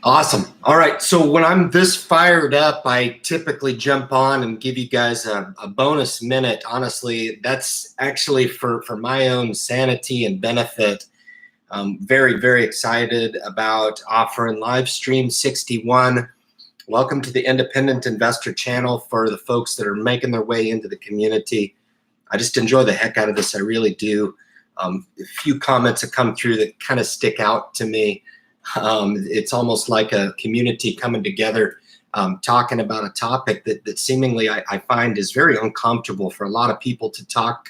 Awesome. All right. So when I'm this fired up, I typically jump on and give you guys a bonus minute. Honestly, that's actually for my own sanity and benefit. I'm very, very excited about offering live stream 61. Welcome to the Independent Investor channel for the folks that are making their way into the community. I just enjoy the heck out of this. I really do. A few comments have come through that kind of stick out to me. It's almost like a community coming together, talking about a topic that seemingly I find is very uncomfortable for a lot of people to talk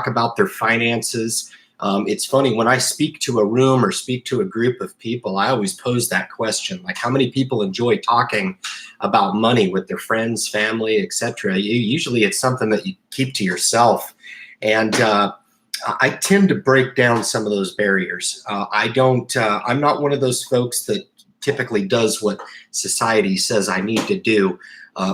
about their finances. It's funny, when I speak to a room or speak to a group of people, I always pose that question, like how many people enjoy talking about money with their friends, family, etc. Usually it's something that you keep to yourself. And I tend to break down some of those barriers. I'm not one of those folks that typically does what society says I need to do.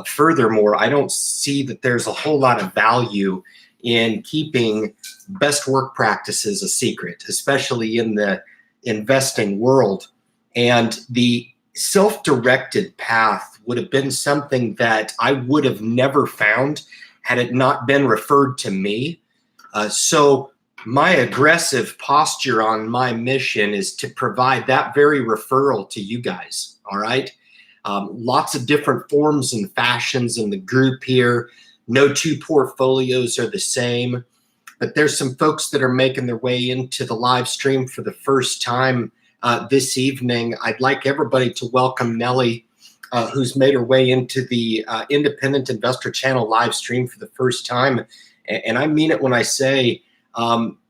Furthermore, I don't see that there's a whole lot of value in keeping best work practices a secret, especially in the investing world. And the self-directed path would have been something that I would have never found had it not been referred to me. So my aggressive posture on my mission is to provide that very referral to you guys, all right? Lots of different forms and fashions in the group here. No two portfolios are the same, but there's some folks that are making their way into the live stream for the first time this evening. I'd like everybody to welcome Nellie, who's made her way into the Independent Investor Channel live stream for the first time. And I mean it when I say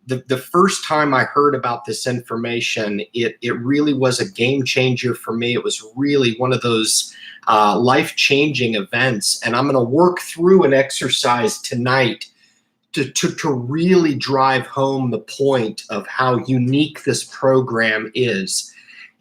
the first time I heard about this information, it really was a game changer for me. It was really one of those life-changing events. And I'm going to work through an exercise tonight to really drive home the point of how unique this program is.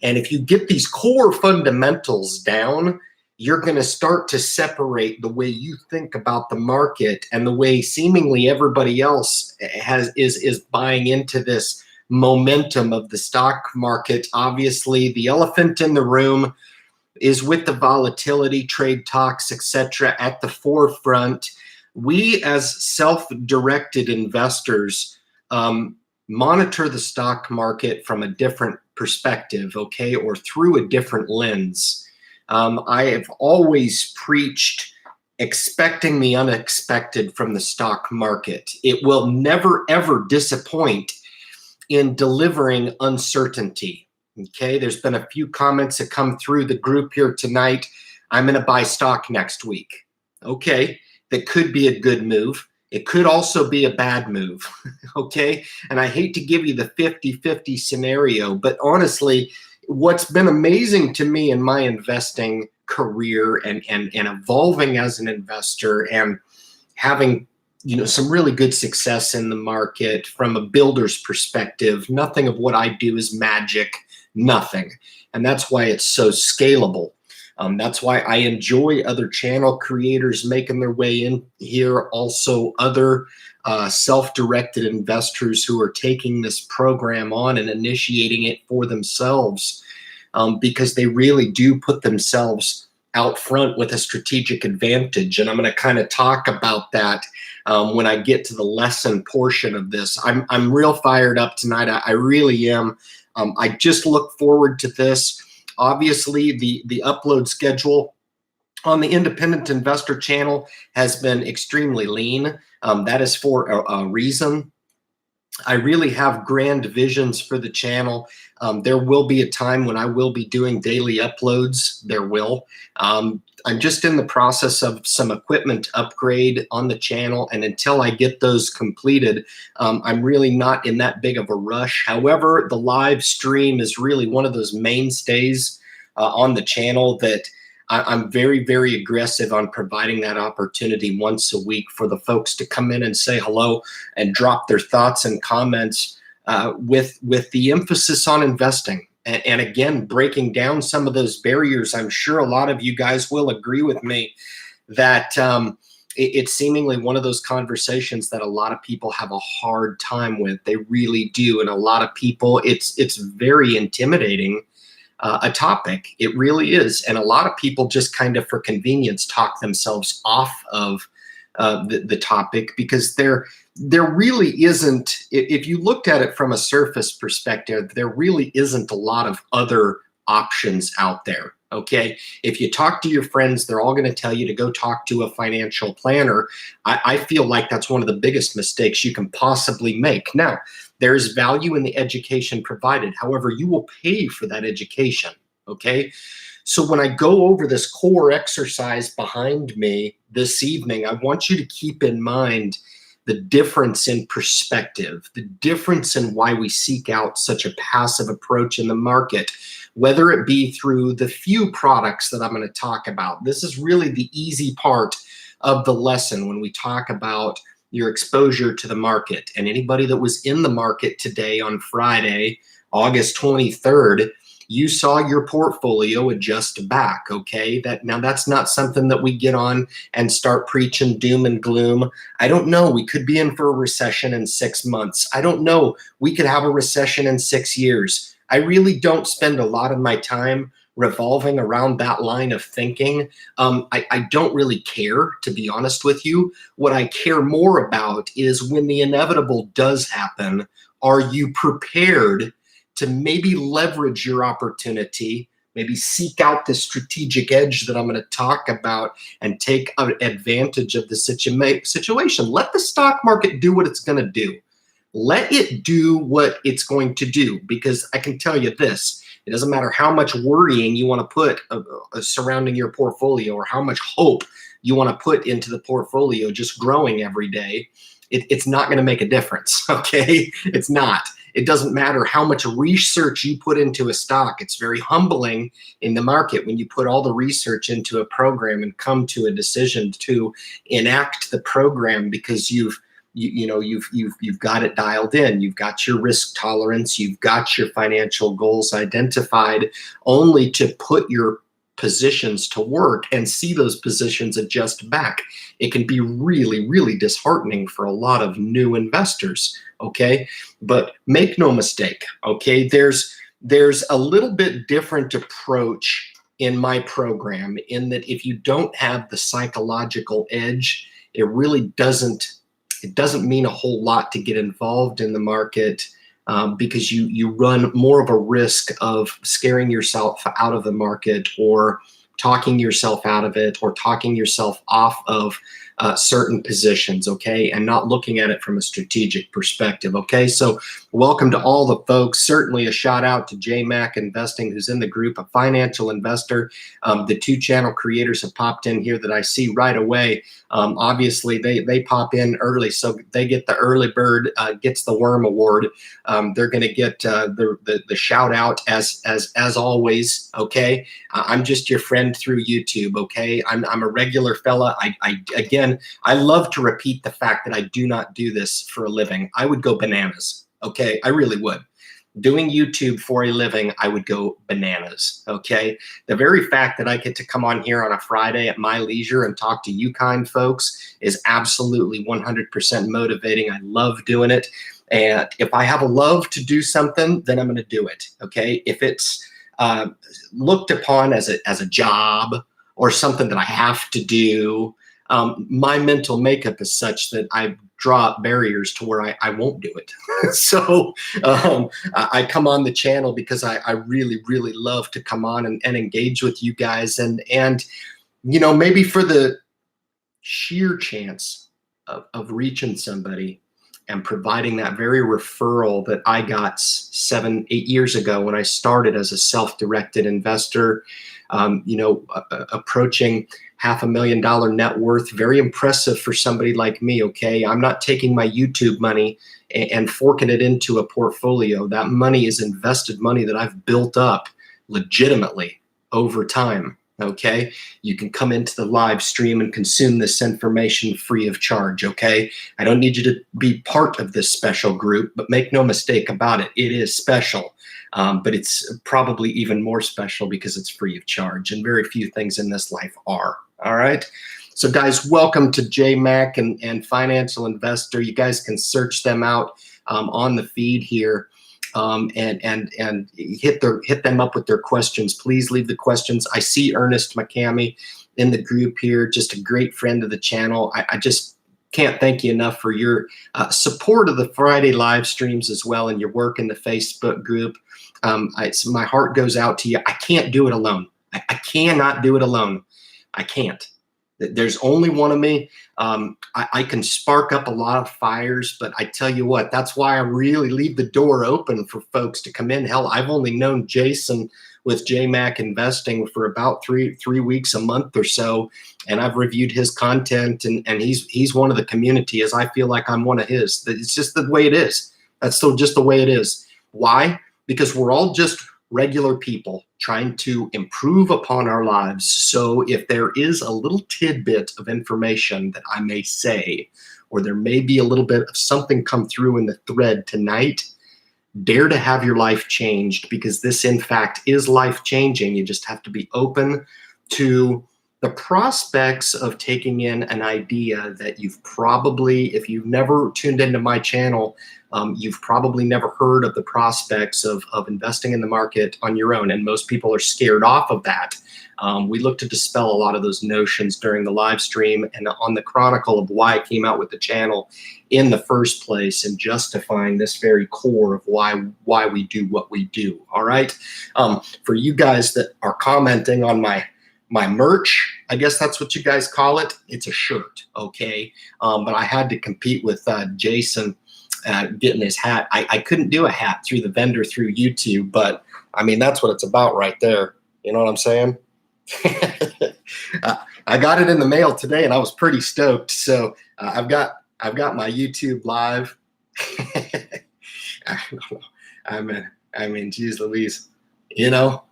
And if you get these core fundamentals down, you're going to start to separate the way you think about the market and the way seemingly everybody else is buying into this momentum of the stock market. Obviously, the elephant in the room is with the volatility, trade talks, etc. at the forefront. We as self-directed investors monitor the stock market from a different perspective, okay, or through a different lens. I have always preached expecting the unexpected from the stock market. It will never, ever disappoint in delivering uncertainty. Okay, there's been a few comments that come through the group here tonight. I'm going to buy stock next week. Okay, that could be a good move. It could also be a bad move. Okay, and I hate to give you the 50-50 scenario, but honestly, what's been amazing to me in my investing career and evolving as an investor and having some really good success in the market from a builder's perspective, nothing of what I do is magic, nothing. And that's why it's so scalable. That's why I enjoy other channel creators making their way in here, also other self-directed investors who are taking this program on and initiating it for themselves, because they really do put themselves out front with a strategic advantage. And I'm going to kind of talk about that when I get to the lesson portion of this. I'm real fired up tonight. I really am. I just look forward to this. Obviously, the upload schedule on the Independent Investor channel has been extremely lean. That is for a reason. I really have grand visions for the channel. There will be a time when I will be doing daily uploads. There will. I'm just in the process of some equipment upgrade on the channel, and until I get those completed, I'm really not in that big of a rush. However, the live stream is really one of those mainstays on the channel that I'm very, very aggressive on providing that opportunity once a week for the folks to come in and say hello and drop their thoughts and comments with the emphasis on investing. And again, breaking down some of those barriers. I'm sure a lot of you guys will agree with me that it's seemingly one of those conversations that a lot of people have a hard time with. They really do. And a lot of people, it's very intimidating a topic. It really is. And a lot of people just kind of for convenience talk themselves off of the topic, because there really isn't, if you looked at it from a surface perspective, there really isn't a lot of other options out there. Okay. If you talk to your friends, they're all going to tell you to go talk to a financial planner. I feel like that's one of the biggest mistakes you can possibly make. Now, there's value in the education provided. However, you will pay for that education. Okay. So when I go over this core exercise behind me this evening, I want you to keep in mind the difference in perspective, the difference in why we seek out such a passive approach in the market, whether it be through the few products that I'm going to talk about. This is really the easy part of the lesson when we talk about your exposure to the market. And anybody that was in the market today on Friday, August 23rd, you saw your portfolio adjust back, okay? Now that's not something that we get on and start preaching doom and gloom. I don't know. We could be in for a recession in 6 months. I don't know. We could have a recession in 6 years. I really don't spend a lot of my time revolving around that line of thinking. I don't really care, to be honest with you. What I care more about is when the inevitable does happen, are you prepared to maybe leverage your opportunity, maybe seek out the strategic edge that I'm going to talk about and take advantage of the situation. Let the stock market do what it's going to do. Let it do what it's going to do, because I can tell you this, it doesn't matter how much worrying you want to put surrounding your portfolio, or how much hope you want to put into the portfolio just growing every day. It's not going to make a difference, okay? It's not. It doesn't matter how much research you put into a stock. It's very humbling in the market when you put all the research into a program and come to a decision to enact the program because you've got it dialed in. You've got your risk tolerance. You've got your financial goals identified, only to put your positions to work and see those positions adjust back. It can be really, really disheartening for a lot of new investors. Okay. But make no mistake. Okay. There's a little bit different approach in my program, in that if you don't have the psychological edge, it really doesn't mean a whole lot to get involved in the market, because you run more of a risk of scaring yourself out of the market, or talking yourself out of it, or talking yourself off of certain positions, okay, and not looking at it from a strategic perspective, okay? So welcome to all the folks. Certainly a shout out to JMac Investing, who's in the group, a financial investor. The 2 channel creators have popped in here that I see right away. Obviously, they pop in early, so they get the early bird gets the worm award. They're going to get the shout out as always, okay? I'm just your friend through YouTube, okay? I'm a regular fella. Again, I love to repeat the fact that I do not do this for a living. I would go bananas, okay? I really would. Doing YouTube for a living, I would go bananas, okay? The very fact that I get to come on here on a Friday at my leisure and talk to you kind folks is absolutely 100% motivating. I love doing it. And if I have a love to do something, then I'm going to do it, okay? If it's looked upon as a job or something that I have to do, my mental makeup is such that I draw up barriers to where I won't do it. So I come on the channel because I really, really love to come on and engage with you guys. And maybe for the sheer chance of reaching somebody and providing that very referral that I got 7-8 years ago when I started as a self-directed investor, approaching $500,000 net worth. Very impressive for somebody like me, okay? I'm not taking my YouTube money and forking it into a portfolio. That money is invested money that I've built up legitimately over time, okay? You can come into the live stream and consume this information free of charge, okay? I don't need you to be part of this special group, but make no mistake about it, it is special. But it's probably even more special because it's free of charge, and very few things in this life are. All right. So guys, welcome to JMac and Financial Investor. You guys can search them out on the feed here. and hit them up with their questions. Please leave the questions. I see Ernest McCamey in the group here, just a great friend of the channel. I just can't thank you enough for your support of the Friday live streams as well, and your work in the Facebook group. My heart goes out to you. I can't do it alone. I cannot do it alone. I can't. There's only one of me. I can spark up a lot of fires, but I tell you what, that's why I really leave the door open for folks to come in. Hell, I've only known Jason with JMac Investing for about three weeks, a month or so, and I've reviewed his content, and he's one of the community, as I feel like I'm one of his. It's just the way it is. That's still just the way it is. Why? Because we're all just regular people trying to improve upon our lives. So if there is a little tidbit of information that I may say, or there may be a little bit of something come through in the thread tonight, dare to have your life changed, because this in fact is life changing. You just have to be open to the prospects of taking in an idea that you've probably, if you've never tuned into my channel, you've probably never heard of the prospects of investing in the market on your own. And most people are scared off of that. We look to dispel a lot of those notions during the live stream and on the chronicle of why I came out with the channel in the first place, and justifying this very core of why we do what we do. All right. For you guys that are commenting on my merch, I guess that's what you guys call it. It's a shirt. Okay. But I had to compete with Jason getting his hat. I couldn't do a hat through the vendor through YouTube, but I mean, that's what it's about right there. You know what I'm saying? I got it in the mail today, and I was pretty stoked. So I've got my YouTube live. I mean, geez Louise, you know,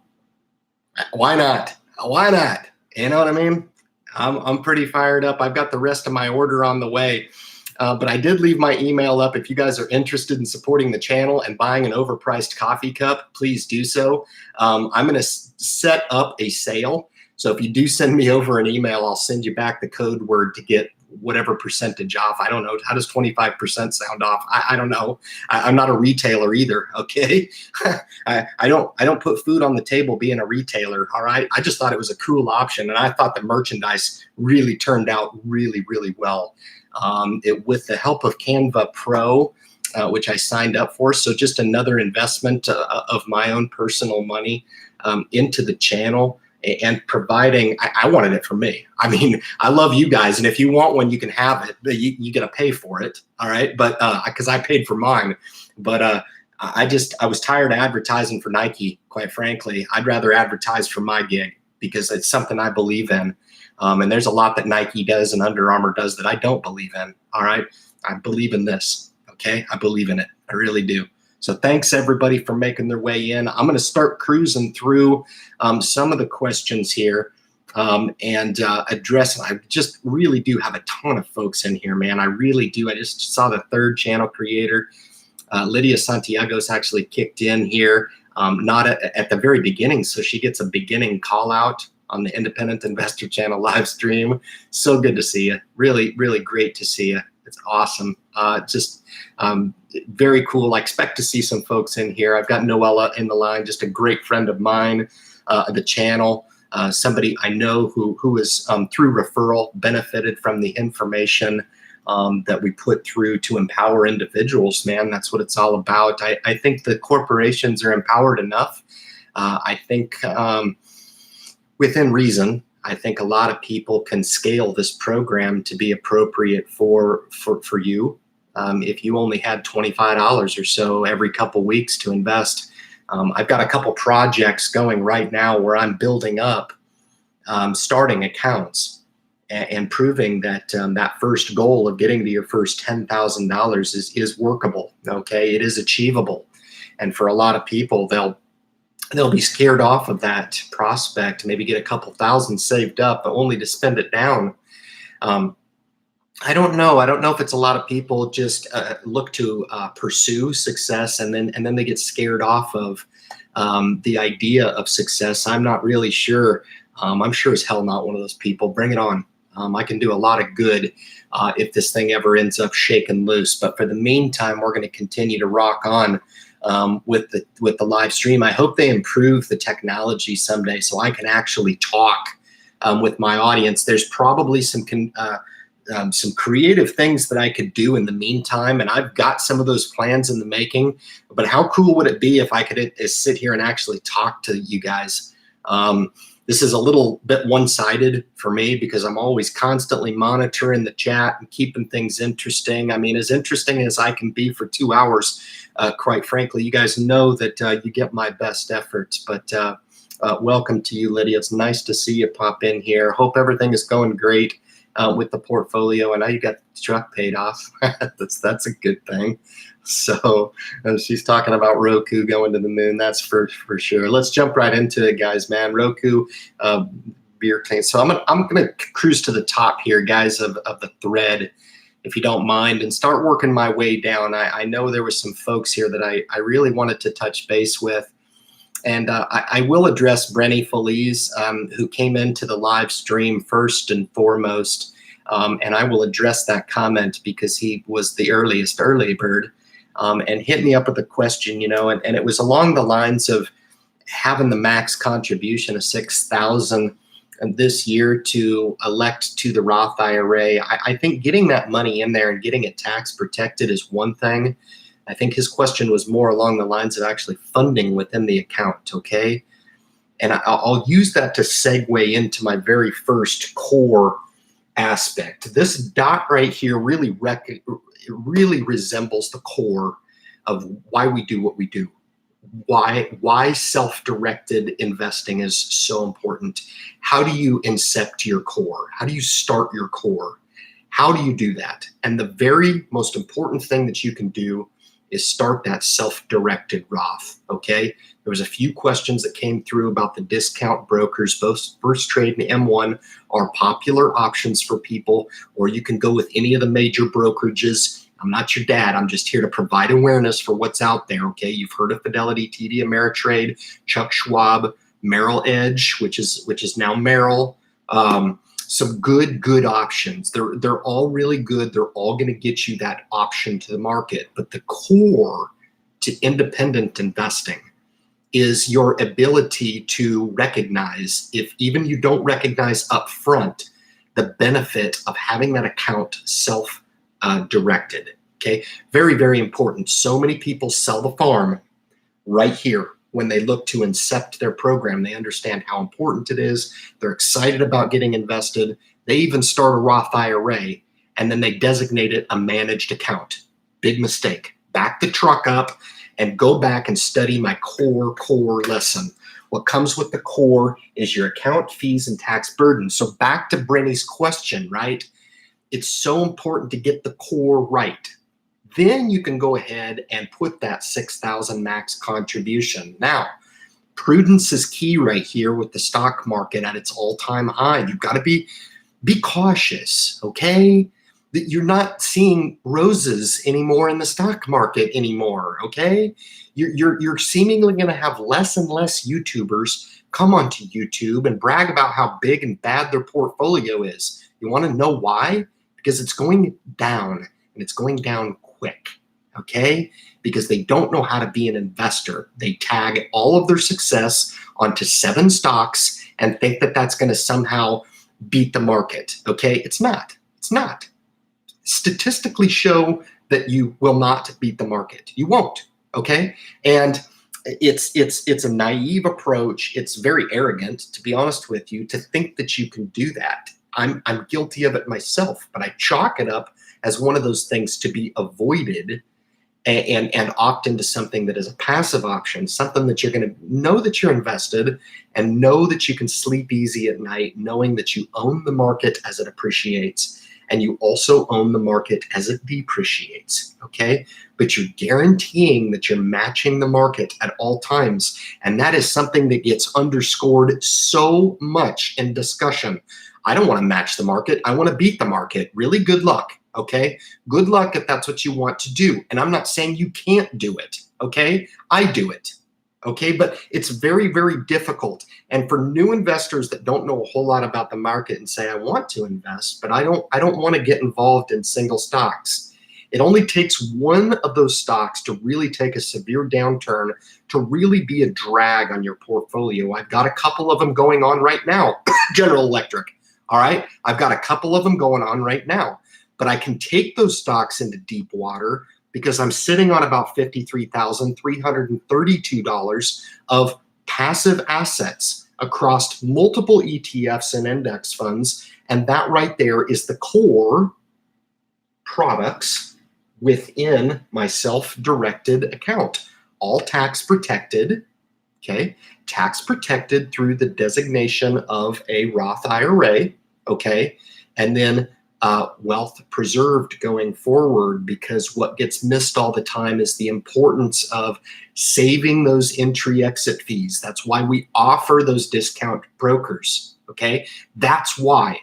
why not? Why not? You know what I mean? I'm pretty fired up. I've got the rest of my order on the way. But I did leave my email up. If you guys are interested in supporting the channel and buying an overpriced coffee cup, please do so. I'm going to set up a sale. So if you do send me over an email, I'll send you back the code word to get whatever percentage off. I don't know. How does 25% sound off? I don't know. I'm not a retailer either. Okay. I don't put food on the table being a retailer. All right. I just thought it was a cool option. And I thought the merchandise really turned out really, really well. With the help of Canva Pro, which I signed up for. So just another investment of my own personal money into the channel, and providing, I wanted it for me. I mean, I love you guys, and if you want one, you can have it. You got to pay for it, all right? But because I paid for mine, but I was tired of advertising for Nike. Quite frankly, I'd rather advertise for my gig, because it's something I believe in. And there's a lot that Nike does and Under Armour does that I don't believe in. All right. I believe in this. Okay. I believe in it. I really do. So thanks everybody for making their way in. I'm going to start cruising through some of the questions here and address. I just really do have a ton of folks in here, man. I really do. I just saw the third channel creator. Lydia Santiago's actually kicked in here, not at the very beginning. So she gets a beginning call out on the Independent Investor Channel live stream. So good to see you. Really, really great to see you. It's awesome. Just very cool. I expect to see some folks in here. I've got Noella in the line, just a great friend of mine, the channel, somebody I know who is through referral benefited from the information that we put through to empower individuals, man. That's what it's all about. I think the corporations are empowered enough. I think within reason, I think a lot of people can scale this program to be appropriate for you. If you only had $25 or so every couple weeks to invest, I've got a couple projects going right now where I'm building up starting accounts and proving that that first goal of getting to your first $10,000 is workable. Okay, it is achievable, and for a lot of people, they'll be scared off of that prospect, maybe get a couple thousand saved up, but only to spend it down. I don't know. I don't know if it's a lot of people just look to pursue success and then they get scared off of the idea of success. I'm not really sure. I'm sure as hell not one of those people. Bring it on. I can do a lot of good if this thing ever ends up shaking loose. But for the meantime, we're going to continue to rock on with the live stream. I hope they improve the technology someday so I can actually talk with my audience. There's probably some creative things that I could do in the meantime, and I've got some of those plans in the making. But how cool would it be if I could sit here and actually talk to you guys? This is a little bit one-sided for me because I'm always constantly monitoring the chat and keeping things interesting. I mean, as interesting as I can be for 2 hours, quite frankly. You guys know that you get my best efforts. But welcome to you, Lydia. It's nice to see you pop in here. Hope everything is going great with the portfolio. And now you got the truck paid off. That's a good thing. So she's talking about Roku going to the moon. That's for sure. Let's jump right into it, guys, man. Roku, beer tank. So I'm gonna cruise to the top here, guys, of the thread, if you don't mind, and start working my way down. I know there was some folks here that I really wanted to touch base with. And I will address Brenny Feliz, who came into the live stream first and foremost. And I will address that comment because he was the earliest early bird. And hit me up with a question, you know, and it was along the lines of having the max contribution of $6,000 this year to elect to the Roth IRA. I think getting that money in there and getting it tax protected is one thing. I think his question was more along the lines of actually funding within the account, okay? And I'll use that to segue into my very first core aspect. This dot right here really resembles the core of why we do what we do. Why self-directed investing is so important. How do you incept your core? How do you start your core? How do you do that? And the very most important thing that you can do is start that self-directed Roth, okay? There was a few questions that came through about the discount brokers. Both First Trade and M1 are popular options for people, or you can go with any of the major brokerages. I'm not your dad. I'm just here to provide awareness for what's out there, okay? You've heard of Fidelity, TD Ameritrade, Chuck Schwab, Merrill Edge, which is now Merrill. Some good options. They're all really good. They're all going to get you that option to the market. But the core to independent investing is your ability to recognize, if even you don't recognize up front, the benefit of having that account self-directed. Okay, very, very important. So many people sell the farm right here when they look to incept their program. They understand how important it is. They're excited about getting invested. They even start a Roth IRA, and then they designate it a managed account. Big mistake. Back the truck up and go back and study my core lesson. What comes with the core is your account fees and tax burden. So back to Brenny's question, right? It's so important to get the core right. Then you can go ahead and put that $6,000 max contribution. Now, prudence is key right here with the stock market at its all-time high. You've got to be cautious, okay? That you're not seeing roses anymore in the stock market anymore, okay? You're seemingly going to have less and less YouTubers come onto YouTube and brag about how big and bad their portfolio is. You want to know why? Because it's going down, and it's going down quick, okay? Because they don't know how to be an investor. They tag all of their success onto 7 stocks and think that that's going to somehow beat the market, okay? It's not. It's not. Statistically show that you will not beat the market. You won't, okay? And it's a naive approach. It's very arrogant, to be honest with you, to think that you can do that. I'm guilty of it myself, but I chalk it up as one of those things to be avoided and opt into something that is a passive option, something that you're going to know that you're invested and know that you can sleep easy at night, knowing that you own the market as it appreciates and you also own the market as it depreciates, okay? But you're guaranteeing that you're matching the market at all times, and that is something that gets underscored so much in discussion. I don't want to match the market. I want to beat the market. Really, good luck. Okay, good luck if that's what you want to do. And I'm not saying you can't do it. Okay, I do it. Okay, but it's very, very difficult. And for new investors that don't know a whole lot about the market and say, I want to invest, but I don't want to get involved in single stocks. It only takes one of those stocks to really take a severe downturn to really be a drag on your portfolio. I've got a couple of them going on right now. General Electric. All right. I've got a couple of them going on right now, but I can take those stocks into deep water because I'm sitting on about $53,332 of passive assets across multiple ETFs and index funds. And that right there is the core products within my self-directed account, all tax protected, okay? Tax protected through the designation of a Roth IRA, okay? And then wealth preserved going forward, because what gets missed all the time is the importance of saving those entry exit fees. That's why we offer those discount brokers, okay? That's why.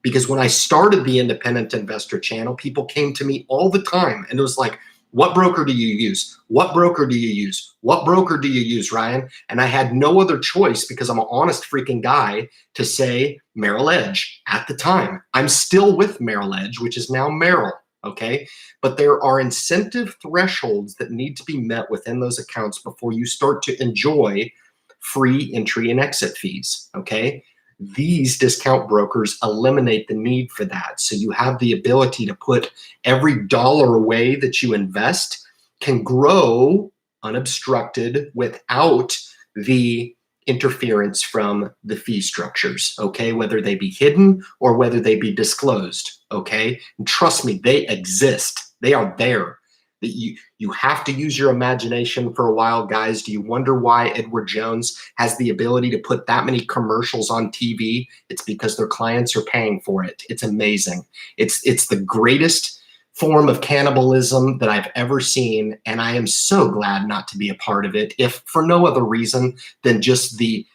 Because when I started the Independent Investor channel, people came to me all the time and it was like, what broker do you use? What broker do you use? What broker do you use, Ryan? And I had no other choice, because I'm an honest freaking guy, to say Merrill Edge at the time. I'm still with Merrill Edge, which is now Merrill, okay? But there are incentive thresholds that need to be met within those accounts before you start to enjoy free entry and exit fees, okay? These discount brokers eliminate the need for that. So you have the ability to put every dollar away that you invest can grow unobstructed without the interference from the fee structures, okay? Whether they be hidden or whether they be disclosed, okay? And trust me, they exist. They are there. You have to use your imagination for a while, guys. Do you wonder why Edward Jones has the ability to put that many commercials on TV? It's because their clients are paying for it. It's amazing. It's the greatest form of cannibalism that I've ever seen, and I am so glad not to be a part of it, if for no other reason than just the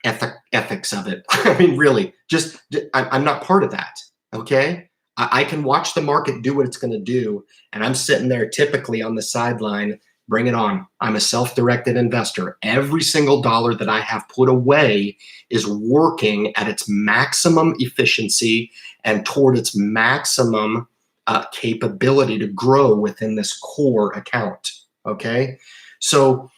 ethics of it. I mean, really, just I'm not part of that, okay? I can watch the market do what it's going to do, and I'm sitting there typically on the sideline. Bring it on. I'm a self-directed investor. Every single dollar that I have put away is working at its maximum efficiency and toward its maximum capability to grow within this core account, okay? So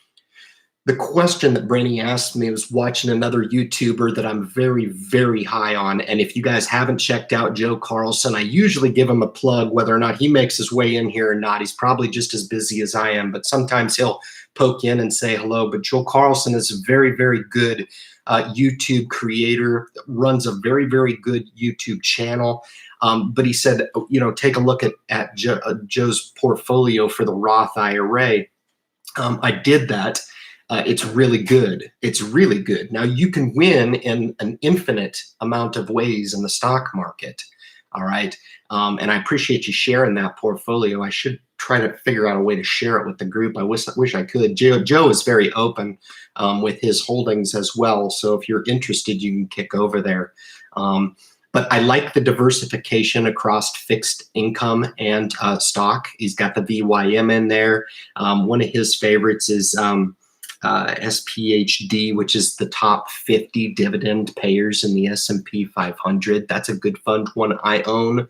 the question that Brainy asked me was watching another YouTuber that I'm very, very high on. And if you guys haven't checked out Joe Carlson, I usually give him a plug, whether or not he makes his way in here or not. He's probably just as busy as I am, but sometimes he'll poke in and say hello. But Joe Carlson is a very, very good YouTube creator, runs a very, very good YouTube channel. But he said, you know, take a look at Joe's portfolio for the Roth IRA. I did that. It's really good. It's really good. Now, you can win in an infinite amount of ways in the stock market. All right. And I appreciate you sharing that portfolio. I should try to figure out a way to share it with the group. I wish I could. Joe is very open with his holdings as well. So if you're interested, you can kick over there. But I like the diversification across fixed income and stock. He's got the VYM in there. One of his favorites is SPHD, which is the top 50 dividend payers in the S&P 500. That's a good fund, one I own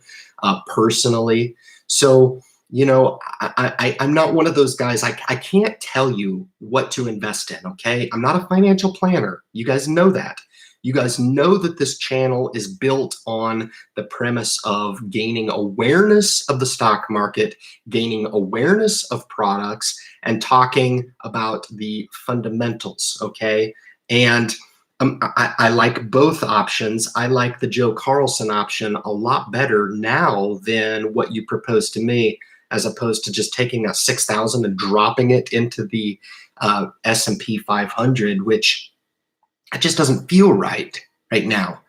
personally. So, you know, I'm not one of those guys. I can't tell you what to invest in, okay? I'm not a financial planner. You guys know that. You guys know that this channel is built on the premise of gaining awareness of the stock market, gaining awareness of products, and talking about the fundamentals, okay? And I like both options. I like the Joe Carlson option a lot better now than what you proposed to me, as opposed to just taking a 6,000 and dropping it into the S&P 500, which it just doesn't feel right now.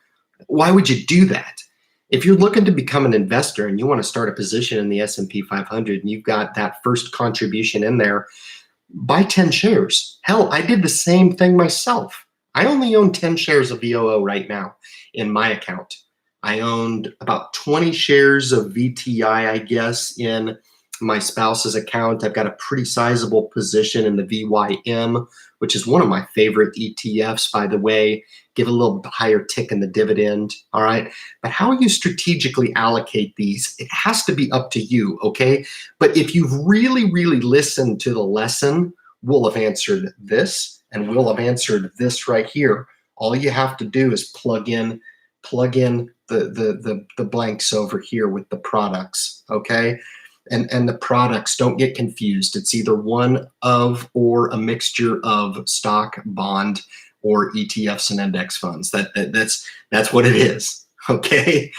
Why would you do that? If you're looking to become an investor and you want to start a position in the S&P 500 and you've got that first contribution in there, buy 10 shares. Hell, I did the same thing myself. I only own 10 shares of VOO right now in my account. I owned about 20 shares of VTI, I guess, in my spouse's account. I've got a pretty sizable position in the VYM, which is one of my favorite ETFs, by the way. Give a little higher tick in the dividend, all right? But how you strategically allocate these, it has to be up to you, okay? But if you've really, really listened to the lesson, we'll have answered this, and we'll have answered this right here. All you have to do is plug in the blanks over here with the products, okay? And the products, don't get confused. It's either one of or a mixture of stock, bond, or ETFs and index funds. That's what it is, okay?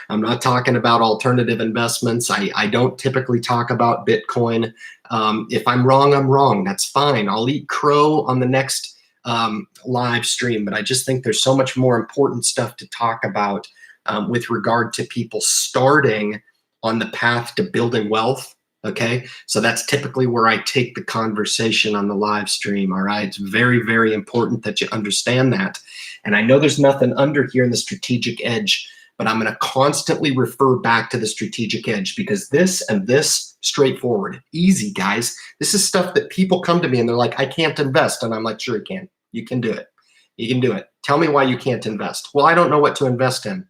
I'm not talking about alternative investments. I don't typically talk about Bitcoin. If I'm wrong, I'm wrong. That's fine. I'll eat crow on the next live stream, but I just think there's so much more important stuff to talk about with regard to people starting on the path to building wealth. Okay, so that's typically where I take the conversation on the live stream. All right, it's very, very important that you understand that. And I know there's nothing under here in the strategic edge, but I'm going to constantly refer back to the strategic edge, because this and this, straightforward, easy, guys. This is stuff that people come to me and they're like, I can't invest. And I'm like, sure you can. You can do it. You can do it. Tell me why you can't invest. Well, I don't know what to invest in.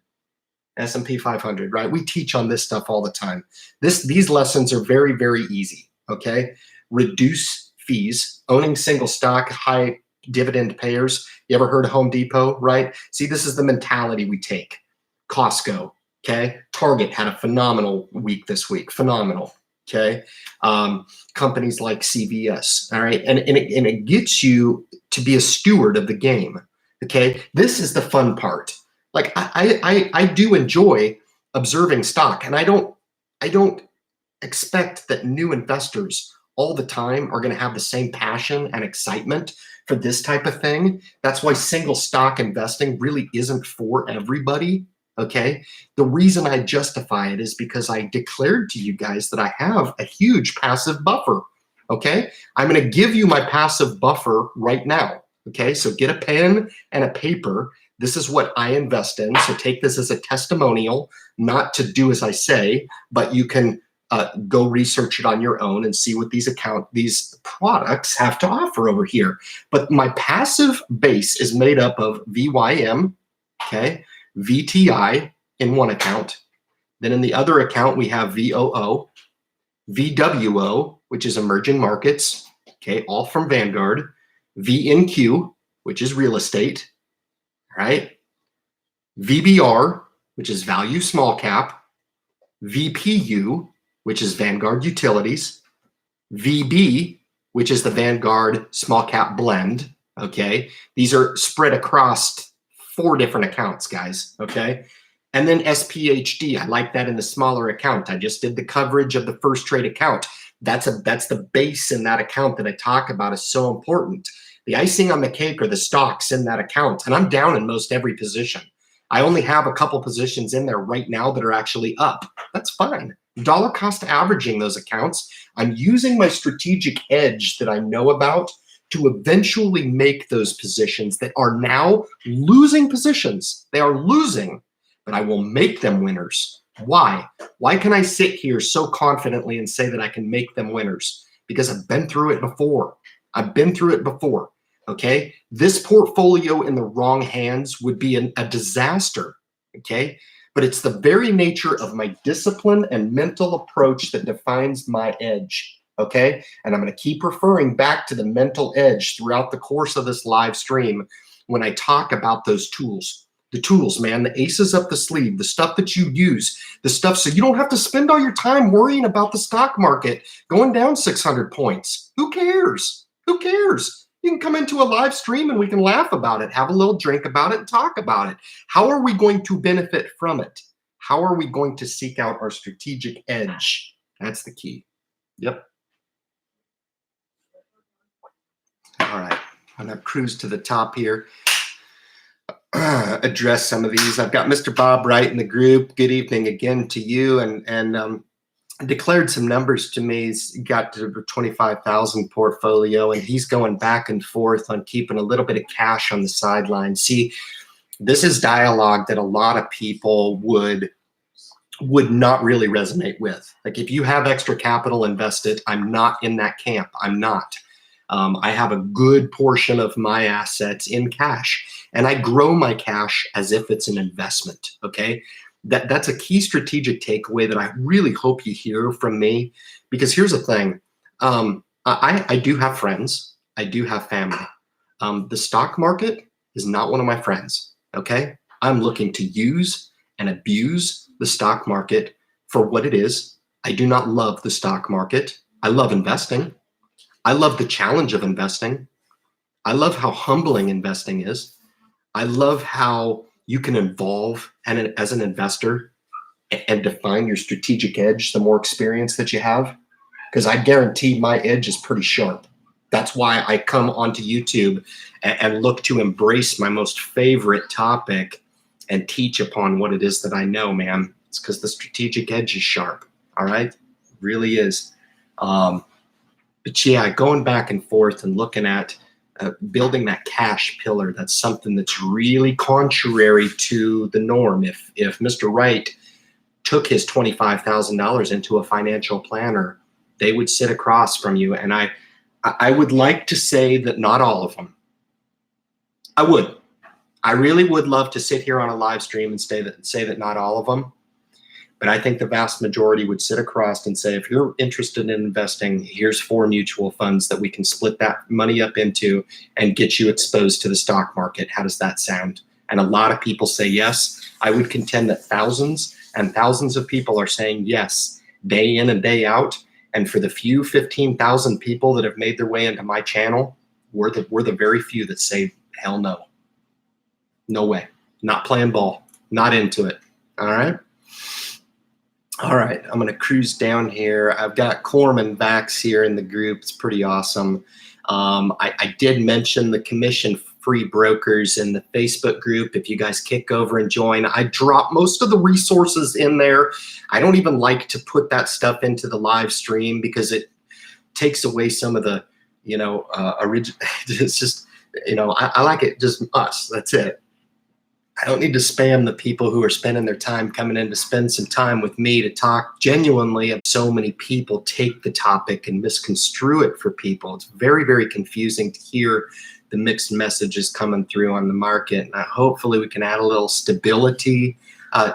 S&P 500, right? We teach on this stuff all the time. These lessons are very, very easy, okay? Reduce fees, owning single stock, high dividend payers. You ever heard of Home Depot, right? See, this is the mentality we take. Costco, okay? Target had a phenomenal week this week, phenomenal, okay? Companies like CVS, all right? And it gets you to be a steward of the game, okay? This is the fun part. Like I do enjoy observing stock, and I don't expect that new investors all the time are going to have the same passion and excitement for this type of thing. That's why single stock investing really isn't for everybody. Okay. The reason I justify it is because I declared to you guys that I have a huge passive buffer. Okay. I'm going to give you my passive buffer right now. Okay. So get a pen and a paper. This is what I invest in. So take this as a testimonial, not to do as I say, but you can go research it on your own and see what these products have to offer over here. But my passive base is made up of VYM, okay, VTI in one account. Then in the other account, we have VOO, VWO, which is emerging markets, okay, all from Vanguard, VNQ, which is real estate, right? VBR, which is value small cap, VPU, which is Vanguard Utilities, VB, which is the Vanguard small cap blend, okay? These are spread across 4 different accounts, guys, okay? And then SPHD, I like that in the smaller account. I just did the coverage of the first trade account. That's the base in that account that I talk about is so important. The icing on the cake are the stocks in that account. And I'm down in most every position. I only have a couple positions in there right now that are actually up. That's fine. Dollar cost averaging those accounts. I'm using my strategic edge that I know about to eventually make those positions that are now losing positions. They are losing, but I will make them winners. Why? Why can I sit here so confidently and say that I can make them winners? Because I've been through it before. I've been through it before, okay? This portfolio in the wrong hands would be a disaster, okay? But it's the very nature of my discipline and mental approach that defines my edge, okay? And I'm going to keep referring back to the mental edge throughout the course of this live stream when I talk about those tools. The tools, man, the aces up the sleeve, the stuff that you use, the stuff so you don't have to spend all your time worrying about the stock market going down 600 points. Who cares? Who cares? You can come into a live stream and we can laugh about it, have a little drink about it, and talk about it. How are we going to benefit from it? How are we going to seek out our strategic edge? That's the key. Yep. All right. I'm going to cruise to the top here. Address some of these. I've got Mr. Bob Wright in the group. Good evening again to you. And declared some numbers to me. He's got to 25,000 portfolio, and he's going back and forth on keeping a little bit of cash on the sideline. See, this is dialogue that a lot of people would would not really resonate with. Like if you have extra capital, invest it. I'm not in that camp. I'm not. I have a good portion of my assets in cash, and I grow my cash as if it's an investment. Okay, that's a key strategic takeaway that I really hope you hear from me. Because here's the thing, I do have friends, I do have family. The stock market is not one of my friends. Okay, I'm looking to use and abuse the stock market for what it is. I do not love the stock market. I love investing. I love the challenge of investing. I love how humbling investing is. I love how you can evolve as an investor and define your strategic edge the more experience that you have. Because I guarantee my edge is pretty sharp. That's why I come onto YouTube and look to embrace my most favorite topic and teach upon what it is that I know, man. It's because the strategic edge is sharp. All right, it really is. But yeah, going back and forth and looking at building that cash pillar, that's something that's really contrary to the norm. If Mr. Wright took his $25,000 into a financial planner, they would sit across from you. And I would like to say that not all of them. I really would love to sit here on a live stream and say that not all of them. But I think the vast majority would sit across and say, if you're interested in investing, here's 4 mutual funds that we can split that money up into and get you exposed to the stock market. How does that sound? And a lot of people say yes. I would contend that thousands and thousands of people are saying yes, day in and day out. And for the few 15,000 people that have made their way into my channel, we're the very few that say, hell no. No way. Not playing ball. Not into it. All right. All right. I'm going to cruise down here. I've got Corman Vax here in the group. It's pretty awesome. I did mention the commission-free brokers in the Facebook group. If you guys kick over and join, I drop most of the resources in there. I don't even like to put that stuff into the live stream because it takes away some of the, original. It's just, I like it just us. That's it. I don't need to spam the people who are spending their time coming in to spend some time with me to talk genuinely. So many people take the topic and misconstrue it for people. It's very, very confusing to hear the mixed messages coming through on the market. And hopefully we can add a little stability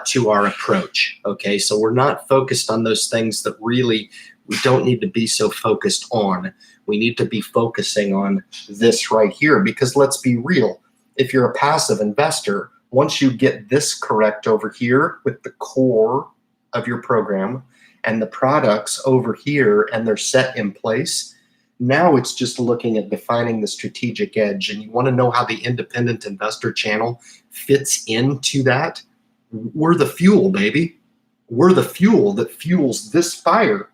to our approach. Okay, so we're not focused on those things that really we don't need to be so focused on. We need to be focusing on this right here, because let's be real. If you're a passive investor, once you get this correct over here with the core of your program and the products over here and they're set in place, now it's just looking at defining the strategic edge. And you want to know how the independent investor channel fits into that? We're the fuel, baby. We're the fuel that fuels this fire,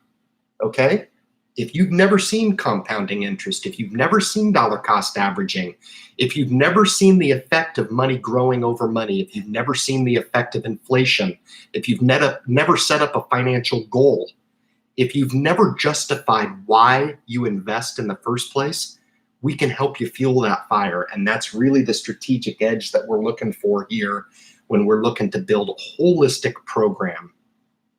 okay? If you've never seen compounding interest, if you've never seen dollar cost averaging, if you've never seen the effect of money growing over money, if you've never seen the effect of inflation, if you've never set up a financial goal, if you've never justified why you invest in the first place, we can help you fuel that fire. And that's really the strategic edge that we're looking for here when we're looking to build a holistic program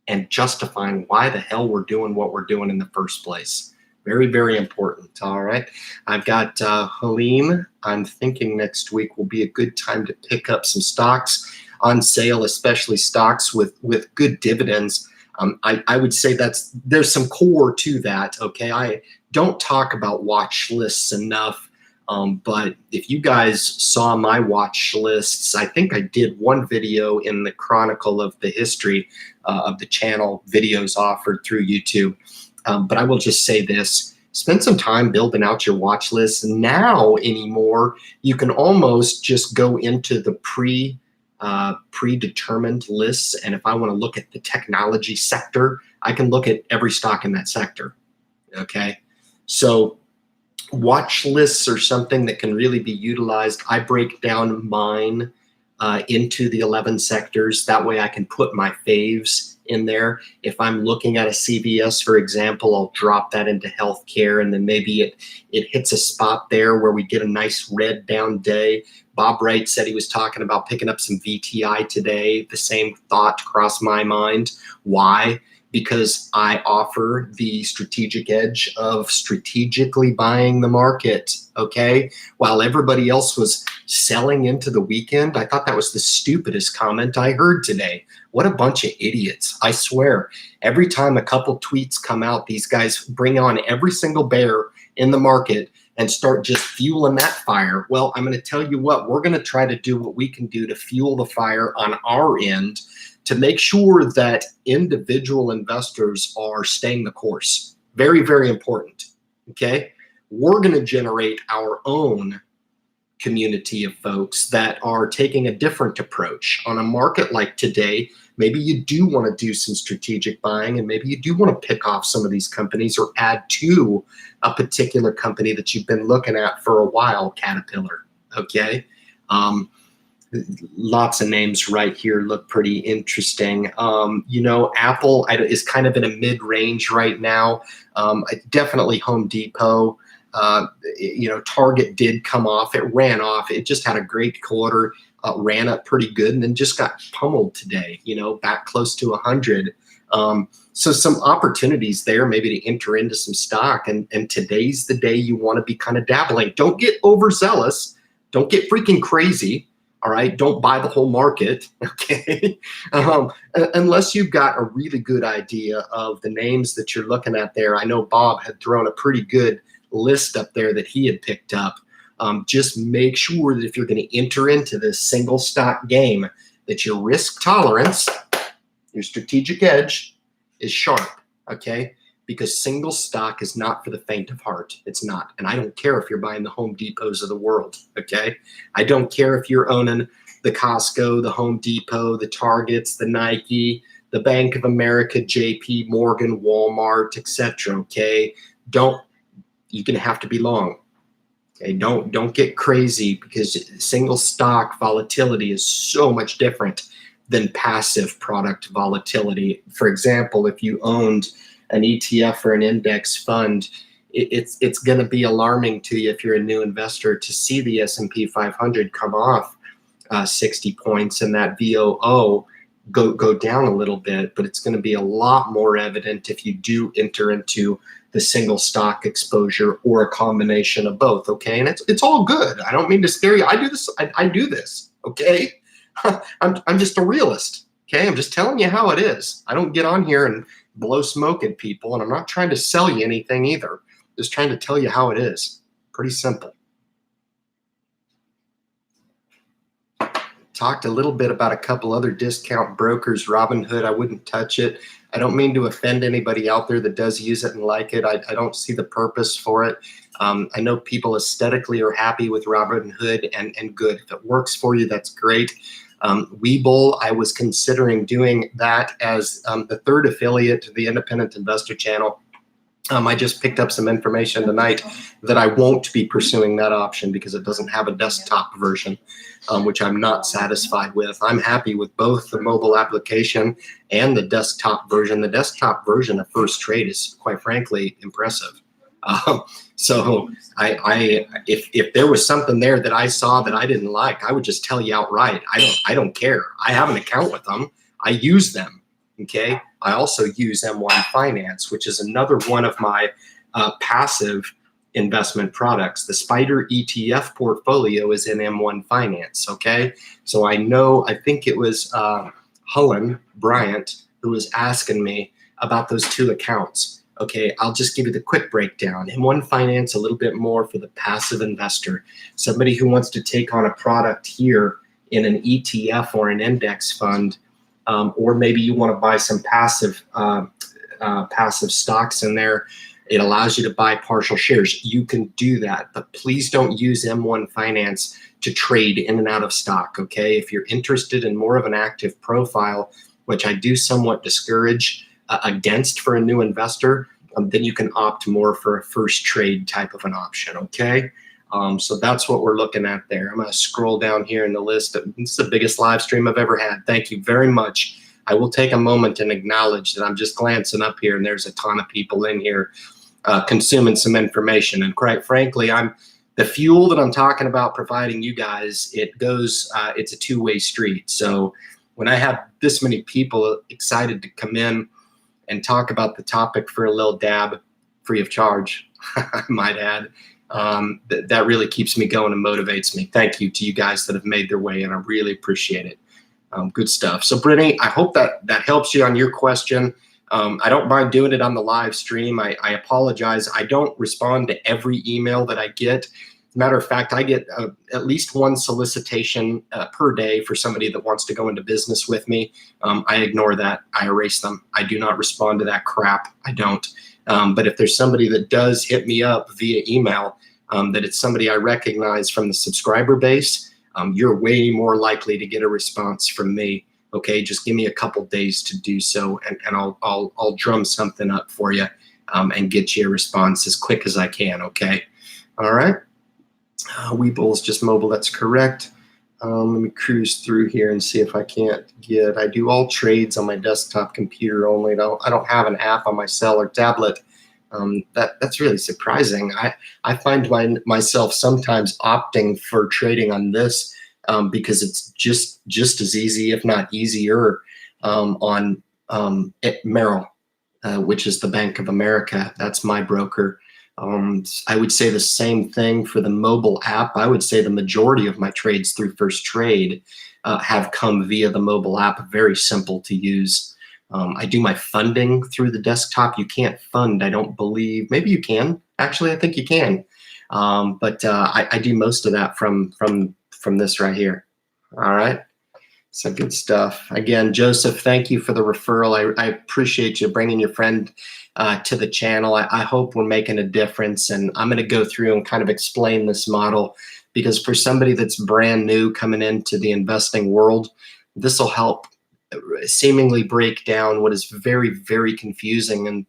and justifying why the hell we're doing what we're doing in the first place. Very, very important. All right. I've got Helene. I'm thinking next week will be a good time to pick up some stocks on sale, especially stocks with good dividends. I would say there's some core to that. Okay. I don't talk about watch lists enough. But if you guys saw my watch lists, I think I did one video in the chronicle of the history of the channel, videos offered through YouTube. But I will just say this, spend some time building out your watch list. Now anymore, you can almost just go into the predetermined lists. And if I want to look at the technology sector, I can look at every stock in that sector. Okay. So watch lists are something that can really be utilized. I break down mine into the 11 sectors. That way I can put my faves in there. If I'm looking at a CVS, for example, I'll drop that into healthcare, and then maybe it hits a spot there where we get a nice red down day. Bob Wright said he was talking about picking up some VTI today. The same thought crossed my mind. Why? Because I offer the strategic edge of strategically buying the market, okay? While everybody else was selling into the weekend, I thought that was the stupidest comment I heard today. What a bunch of idiots. I swear, every time a couple tweets come out, these guys bring on every single bear in the market and start just fueling that fire. Well, I'm going to tell you what, we're going to try to do what we can do to fuel the fire on our end to make sure that individual investors are staying the course. Very, very important, okay? We're going to generate our own community of folks that are taking a different approach. On a market like today, maybe you do want to do some strategic buying, and maybe you do want to pick off some of these companies or add to a particular company that you've been looking at for a while, Caterpillar, okay? Lots of names right here look pretty interesting. You know, Apple is kind of in a mid-range right now. Definitely Home Depot. You know, Target did come off. It ran off. It just had a great quarter, ran up pretty good, and then just got pummeled today, you know, back close to 100. So some opportunities there maybe to enter into some stock. And today's the day you want to be kind of dabbling. Don't get overzealous. Don't get freaking crazy. All right, don't buy the whole market, okay? Unless you've got a really good idea of the names that you're looking at there. I know Bob had thrown a pretty good list up there that he had picked up. Just make sure that if you're going to enter into this single stock game, that your risk tolerance, your strategic edge is sharp, okay? Because single stock is not for the faint of heart. It's not. And I don't care if you're buying the Home Depots of the world, okay? I don't care if you're owning the Costco, the Home Depot, the Targets, the Nike, the Bank of America, JP Morgan, Walmart, etc., okay? You're going to have to be long. Okay, don't get crazy, because single stock volatility is so much different than passive product volatility. For example, if you owned an ETF or an index fund, it's going to be alarming to you if you're a new investor to see the S&P 500 come off 60 points and that VOO go down a little bit. But it's going to be a lot more evident if you do enter into the single stock exposure or a combination of both, okay? And it's all good. I don't mean to scare you. I do this, okay? I'm just a realist, okay? I'm just telling you how it is. I don't get on here and blow smoke at people, and I'm not trying to sell you anything either. Just trying to tell you how it is. Pretty simple. Talked a little bit about a couple other discount brokers. Robinhood, I wouldn't touch it. I don't mean to offend anybody out there that does use it and like it. I don't see the purpose for it. I know people aesthetically are happy with Robinhood, and good. If it works for you, that's great. Webull, I was considering doing that as the third affiliate to the Independent Investor Channel. I just picked up some information tonight that I won't be pursuing that option because it doesn't have a desktop version, which I'm not satisfied with. I'm happy with both the mobile application and the desktop version. The desktop version of First Trade is, quite frankly, impressive. So if there was something there that I saw that I didn't like, I would just tell you outright. I don't care. I have an account with them. I use them. Okay. I also use M1 Finance, which is another one of my passive investment products. The Spider ETF portfolio is in M1 Finance. Okay. So I think it was Hullen Bryant who was asking me about those two accounts. Okay, I'll just give you the quick breakdown. M1 Finance, a little bit more for the passive investor, somebody who wants to take on a product here in an ETF or an index fund, or maybe you want to buy some passive stocks in there. It allows you to buy partial shares. You can do that, but please don't use M1 Finance to trade in and out of stock, okay? If you're interested in more of an active profile, which I do somewhat discourage against for a new investor, then you can opt more for a first trade type of an option, okay? So that's what we're looking at there. I'm going to scroll down here in the list. This is the biggest live stream I've ever had. Thank you very much I will take a moment and acknowledge that I'm just glancing up here and there's a ton of people in here consuming some information. And quite frankly, the fuel that I'm talking about providing you guys, it's a two-way street. So when I have this many people excited to come in and talk about the topic for a little dab, free of charge, I might add, that really keeps me going and motivates me. Thank you to you guys that have made their way, and I really appreciate it. Good stuff. So Brittany, I hope that helps you on your question. I don't mind doing it on the live stream. I apologize. I don't respond to every email that I get. Matter of fact, I get at least one solicitation per day for somebody that wants to go into business with me. I ignore that. I erase them. I do not respond to that crap. I don't. But if there's somebody that does hit me up via email, that it's somebody I recognize from the subscriber base, you're way more likely to get a response from me. Okay, just give me a couple days to do so, and I'll drum something up for you and get you a response as quick as I can. Okay, all right. Weeble's just mobile. That's correct. Let me cruise through here and see if I can't get. I do all trades on my desktop computer only. I don't have an app on my cell or tablet. That's really surprising. I find myself sometimes opting for trading on this because it's just as easy, if not easier, on Merrill, which is the Bank of America. That's my broker. I would say the same thing for the mobile app. I would say the majority of my trades through First Trade have come via the mobile app. Very simple to use. I do my funding through the desktop. You can't fund, I don't believe. Maybe you can. Actually, I think you can. But I do most of that from this right here. All right. So good stuff. Again, Joseph, thank you for the referral. I appreciate you bringing your friend to the channel. I hope we're making a difference, and I'm going to go through and kind of explain this model, because for somebody that's brand new coming into the investing world, this will help seemingly break down what is very, very confusing and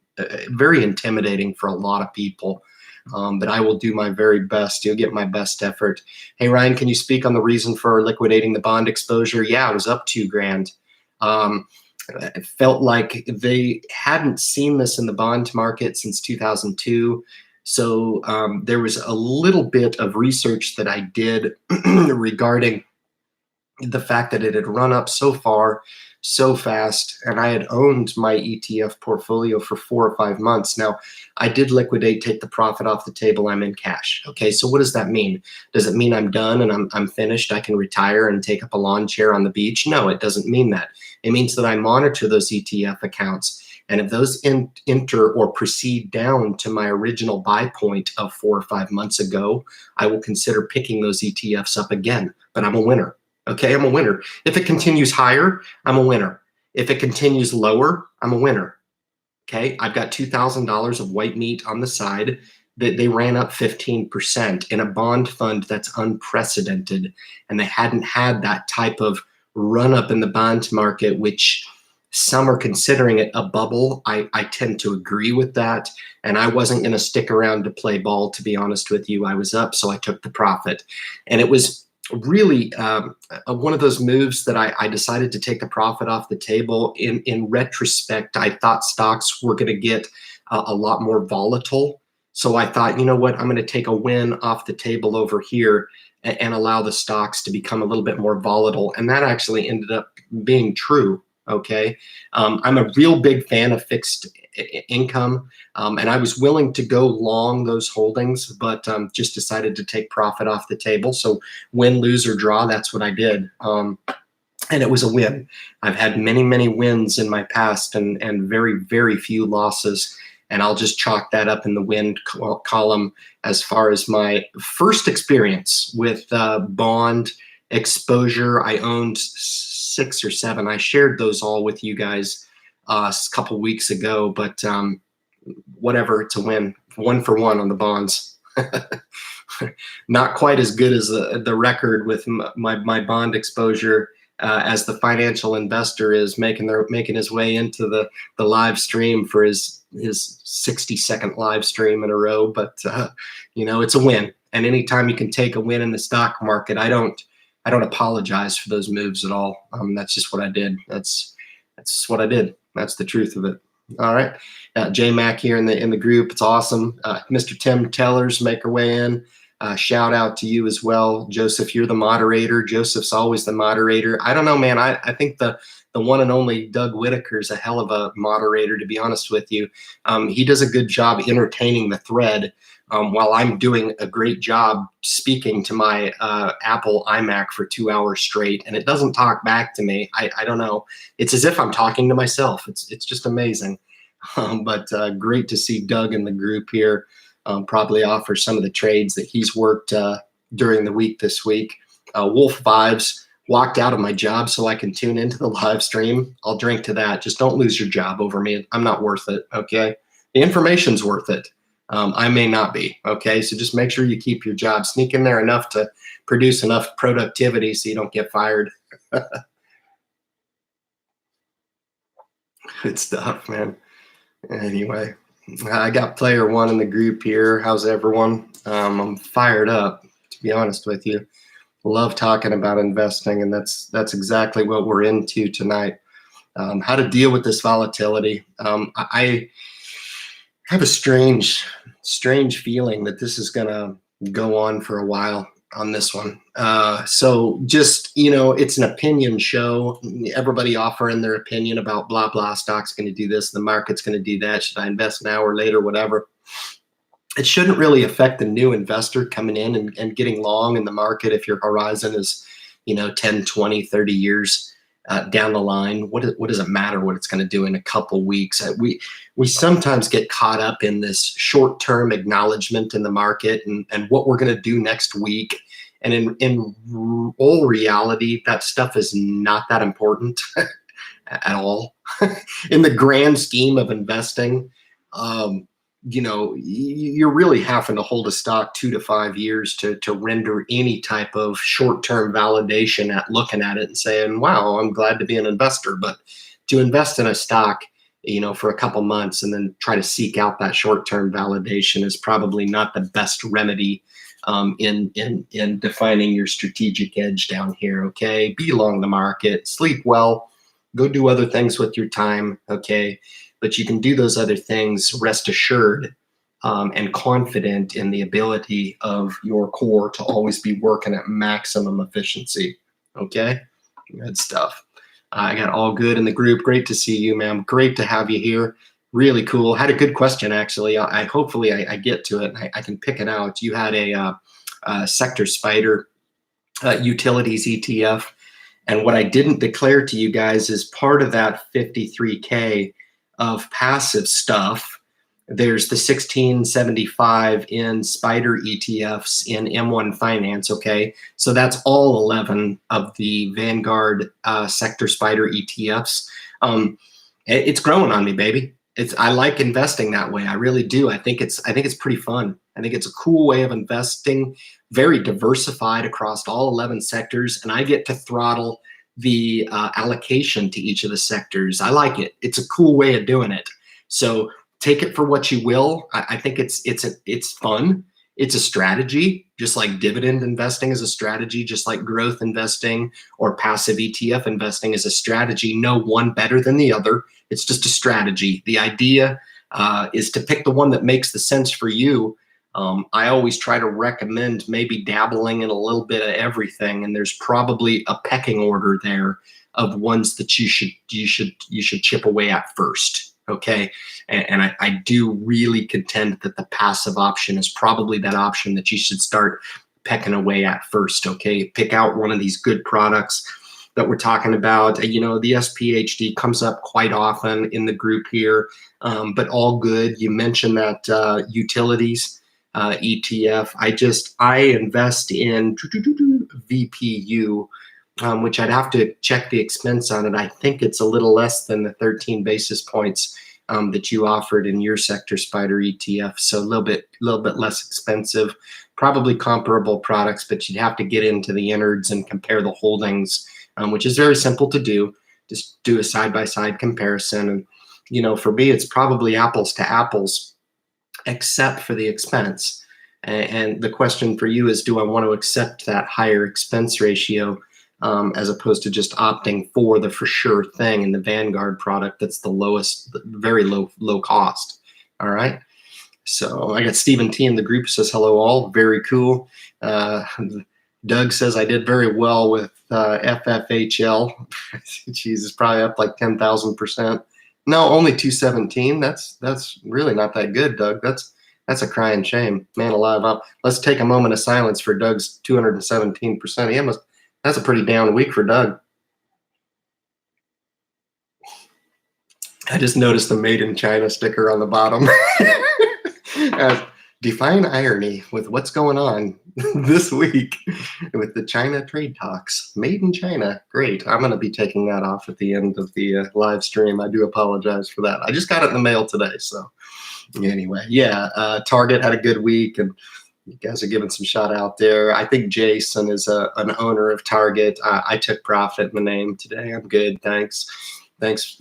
very intimidating for a lot of people. But I will do my very best. You'll get my best effort. Hey, Ryan, can you speak on the reason for liquidating the bond exposure? Yeah, it was up $2,000. It felt like they hadn't seen this in the bond market since 2002. So there was a little bit of research that I did regarding the fact that it had run up so far, so fast, and I had owned my ETF portfolio for 4 or 5 months. Now, I did liquidate, take the profit off the table. I'm in cash. Okay, so what does that mean? Does it mean I'm done and I'm finished? I can retire and take up a lawn chair on the beach? No, it doesn't mean that. It means that I monitor those ETF accounts, and if those enter or proceed down to my original buy point of 4 or 5 months ago, I will consider picking those ETFs up again. But I'm a winner. Okay, I'm a winner. If it continues higher, I'm a winner. If it continues lower, I'm a winner. Okay, I've got $2,000 of white meat on the side that they ran up 15% in a bond fund that's unprecedented, and they hadn't had that type of run up in the bond market, which some are considering it a bubble. I tend to agree with that, and I wasn't going to stick around to play ball, to be honest with you. I was up, so I took the profit, and it was really one of those moves that I decided to take the profit off the table. In retrospect, I thought stocks were going to get a lot more volatile. So I thought, you know what, I'm going to take a win off the table over here and allow the stocks to become a little bit more volatile. And that actually ended up being true. Okay. I'm a real big fan of fixed income. And I was willing to go long those holdings, but just decided to take profit off the table. So win, lose, or draw, that's what I did. And it was a win. I've had many, many wins in my past and very, very few losses. And I'll just chalk that up in the win column as far as my first experience with bond exposure. I owned 6 or 7. I shared those all with you guys a couple weeks ago, but whatever, it's a win. 1 for 1 on the bonds. Not quite as good as the record with my bond exposure as the financial investor is making his way into the live stream for his 60-second live stream in a row. But you know, it's a win. And anytime you can take a win in the stock market, I don't apologize for those moves at all. That's just what I did. That's That's what I did. That's the truth of it. All right. J Mac here in the group. It's awesome. Mr. Tim Tellers, make our way in. Shout out to you as well. Joseph, you're the moderator. Joseph's always the moderator. I don't know, man. I think the one and only Doug Whitaker is a hell of a moderator, to be honest with you. He does a good job entertaining the thread while I'm doing a great job speaking to my Apple iMac for 2 hours straight, and it doesn't talk back to me. I don't know. It's as if I'm talking to myself. It's just amazing. But great to see Doug in the group here. Probably offer some of the trades that he's worked during the week this week. Wolf Vibes walked out of my job so I can tune into the live stream. I'll drink to that. Just don't lose your job over me. I'm not worth it, okay? The information's worth it. I may not be, okay? So just make sure you keep your job. Sneak in there enough to produce enough productivity so you don't get fired. Good stuff, man. Anyway, I got player one in the group here. How's everyone? I'm fired up, to be honest with you. Love talking about investing, and that's exactly what we're into tonight. How to deal with this volatility. I have a strange feeling that this is gonna go on for a while on this one. So just, it's an opinion show. Everybody offering their opinion about blah, blah, stock's gonna do this, the market's gonna do that. Should I invest now or later, whatever. It shouldn't really affect the new investor coming in and getting long in the market if your horizon is, 10, 20, 30 years down the line. What does it matter what it's going to do in a couple weeks? We sometimes get caught up in this short-term acknowledgement in the market and what we're going to do next week. And in all reality, that stuff is not that important at all. In the grand scheme of investing, you're really having to hold a stock 2 to 5 years to render any type of short-term validation at looking at it and saying, wow, I'm glad to be an investor. But to invest in a stock, for a couple months and then try to seek out that short-term validation is probably not the best remedy in defining your strategic edge down here, okay? Be long the market, sleep well, go do other things with your time, okay? But you can do those other things, rest assured and confident in the ability of your core to always be working at maximum efficiency, okay? Good stuff. I got all good in the group. Great to see you, ma'am. Great to have you here. Really cool. Had a good question, actually. Hopefully I get to it and I can pick it out. You had a sector spider utilities ETF. And what I didn't declare to you guys is part of that 53K of passive stuff. There's the 1675 in spider ETFs in M1 Finance, okay? So that's all 11 of the Vanguard sector spider ETFs. It's growing on me, baby. I like investing that way. I really do. I think it's pretty fun. I think it's a cool way of investing, very diversified across all 11 sectors, and I get to throttle the allocation to each of the sectors. I like it. It's a cool way of doing it. So take it for what you will. I think it's fun. It's a strategy, just like dividend investing is a strategy, just like growth investing or passive ETF investing is a strategy. No one better than the other. It's just a strategy. The idea is to pick the one that makes the sense for you. I always try to recommend maybe dabbling in a little bit of everything, and there's probably a pecking order there of ones that you should chip away at first. Okay, and I do really contend that the passive option is probably that option that you should start pecking away at first. Okay, pick out one of these good products that we're talking about. The SPHD comes up quite often in the group here, but all good. You mentioned that utilities ETF. I invest in VPU, which I'd have to check the expense on it. I think it's a little less than the 13 basis points that you offered in your sector spider ETF. So a little bit less expensive, probably comparable products, but you'd have to get into the innards and compare the holdings, which is very simple to do. Just do a side-by-side comparison. And, for me, it's probably apples to apples, except for the expense. And the question for you is, do I want to accept that higher expense ratio as opposed to just opting for the for sure thing in the Vanguard product that's the lowest, very low cost. All right. So I got Stephen T in the group says, hello all, very cool. Doug says I did very well with FFHL. Jesus, probably up like 10,000%. No, only 217. That's really not that good, Doug. That's a crying shame. Man alive. Let's take a moment of silence for Doug's 217%. That's a pretty down week for Doug. I just noticed the Made in China sticker on the bottom. Define irony with what's going on this week with the China trade talks. Made in China. Great. I'm going to be taking that off at the end of the live stream. I do apologize for that. I just got it in the mail today. So anyway, yeah, Target had a good week, and you guys are giving some shout out there. I think Jason is an owner of Target. I took profit in the name today. I'm good. Thanks. Thanks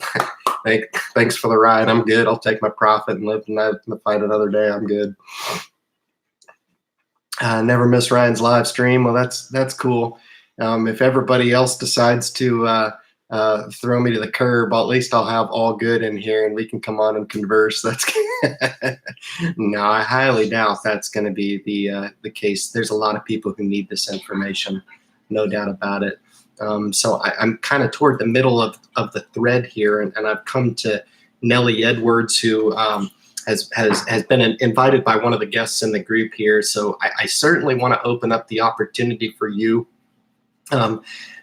for the ride. I'm good. I'll take my profit and live and fight another day. I'm good. Never miss Ryan's live stream. Well, that's cool. If everybody else decides to throw me to the curb, at least I'll have all good in here and we can come on and converse. That's no, I highly doubt that's going to be the case. There's a lot of people who need this information, no doubt about it. So I'm kind of toward the middle of the thread here, and I've come to Nellie Edwards, who has been invited by one of the guests in the group here. So I certainly want to open up the opportunity for you.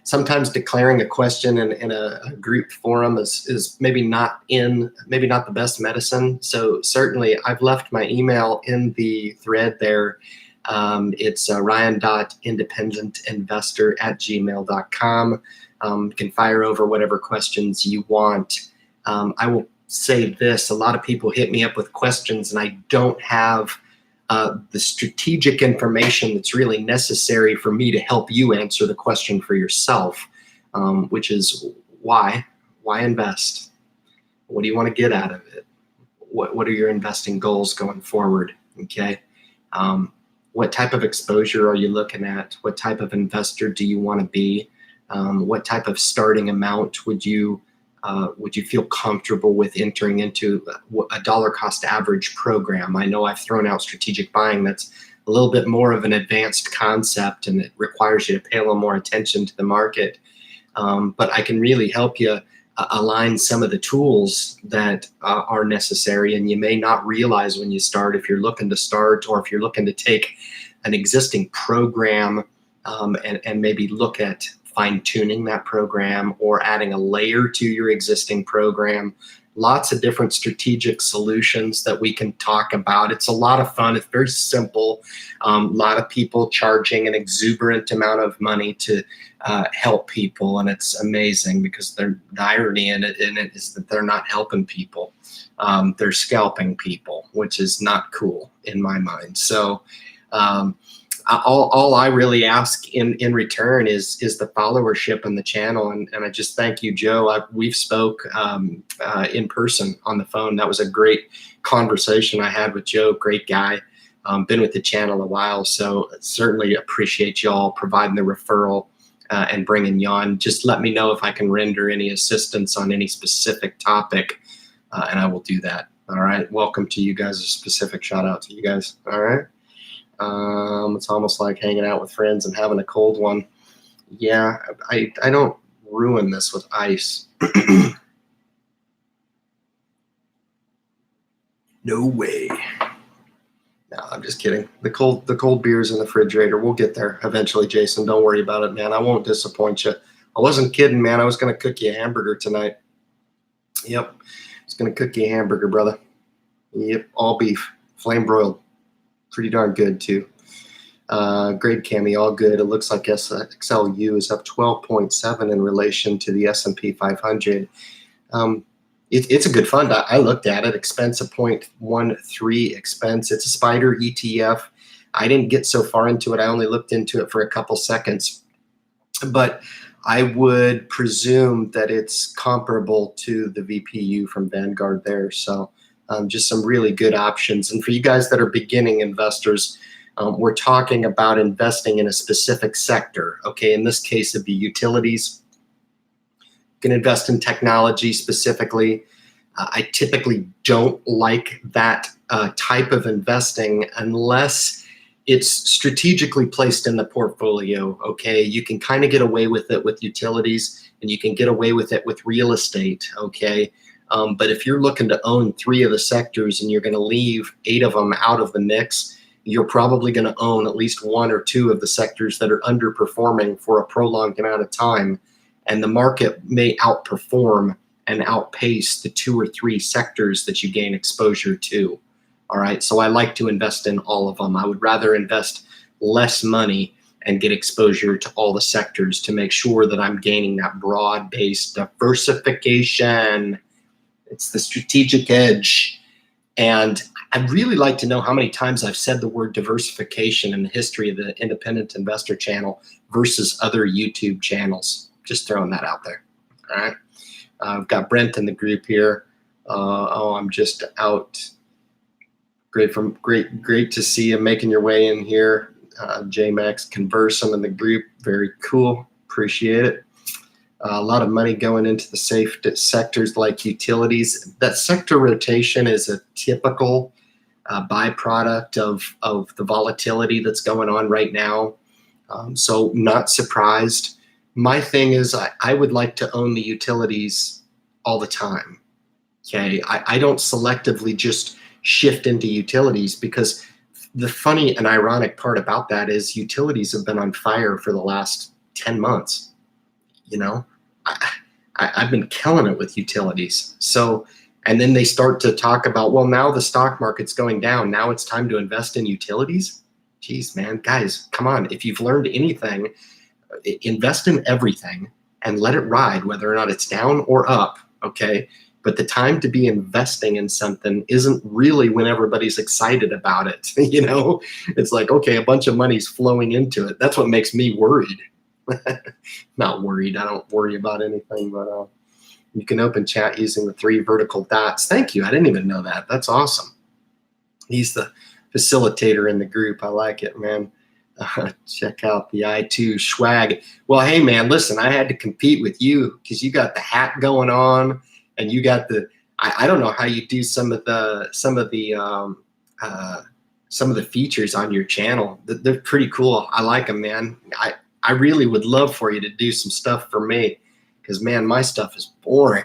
Sometimes declaring a question in a group forum is maybe not the best medicine. So certainly I've left my email in the thread there. It's ryan.independentinvestor@gmail.com. You can fire over whatever questions you want. I will say this, a lot of people hit me up with questions and I don't have the strategic information that's really necessary for me to help you answer the question for yourself, which is why invest? What do you want to get out of it? What are your investing goals going forward? Okay. What type of exposure are you looking at? What type of investor do you want to be? What type of starting amount would you feel comfortable with entering into a dollar cost average program? I know I've thrown out strategic buying. That's a little bit more of an advanced concept, and it requires you to pay a little more attention to the market. But I can really help you align some of the tools that are necessary, and you may not realize when you start, if you're looking to start or if you're looking to take an existing program and maybe look at fine-tuning that program or adding a layer to your existing program. Lots of different strategic solutions that we can talk about. It's a lot of fun. It's very simple. A lot of people charging an exuberant amount of money to help people, and it's amazing because the irony in it is that they're not helping people. They're scalping people, which is not cool in my mind. So all I really ask in return is the followership on the channel, and I just thank you, Joe. We've spoke in person on the phone. That was a great conversation I had with Joe. Great guy. Been with the channel a while, so certainly appreciate y'all providing the referral and bringing you on. Just let me know if I can render any assistance on any specific topic, and I will do that. All right. Welcome to you guys. A specific shout out to you guys. All right. It's almost like hanging out with friends and having a cold one. Yeah, I don't ruin this with ice. No way. No, I'm just kidding. The cold beer's in the refrigerator. We'll get there eventually, Jason. Don't worry about it, man. I won't disappoint you. I wasn't kidding, man. I was going to cook you a hamburger tonight. Yep. I was going to cook you a hamburger, brother. Yep. All beef, flame broiled. Pretty darn good too. Grade Cami, all good. It looks like XLU is up 12.7 in relation to the S&P 500. It's a good fund. I looked at it. Expense of 0.13 expense. It's a spider ETF. I didn't get so far into it. I only looked into it for a couple seconds. But I would presume that it's comparable to the VPU from Vanguard there. So just some really good options. And for you guys that are beginning investors, We're talking about investing in a specific sector. Okay, in this case, it'd be utilities. You can invest in technology specifically. I typically don't like that type of investing unless it's strategically placed in the portfolio. Okay, you can kind of get away with it with utilities, and you can get away with it with real estate. Okay, but if you're looking to own 3 of the sectors and you're going to leave 8 of them out of the mix, you're probably going to own at least 1 or 2 of the sectors that are underperforming for a prolonged amount of time, and the market may outperform and outpace the 2 or 3 sectors that you gain exposure to. All right, so I like to invest in all of them. I would rather invest less money and get exposure to all the sectors to make sure that I'm gaining that broad-based diversification. It's the strategic edge. And I'd really like to know how many times I've said the word diversification in the history of the Independent Investor channel versus other YouTube channels. Just throwing that out there. All right. I've got Brent in the group here. I'm just out. Great to see you making your way in here. JMax conversing in the group. Very cool. Appreciate it. A lot of money going into the safe sectors like utilities. That sector rotation is a typical byproduct of the volatility that's going on right now. So not surprised. My thing is I would like to own the utilities all the time. Okay, I don't selectively just shift into utilities, because the funny and ironic part about that is utilities have been on fire for the last 10 months. You know, I've been killing it with utilities. So, and then they start to talk about, well, now the stock market's going down. Now it's time to invest in utilities. Geez, man, guys, come on. If you've learned anything, invest in everything and let it ride, whether or not it's down or up. Okay. But the time to be investing in something isn't really when everybody's excited about it. You know, it's like, okay, a bunch of money's flowing into it. That's what makes me worried. Not worried. I don't worry about anything, but you can open chat using the 3 vertical dots. Thank you. I didn't even know that. That's awesome. He's the facilitator in the group. I like it, man. Check out the I2 swag. Well, hey, man, listen, I had to compete with you because you got the hat going on. And you got the, I don't know how you do some of the features on your channel. They're pretty cool. I like them, man. I really would love for you to do some stuff for me, because man, my stuff is boring.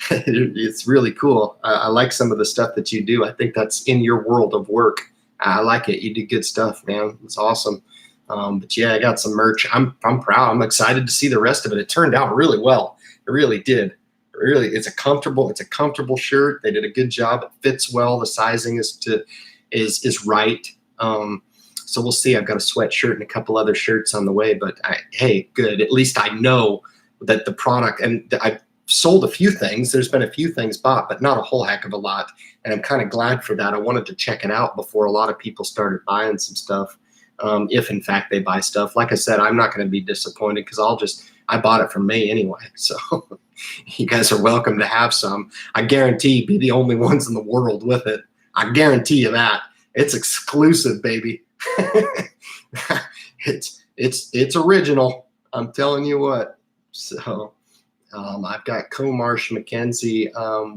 It's really cool. I like some of the stuff that you do. I think that's in your world of work. I like it. You do good stuff, man. It's awesome. But yeah, I got some merch. I'm proud. I'm excited to see the rest of it. It turned out really well. It really did. Really, it's a comfortable shirt. They did a good job. It fits well. The sizing is right. So we'll see. I've got a sweatshirt and a couple other shirts on the way. But hey, good. At least I know that the product, and I've sold a few things. There's been a few things bought, but not a whole heck of a lot. And I'm kind of glad for that. I wanted to check it out before a lot of people started buying some stuff. If in fact they buy stuff, like I said, I'm not going to be disappointed, because I bought it from May anyway. So you guys are welcome to have some. I guarantee be the only ones in the world with it. I guarantee you that. It's exclusive, baby. It's original. I'm telling you what. So I've got Comarsh McKenzie.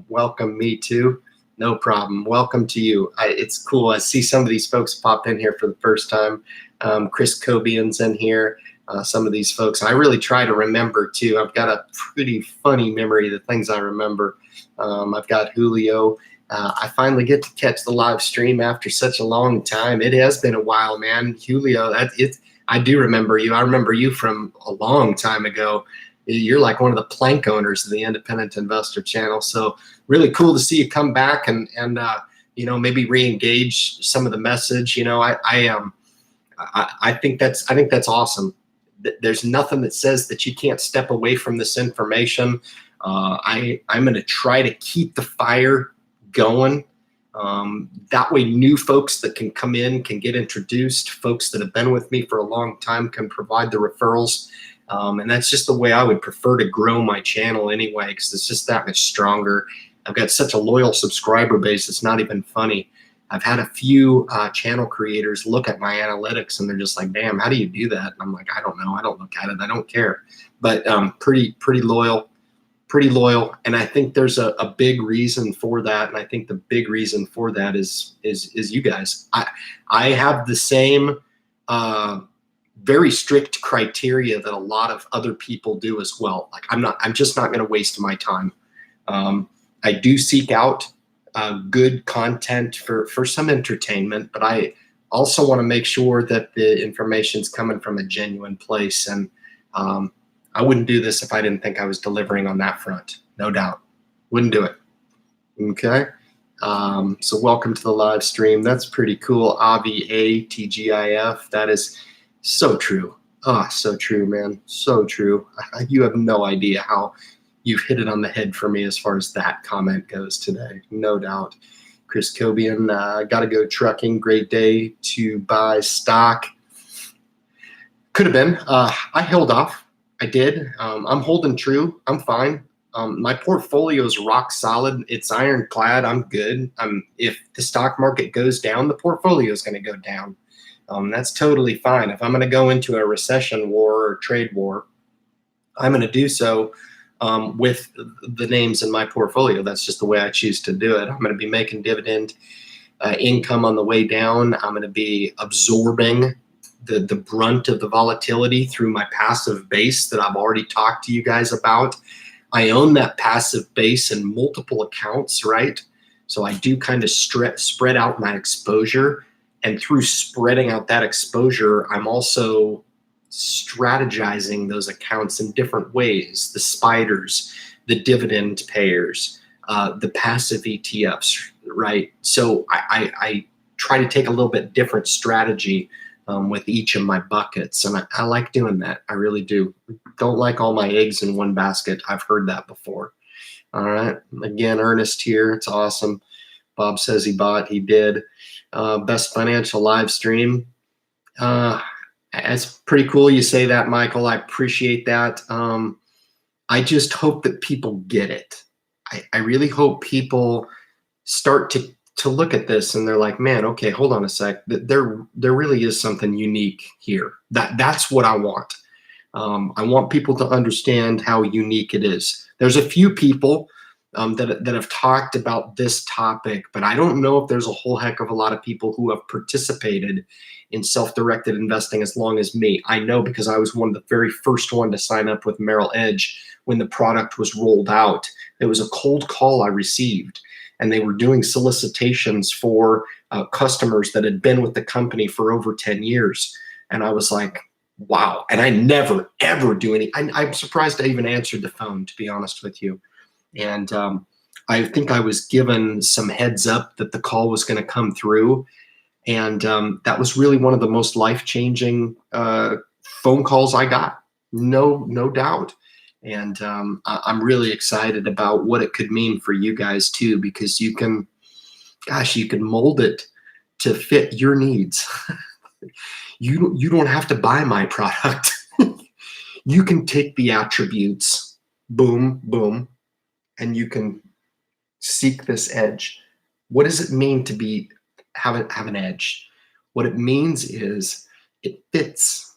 Welcome, me too. No problem. Welcome to you. It's cool. I see some of these folks pop in here for the first time. Chris Cobian's in here. Some of these folks. I really try to remember too. I've got a pretty funny memory of the things I remember. I've got Julio. I finally get to catch the live stream after such a long time. It has been a while, man. Julio, I do remember you. I remember you from a long time ago. You're like one of the plank owners of the Independent Investor channel. So really cool to see you come back and you know, maybe re-engage some of the message. You know, I think that's awesome. There's nothing that says that you can't step away from this information. I'm going to try to keep the fire going. That way new folks that can come in can get introduced. Folks that have been with me for a long time can provide the referrals. And that's just the way I would prefer to grow my channel anyway, because it's just that much stronger. I've got such a loyal subscriber base. It's not even funny. I've had a few channel creators look at my analytics and they're just like, damn, how do you do that? And I'm like, I don't know. I don't look at it. I don't care. But pretty loyal. Pretty loyal, and I think there's a big reason for that, and I think the big reason for that is you guys. I have the same very strict criteria that a lot of other people do as well. Like I'm just not going to waste my time. I do seek out good content for some entertainment, but I also want to make sure that the information's coming from a genuine place, and I wouldn't do this if I didn't think I was delivering on that front. No doubt. Wouldn't do it. Okay. So welcome to the live stream. That's pretty cool. Avi A TGIF. That is so true. Oh, so true, man. So true. You have no idea how you've hit it on the head for me as far as that comment goes today. No doubt. Chris Cobian, got to go trucking. Great day to buy stock. Could have been. I held off. I did. I'm holding true. I'm fine. My portfolio is rock solid. It's ironclad. I'm good. If the stock market goes down, the portfolio is going to go down. That's totally fine. If I'm going to go into a recession war or trade war, I'm going to do so with the names in my portfolio. That's just the way I choose to do it. I'm going to be making dividend income on the way down. I'm going to be absorbing the brunt of the volatility through my passive base that I've already talked to you guys about. I own that passive base in multiple accounts, right? So I do kind of spread out my exposure, and through spreading out that exposure, I'm also strategizing those accounts in different ways. The spiders, the dividend payers, the passive ETFs, right? So I try to take a little bit different strategy with each of my buckets. And I like doing that. I really do. Don't like all my eggs in one basket. I've heard that before. All right. Again, Ernest here. It's awesome. Bob says he bought. He did. Best financial live stream. It's pretty cool you say that, Michael. I appreciate that. I just hope that people get it. I really hope people start to look at this and they're like, man, okay, hold on a sec. There really is something unique here. That's what I want. I want people to understand how unique it is. There's a few people that have talked about this topic, but I don't know if there's a whole heck of a lot of people who have participated in self-directed investing as long as me. I know because I was one of the very first one to sign up with Merrill Edge when the product was rolled out. It was a cold call I received, and they were doing solicitations for customers that had been with the company for over 10 years. And I was like, wow. And I never, ever do any. I'm surprised I even answered the phone, to be honest with you. And I think I was given some heads up that the call was going to come through. And that was really one of the most life-changing phone calls I got. No doubt. And I'm really excited about what it could mean for you guys too, because you can mold it to fit your needs. You don't have to buy my product. You can take the attributes, boom, boom, and you can seek this edge. What does it mean to have an edge? What it means is it fits,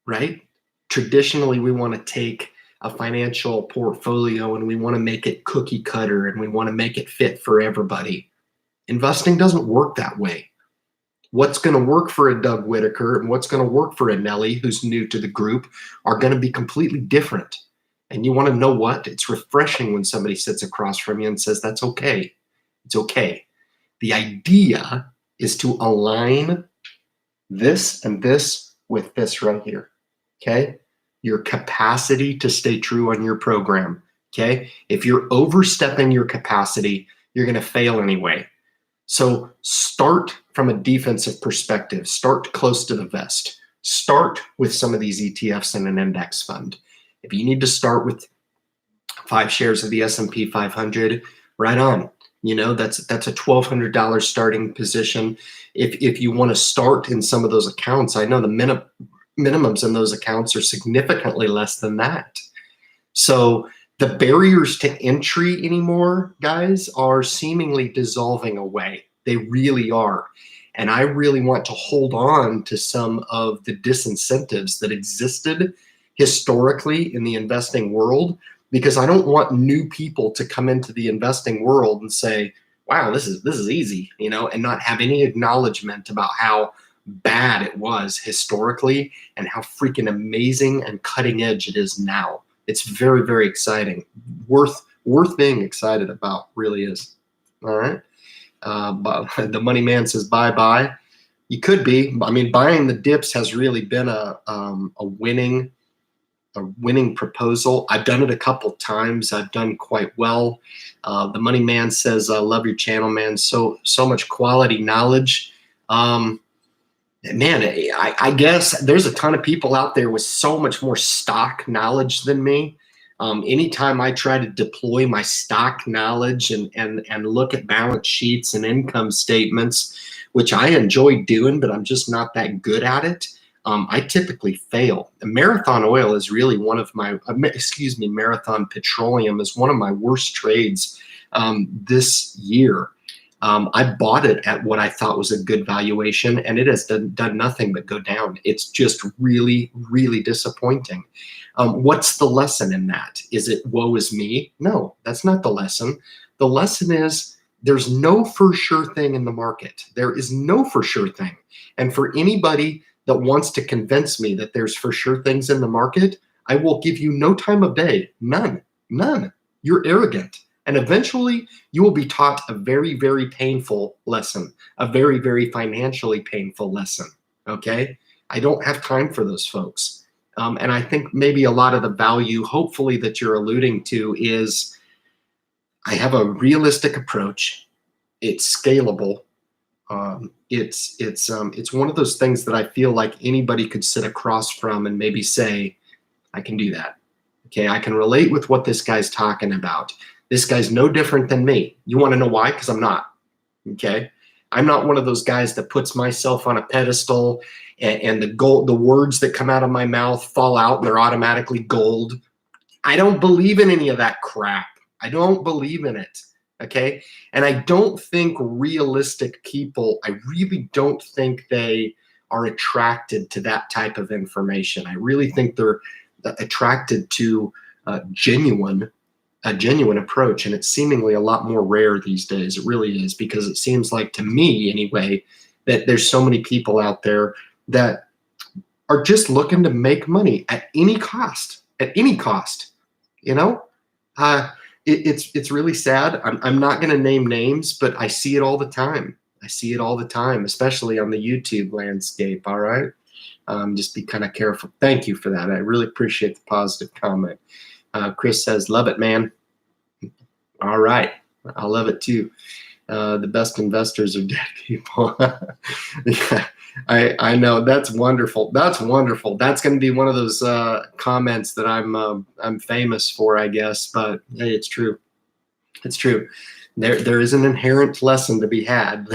right? Traditionally, we want to take a financial portfolio and we want to make it cookie cutter and we want to make it fit for everybody. Investing doesn't work that way. What's going to work for a Doug Whitaker and what's going to work for a Nelly who's new to the group are going to be completely different. And you want to know what? It's refreshing when somebody sits across from you and says, that's okay. It's okay. The idea is to align this and this with this right here. Okay? Your capacity to stay true on your program. Okay? If you're overstepping your capacity, you're going to fail anyway. So start from a defensive perspective. Start close to the vest. Start with some of these ETFs in an index fund. If you need to start with 5 shares of the S&P 500, right on. You know, that's a $1,200 starting position. If you want to start in some of those accounts, I know the minimums in those accounts are significantly less than that. So the barriers to entry anymore, guys, are seemingly dissolving away. They really are. And I really want to hold on to some of the disincentives that existed historically in the investing world, because I don't want new people to come into the investing world and say, wow, this is easy, you know, and not have any acknowledgement about how bad it was historically and how freaking amazing and cutting edge it is now. It's very, very exciting. Worth being excited about, really is. All right. But the money man says bye-bye. You could be. I mean, buying the dips has really been a winning proposal. I've done it a couple times. I've done quite well. The money man says, I love your channel, man. So much quality knowledge. Man, I guess there's a ton of people out there with so much more stock knowledge than me. Anytime I try to deploy my stock knowledge and look at balance sheets and income statements, which I enjoy doing, but I'm just not that good at it, I typically fail. Marathon Oil is really one of my, Marathon Petroleum is one of my worst trades this year. I bought it at what I thought was a good valuation, and it has done nothing but go down. It's just really, really disappointing. What's the lesson in that? Is it woe is me? No, that's not the lesson. The lesson is there's no for sure thing in the market. There is no for sure thing. And for anybody that wants to convince me that there's for sure things in the market, I will give you no time of day. None. You're arrogant. And eventually you will be taught a very, very painful lesson, a very, very financially painful lesson. Okay. I don't have time for those folks. And I think maybe a lot of the value, hopefully, that you're alluding to is I have a realistic approach. It's scalable. It's one of those things that I feel like anybody could sit across from and maybe say, I can do that. Okay. I can relate with what this guy's talking about. This guy's no different than me. You want to know why? Because I'm not. Okay. I'm not one of those guys that puts myself on a pedestal and the words that come out of my mouth fall out and they're automatically gold. I don't believe in any of that crap. I don't believe in it. Okay. And I don't think realistic people, I really don't think they are attracted to that type of information. I really think they're attracted to a genuine approach, and it's seemingly a lot more rare these days. It really is, because it seems like, to me anyway, that there's so many people out there that are just looking to make money at any cost, you know. It's really sad. I'm not going to name names, but I see it all the time. Especially on the YouTube landscape. All right. Just be kind of careful. Thank you for that. I really appreciate the positive comment. Chris says, love it, man. All right. I love it too. The best investors are dead people. Yeah, I know. That's wonderful. That's wonderful. That's going to be one of those comments that I'm famous for, I guess. But hey, it's true. It's true. There is an inherent lesson to be had.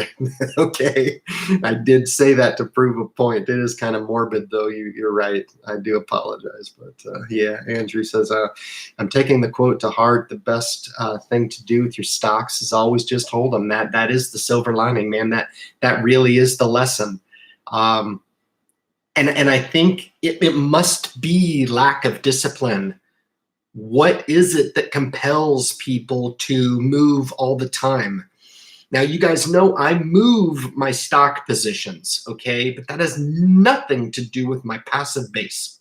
Okay, I did say that to prove a point. It is kind of morbid, though. You're right. I do apologize, but yeah. Andrew says, "I'm taking the quote to heart. The best thing to do with your stocks is always just hold them. That is the silver lining, man. That really is the lesson." And I think it must be lack of discipline. What is it that compels people to move all the time? Now, you guys know I move my stock positions, okay? But that has nothing to do with my passive base.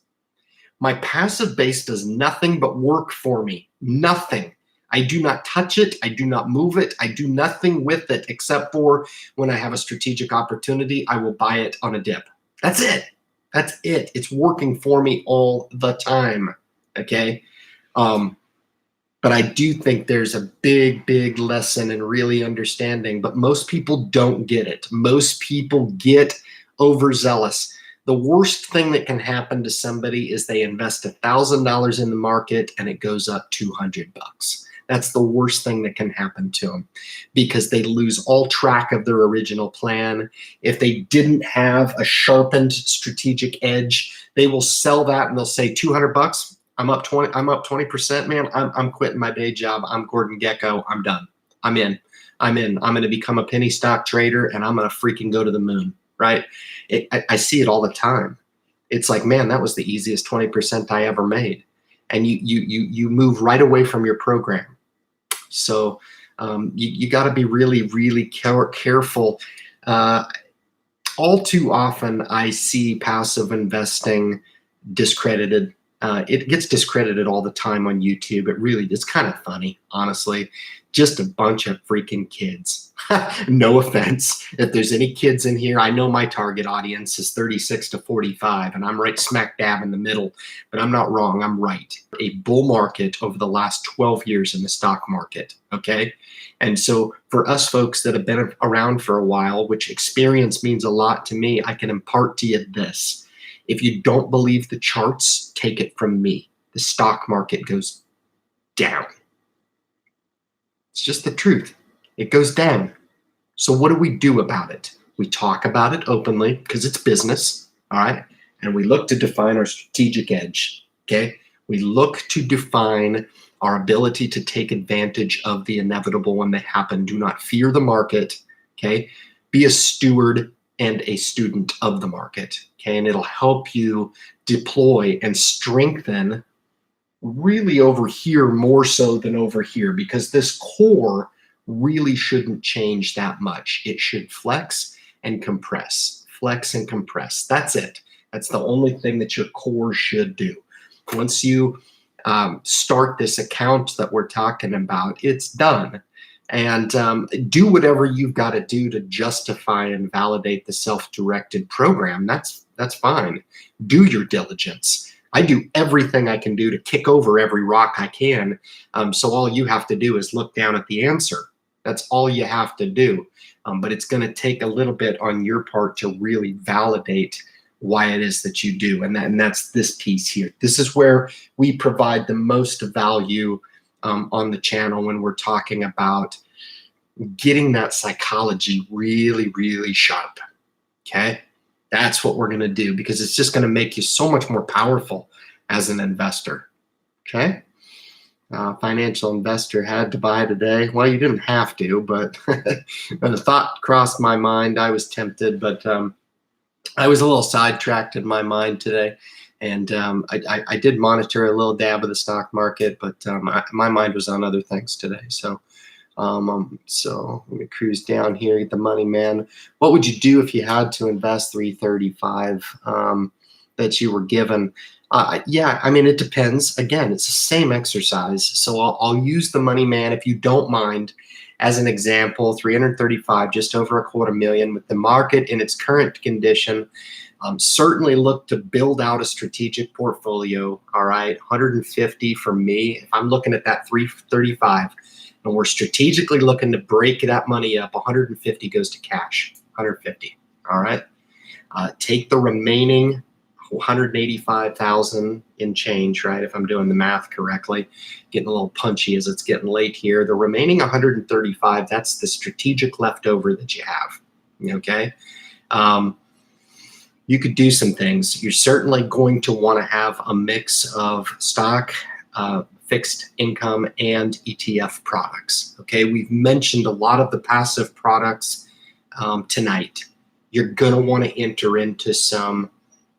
My passive base does nothing but work for me. Nothing. I do not touch it. I do not move it. I do nothing with it, except for when I have a strategic opportunity, I will buy it on a dip. That's it. That's it. It's working for me all the time, okay? But I do think there's a big, big lesson in really understanding, but most people don't get it. Most people get overzealous. The worst thing that can happen to somebody is they invest $1,000 in the market and it goes up $200. That's the worst thing that can happen to them, because they lose all track of their original plan. If they didn't have a sharpened strategic edge, they will sell that and they'll say $200. I'm up 20%, man. I'm quitting my day job. I'm Gordon Gekko. I'm done. I'm in. I'm in. I'm going to become a penny stock trader and I'm going to freaking go to the moon, right? I see it all the time. It's like, man, that was the easiest 20% I ever made. And you move right away from your program. So you got to be really, really careful. All too often, I see passive investing discredited. It gets discredited all the time on YouTube. It's kind of funny, honestly. Just a bunch of freaking kids. No offense. If there's any kids in here, I know my target audience is 36 to 45, and I'm right smack dab in the middle, but I'm not wrong. I'm right. A bull market over the last 12 years in the stock market, okay? And so for us folks that have been around for a while, which experience means a lot to me, I can impart to you this. If you don't believe the charts, take it from me. The stock market goes down. It's just the truth. It goes down. So what do we do about it? We talk about it openly because it's business, all right? And we look to define our strategic edge, okay? We look to define our ability to take advantage of the inevitable when they happen. Do not fear the market, okay? Be a steward and a student of the market, okay? And it'll help you deploy and strengthen really over here more so than over here, because this core really shouldn't change that much. It should flex and compress, flex and compress. That's it. That's the only thing that your core should do. Once you start this account that we're talking about, it's done. And do whatever you've got to do to justify and validate the self-directed program. That's fine. Do your diligence. I do everything I can do to kick over every rock I can. So all you have to do is look down at the answer. That's all you have to do. But it's going to take a little bit on your part to really validate why it is that you do. And that's this piece here. This is where we provide the most value on the channel when we're talking about getting that psychology really, really sharp. Okay? That's what we're going to do, because it's just going to make you so much more powerful as an investor. Okay? Financial investor had to buy today. Well, you didn't have to, but the thought crossed my mind. I was tempted, but I was a little sidetracked in my mind today. And I did monitor a little dab of the stock market, but my mind was on other things today. So so let me cruise down here, get the money, man. What would you do if you had to invest $335 that you were given? Yeah, I mean, it depends. Again, it's the same exercise. So I'll use the money, man, if you don't mind, as an example. 335, just over $250,000 with the market in its current condition. Certainly look to build out a strategic portfolio. All right, 150 for me. If I'm looking at that 335 and we're strategically looking to break that money up, 150 goes to cash. 150. All right. Take the remaining 185,000 in change, right? If I'm doing the math correctly, getting a little punchy as it's getting late here. The remaining 135, that's the strategic leftover that you have. Okay. You could do some things. You're certainly going to want to have a mix of stock, fixed income, and ETF products. Okay, we've mentioned a lot of the passive products tonight. You're going to want to enter into some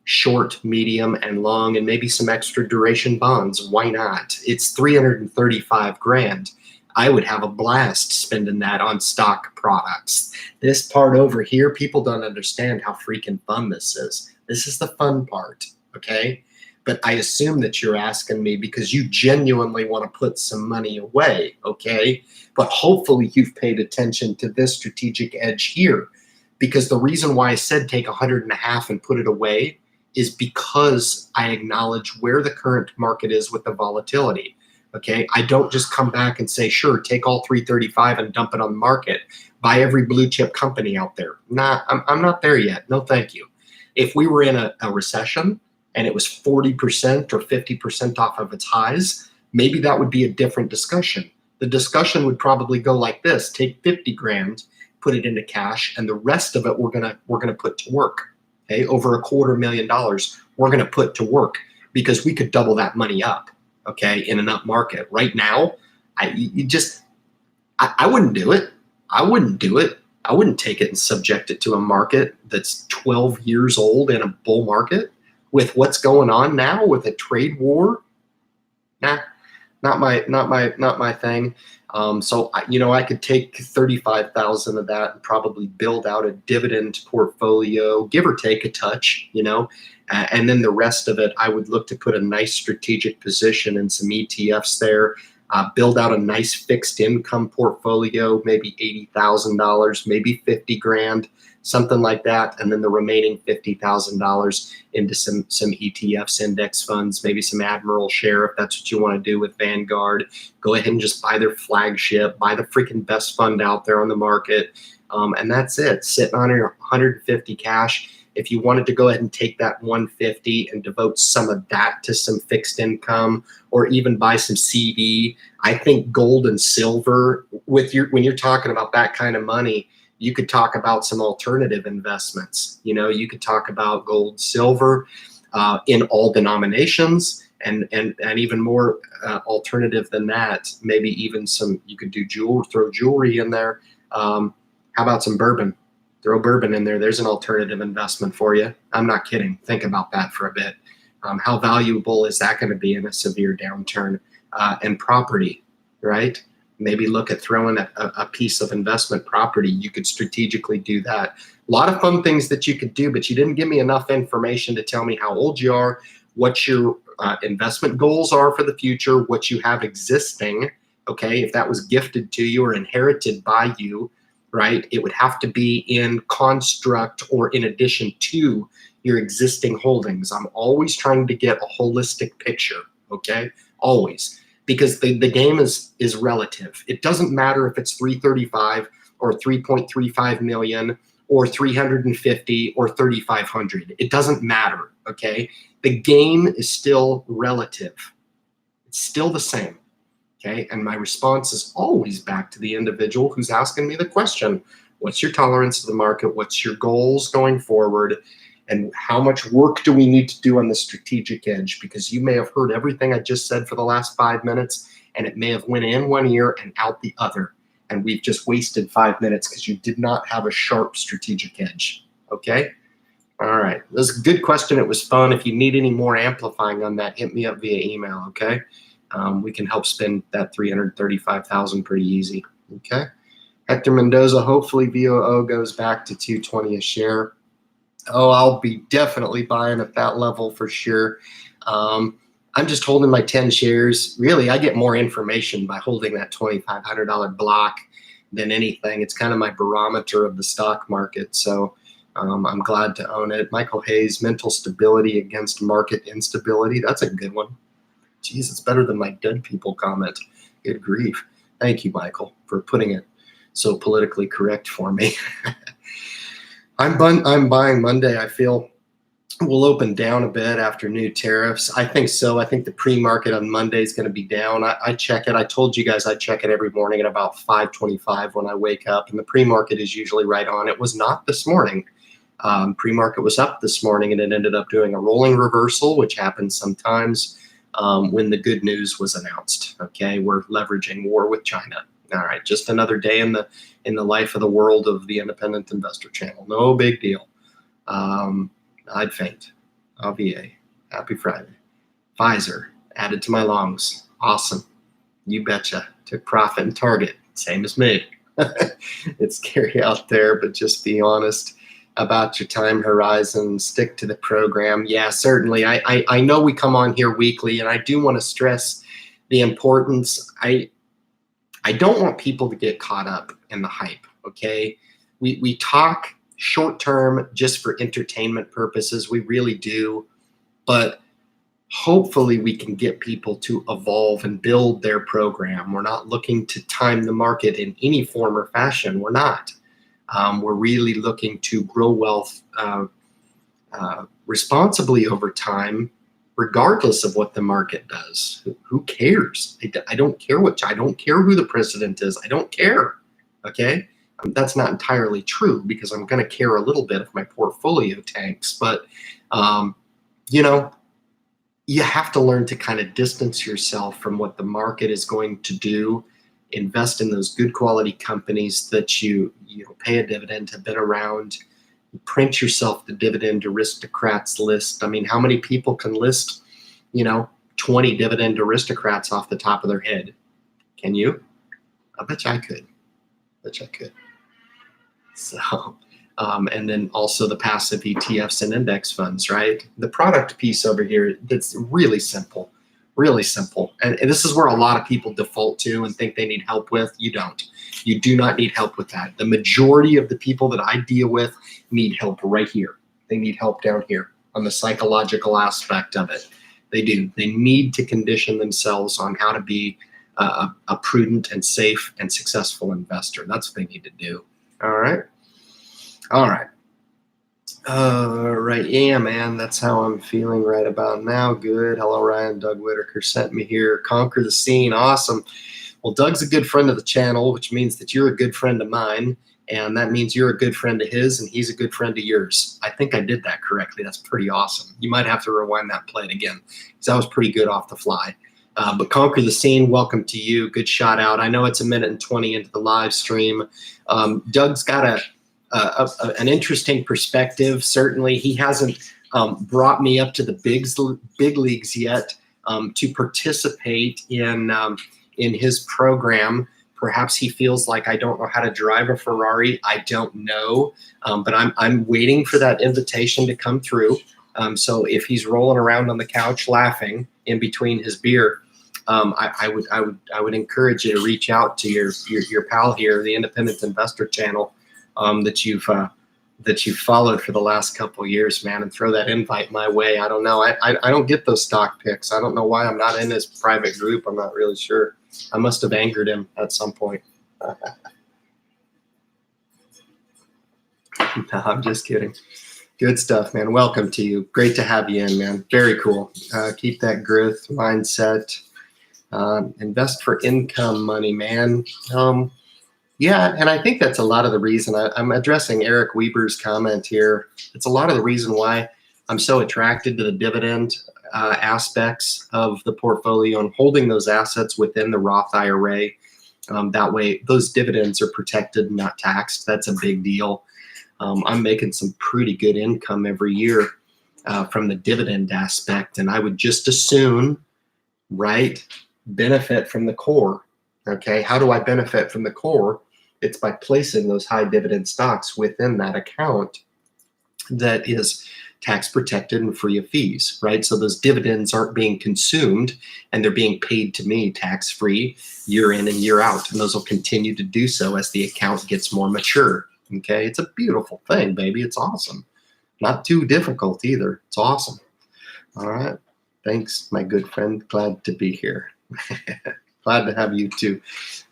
short, medium, and long, and maybe some extra duration bonds. Why not? It's 335 grand. I would have a blast spending that on stock products. This part over here, people don't understand how freaking fun this is. This is the fun part, okay? But I assume that you're asking me because you genuinely want to put some money away, okay? But hopefully you've paid attention to this strategic edge here, because the reason why I said take 150 and put it away is because I acknowledge where the current market is with the volatility. Okay, I don't just come back and say, sure, take all 335 and dump it on the market. Buy every blue chip company out there. Nah, I'm not there yet. No, thank you. If we were in a recession and it was 40% or 50% off of its highs, maybe that would be a different discussion. The discussion would probably go like this: take 50 grand, put it into cash, and the rest of it we're gonna put to work. Okay, over $250,000 we're gonna put to work, because we could double that money up. Okay, in an up market right now, I wouldn't do it. I wouldn't do it. I wouldn't take it and subject it to a market that's 12 years old in a bull market with what's going on now with a trade war. Nah, not my thing. So I could take 35,000 of that and probably build out a dividend portfolio, give or take a touch, and then the rest of it, I would look to put a nice strategic position in some ETFs there, build out a nice fixed income portfolio, maybe $80,000, maybe 50 grand, something like that, and then the remaining $50,000 into some ETFs, index funds, maybe some Admiral share if that's what you want to do with Vanguard. Go ahead and just buy their flagship, buy the freaking best fund out there on the market, and that's it. Sitting on your 150 cash. If you wanted to go ahead and take that 150 and devote some of that to some fixed income or even buy some CD, I think gold and silver when you're talking about that kind of money, you could talk about some alternative investments. You could talk about gold, silver in all denominations, and even more alternative than that. Maybe even you could do throw jewelry in there. How about some bourbon? Throw bourbon in there. There's an alternative investment for you. I'm not kidding. Think about that for a bit. How valuable is that going to be in a severe downturn? And property, right? Maybe look at throwing a piece of investment property. You could strategically do that. A lot of fun things that you could do, but you didn't give me enough information to tell me how old you are, what your investment goals are for the future, what you have existing, okay? If that was gifted to you or inherited by you, right? It would have to be in construct or in addition to your existing holdings. I'm always trying to get a holistic picture, okay? Always. Because the game is relative. It doesn't matter if it's 335 or 3.35 million or 350 or 3,500. It doesn't matter, okay? The game is still relative. It's still the same, okay? And my response is always back to the individual who's asking me the question. What's your tolerance to the market? What's your goals going forward? And how much work do we need to do on the strategic edge? Because you may have heard everything I just said for the last 5 minutes, and it may have went in one ear and out the other. And we've just wasted 5 minutes because you did not have a sharp strategic edge, okay? All right, this is a good question. It was fun. If you need any more amplifying on that, hit me up via email, okay? We can help spend that $335,000 pretty easy, okay? Hector Mendoza, hopefully VOO goes back to 220 a share. Oh, I'll be definitely buying at that level for sure. I'm just holding my 10 shares. Really, I get more information by holding that $2,500 block than anything. It's kind of my barometer of the stock market. So I'm glad to own it. Michael Hayes, mental stability against market instability. That's a good one. Geez, it's better than my dead people comment. Good grief. Thank you, Michael, for putting it so politically correct for me. I'm buying Monday. I feel we'll open down a bit after new tariffs. I think so. I think the pre-market on Monday is going to be down. I check it. I told you guys I check it every morning at about 5:25 when I wake up, and the pre-market is usually right on. It was not this morning. Pre-market was up this morning, and it ended up doing a rolling reversal, which happens sometimes when the good news was announced. Okay, we're leveraging war with China. All right, just another day in the life of the world of the Independent Investor Channel. No big deal. I'd faint. VA. Happy Friday. Pfizer added to my longs. Awesome. You betcha. Took profit and target. Same as me. It's scary out there, but just be honest about your time horizon. Stick to the program. Yeah, certainly. I know we come on here weekly, and I do want to stress the importance. I don't want people to get caught up in the hype, okay? We talk short term just for entertainment purposes. We really do. But hopefully we can get people to evolve and build their program. We're not looking to time the market in any form or fashion. We're not. We're really looking to grow wealth responsibly over time, regardless of what the market does. Who cares? I don't care I don't care who the president is. I don't care, okay? That's not entirely true because I'm going to care a little bit if my portfolio tanks. But, you have to learn to kind of distance yourself from what the market is going to do invest in those good quality companies that you pay a dividend, have been around. Print yourself the dividend aristocrats list. I mean, how many people can list, 20 dividend aristocrats off the top of their head? Can you? I bet you I could. So, and then also the passive ETFs and index funds, right? The product piece over here, that's really simple. And this is where a lot of people default to and think they need help with. You don't. You do not need help with that. The majority of the people that I deal with need help right here. They need help down here on the psychological aspect of it. They do. They need to condition themselves on how to be a prudent and safe and successful investor. That's what they need to do. All right. Yeah, man, that's how I'm feeling right about now. Good. Hello, Ryan. Doug Whitaker sent me here. Conquer the scene. Awesome. Well, Doug's a good friend of the channel, which means that you're a good friend of mine, and that means you're a good friend of his, and he's a good friend of yours. I think I did that correctly. That's pretty awesome. You might have to rewind that plate again, because that was pretty good off the fly. But Conquer the Scene, welcome to you. Good shout out. I know it's 1:20 into the live stream. Doug's got an interesting perspective. Certainly, he hasn't brought me up to the big leagues yet to participate in his program. Perhaps he feels like I don't know how to drive a Ferrari. I don't know, but I'm waiting for that invitation to come through. So if he's rolling around on the couch laughing in between his beer, I would encourage you to reach out to your pal here, the Independent Investor Channel, that you've followed for the last couple of years, man, and throw that invite my way. I don't know. I don't get those stock picks. I don't know why I'm not in his private group. I'm not really sure. I must have angered him at some point. No, I'm just kidding. Good stuff, man. Welcome to you. Great to have you in, man. Very cool. Keep that growth mindset. Invest for income money, man. Yeah, and I think that's a lot of the reason I'm addressing Eric Weber's comment here. It's a lot of the reason why I'm so attracted to the dividend aspects of the portfolio and holding those assets within the Roth IRA. That way, those dividends are protected and not taxed. That's a big deal. I'm making some pretty good income every year from the dividend aspect, and I would just as soon, right, benefit from the core. Okay, how do I benefit from the core? It's by placing those high dividend stocks within that account that is tax protected and free of fees, right? So those dividends aren't being consumed and they're being paid to me tax free year in and year out. And those will continue to do so as the account gets more mature. Okay, it's a beautiful thing, baby. It's awesome. Not too difficult either. It's awesome. All right. Thanks, my good friend. Glad to be here. Glad to have you too.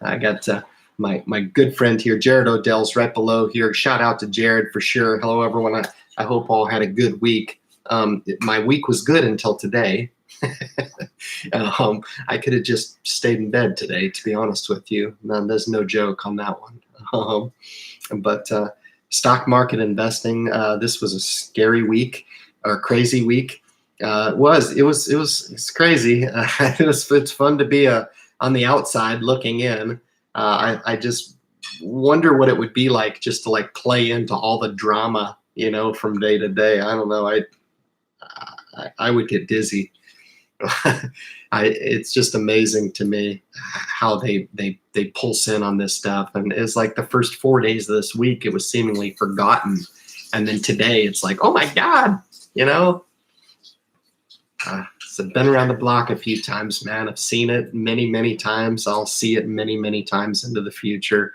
I got my good friend here, Jared Odell's right below here. Shout out to Jared for sure. Hello, everyone. I hope all had a good week. My week was good until today. I could have just stayed in bed today, to be honest with you. There's no joke on that one. But stock market investing, this was a scary week or crazy week. It's crazy. It's fun to be on the outside looking in. I just wonder what it would be like just to like play into all the drama, from day to day. I don't know. I would get dizzy. It's just amazing to me how they pulse in on this stuff. And it's like the first 4 days of this week, it was seemingly forgotten. And then today it's like, oh my God, So I've been around the block a few times, man. I've seen it many, many times. I'll see it many, many times into the future.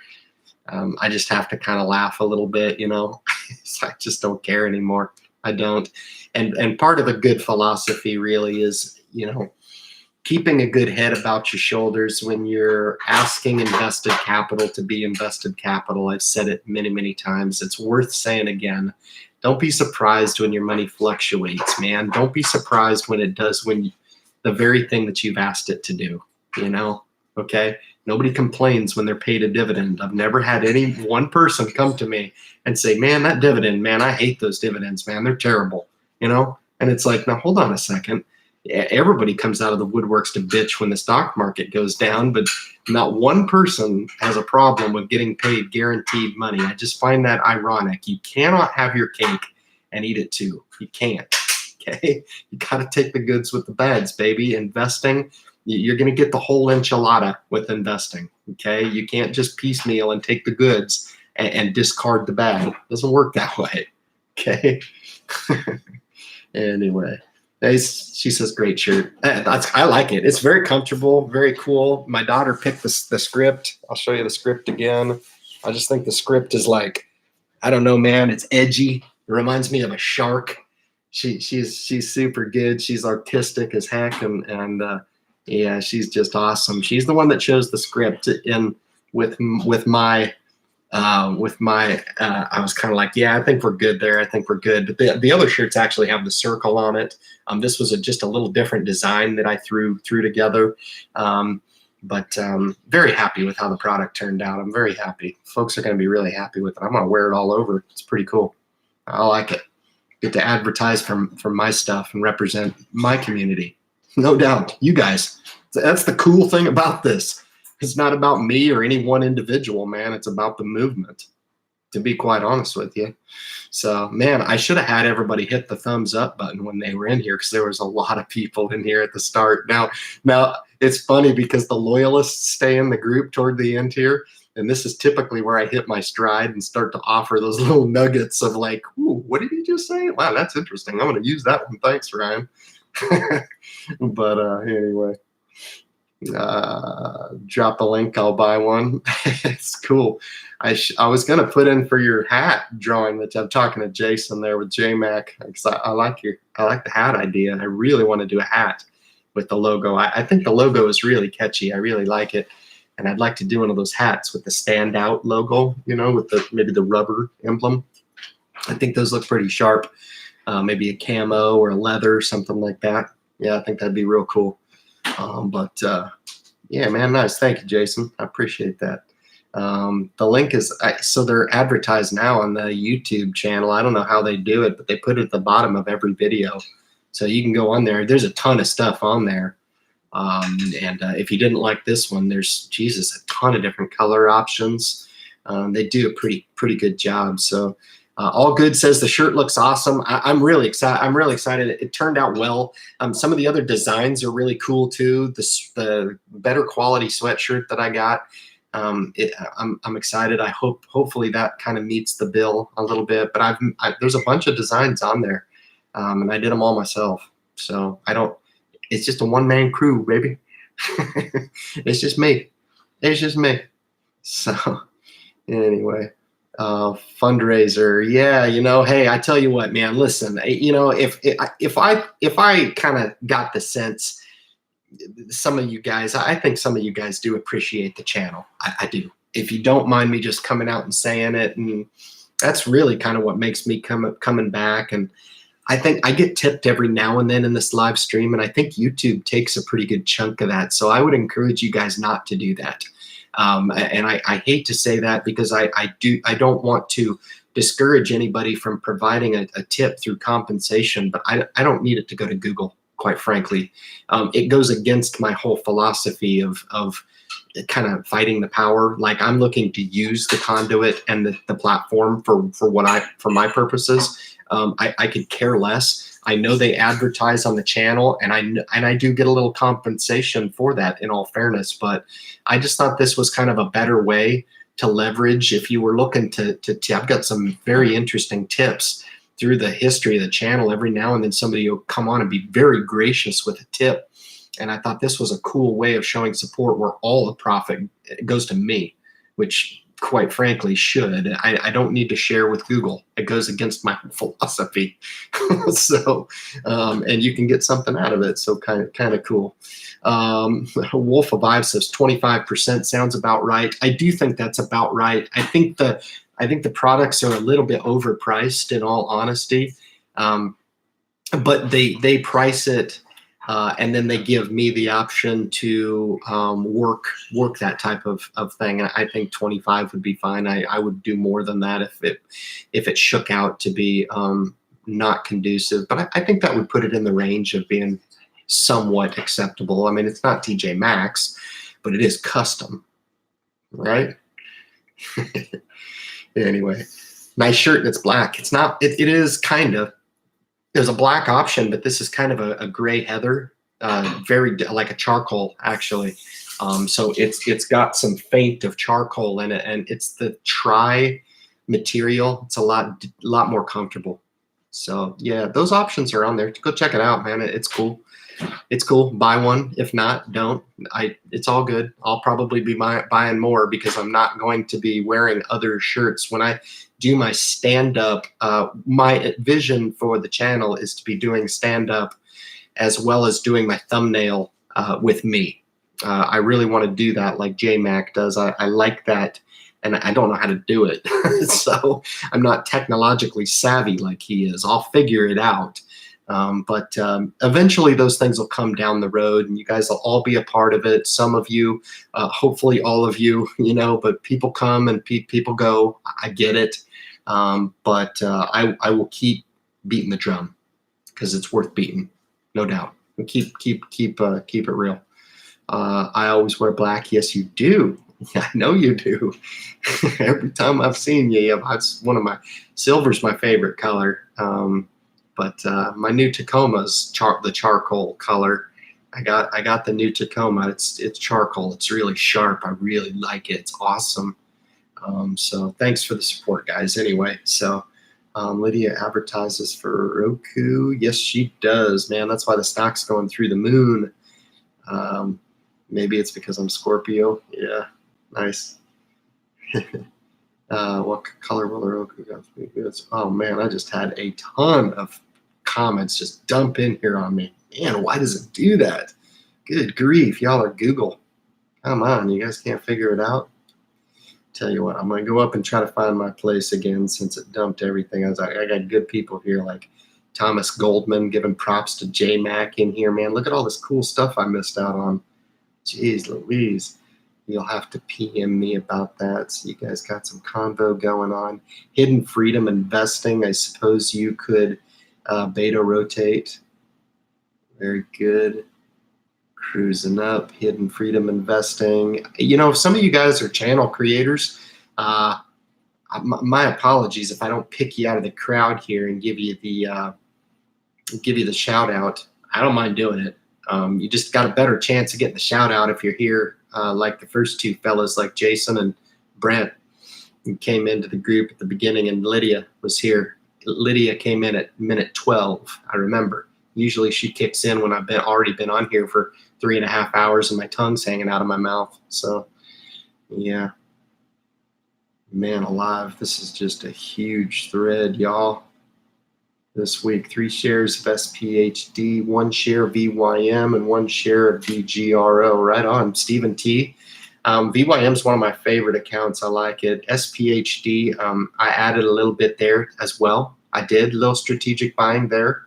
I just have to kind of laugh a little bit, I just don't care anymore. I don't. And part of a good philosophy really is, keeping a good head about your shoulders when you're asking invested capital to be invested capital. I've said it many, many times. It's worth saying again. Don't be surprised when your money fluctuates, man. Don't be surprised when it does, when the very thing that you've asked it to do, okay? Nobody complains when they're paid a dividend. I've never had any one person come to me and say, man, that dividend, man, I hate those dividends, man. They're terrible, And it's like, now hold on a second. everybody comes out of the woodworks to bitch when the stock market goes down, but not one person has a problem with getting paid guaranteed money. I just find that ironic. You cannot have your cake and eat it too. You can't. Okay, you got to take the goods with the bads, baby. Investing, you're going to get the whole enchilada with investing. Okay, you can't just piecemeal and take the goods and discard the bad. It doesn't work that way. Okay. Anyway, she says, great shirt. I like it. It's very comfortable, very cool. My daughter picked the script. I'll show you the script again. I just think the script is like, I don't know, man. It's edgy. It reminds me of a shark. She's super good. She's artistic as heck, and yeah, she's just awesome. She's the one that chose the script in with my. I was kind of like, yeah, I think we're good there. I think we're good. But the other shirts actually have the circle on it. This was just a little different design that I threw together. But very happy with how the product turned out. I'm very happy. Folks are going to be really happy with it. I'm going to wear it all over. It's pretty cool. I like it. Get to advertise from my stuff and represent my community. No doubt. You guys. That's the cool thing about this. It's not about me or any one individual, man. It's about the movement, to be quite honest with you. So, man, I should have had everybody hit the thumbs up button when they were in here, because there was a lot of people in here at the start. Now it's funny because the loyalists stay in the group toward the end here. And this is typically where I hit my stride and start to offer those little nuggets of like, ooh, what did he just say? Wow, that's interesting. I'm going to use that one. Thanks, Ryan. But anyway, drop a link. I'll buy one. It's cool. I was going to put in for your hat drawing that I'm talking to Jason there with JMac. I like the hat idea. I really want to do a hat with the logo. I think the logo is really catchy. I really like it. And I'd like to do one of those hats with the standout logo, you know, with maybe the rubber emblem. I think those look pretty sharp. Maybe a camo or a leather, something like that. Yeah, I think that'd be real cool. Yeah, man, nice. Thank you, Jason. I appreciate that. The link is, so they're advertised now on the YouTube channel. I don't know how they do it, but they put it at the bottom of every video. So you can go on there. There's a ton of stuff on there. If you didn't like this one, there's, Jesus, a ton of different color options. They do a pretty good job. So all good says the shirt looks awesome. I'm really excited. I'm really excited. It turned out well. Some of the other designs are really cool too. The better quality sweatshirt that I got. I'm excited. Hopefully that kind of meets the bill a little bit. But there's a bunch of designs on there, and I did them all myself. So it's just a one-man crew, baby. It's just me. It's just me. So anyway, fundraiser. Yeah, you know, hey, I tell you what, man, listen, you know, if I kind of got the sense, some of you guys, I think some of you guys do appreciate the channel. I do. If you don't mind me just coming out and saying it, and that's really kind of what makes me coming back. And I think I get tipped every now and then in this live stream, and I think YouTube takes a pretty good chunk of that. So I would encourage you guys not to do that. And I hate to say that because I don't want to discourage anybody from providing a tip through compensation, but I don't need it to go to Google, quite frankly. It goes against my whole philosophy of kind of fighting the power. Like, I'm looking to use the conduit and the platform for my purposes. I could care less. I know they advertise on the channel, and I do get a little compensation for that, in all fairness. But I just thought this was kind of a better way to leverage. If you were looking to I've got some very interesting tips through the history of the channel. Every now and then somebody will come on and be very gracious with a tip, and I thought this was a cool way of showing support where all the profit goes to me, which, quite frankly, should. I don't need to share with Google. It goes against my philosophy. So, and you can get something out of it. So kind of cool. Wolf of Ives says 25% sounds about right. I do think that's about right. I think the products are a little bit overpriced, in all honesty. But they price it. And then they give me the option to work that type of thing. I think 25 would be fine. I would do more than that if it shook out to be not conducive. But I think that would put it in the range of being somewhat acceptable. I mean, it's not TJ Maxx, but it is custom, right? Anyway, nice shirt and it's black. It's not, it is kind of, there's a black option, but this is kind of a gray heather, very like a charcoal actually. So it's got some faint of charcoal in it, and it's the tri material. It's a lot more comfortable. So yeah, those options are on there. Go check it out, man. It's cool. It's cool. Buy one. If not, don't. It's all good. I'll probably be buying more because I'm not going to be wearing other shirts when I do my stand-up. My vision for the channel is to be doing stand-up as well as doing my thumbnail with me. I really want to do that like J-Mac does. I like that, and I don't know how to do it. So I'm not technologically savvy like he is. I'll figure it out. But eventually those things will come down the road, and you guys will all be a part of it. Some of you, hopefully all of you, you know, but people come and people go. I get it. But I will keep beating the drum because it's worth beating, no doubt. Keep it real. I always wear black. Yes, you do. I know you do. Every time I've seen you, it's one of my silver's my favorite color. But my new Tacoma's the charcoal color. I got the new Tacoma. It's charcoal. It's really sharp. I really like it. It's awesome. So thanks for the support, guys. Anyway, so Lydia advertises for Roku. Yes, she does, man. That's why the stock's going through the moon. Maybe it's because I'm Scorpio. Yeah, nice. What color will the Roku goods? Oh man, I just had a ton of comments just dump in here on me. Man, why does it do that? Good grief, y'all are Google. Come on, you guys can't figure it out? Tell you what, I'm gonna go up and try to find my place again since it dumped everything. I got good people here like Thomas Goldman giving props to J-Mac in here, man. Look at all this cool stuff I missed out on. Jeez Louise. You'll have to PM me about that. So you guys got some convo going on. Hidden Freedom Investing. I suppose you could beta rotate. Very good. Cruising up. Hidden Freedom Investing. You know, if some of you guys are channel creators, my apologies if I don't pick you out of the crowd here and give you the shout out. I don't mind doing it. You just got a better chance of getting the shout out if you're here, like the first two fellas, like Jason and Brent, who came into the group at the beginning, and Lydia was here. Lydia came in at minute 12, I remember. Usually she kicks in when I've already been on here for 3.5 hours and my tongue's hanging out of my mouth. So, yeah. Man alive, this is just a huge thread, y'all. This week, 3 shares of SPHD, 1 share of VYM, and 1 share of VGRO. Right on, Stephen T. VYM is one of my favorite accounts. I like it. SPHD, I added a little bit there as well. I did a little strategic buying there.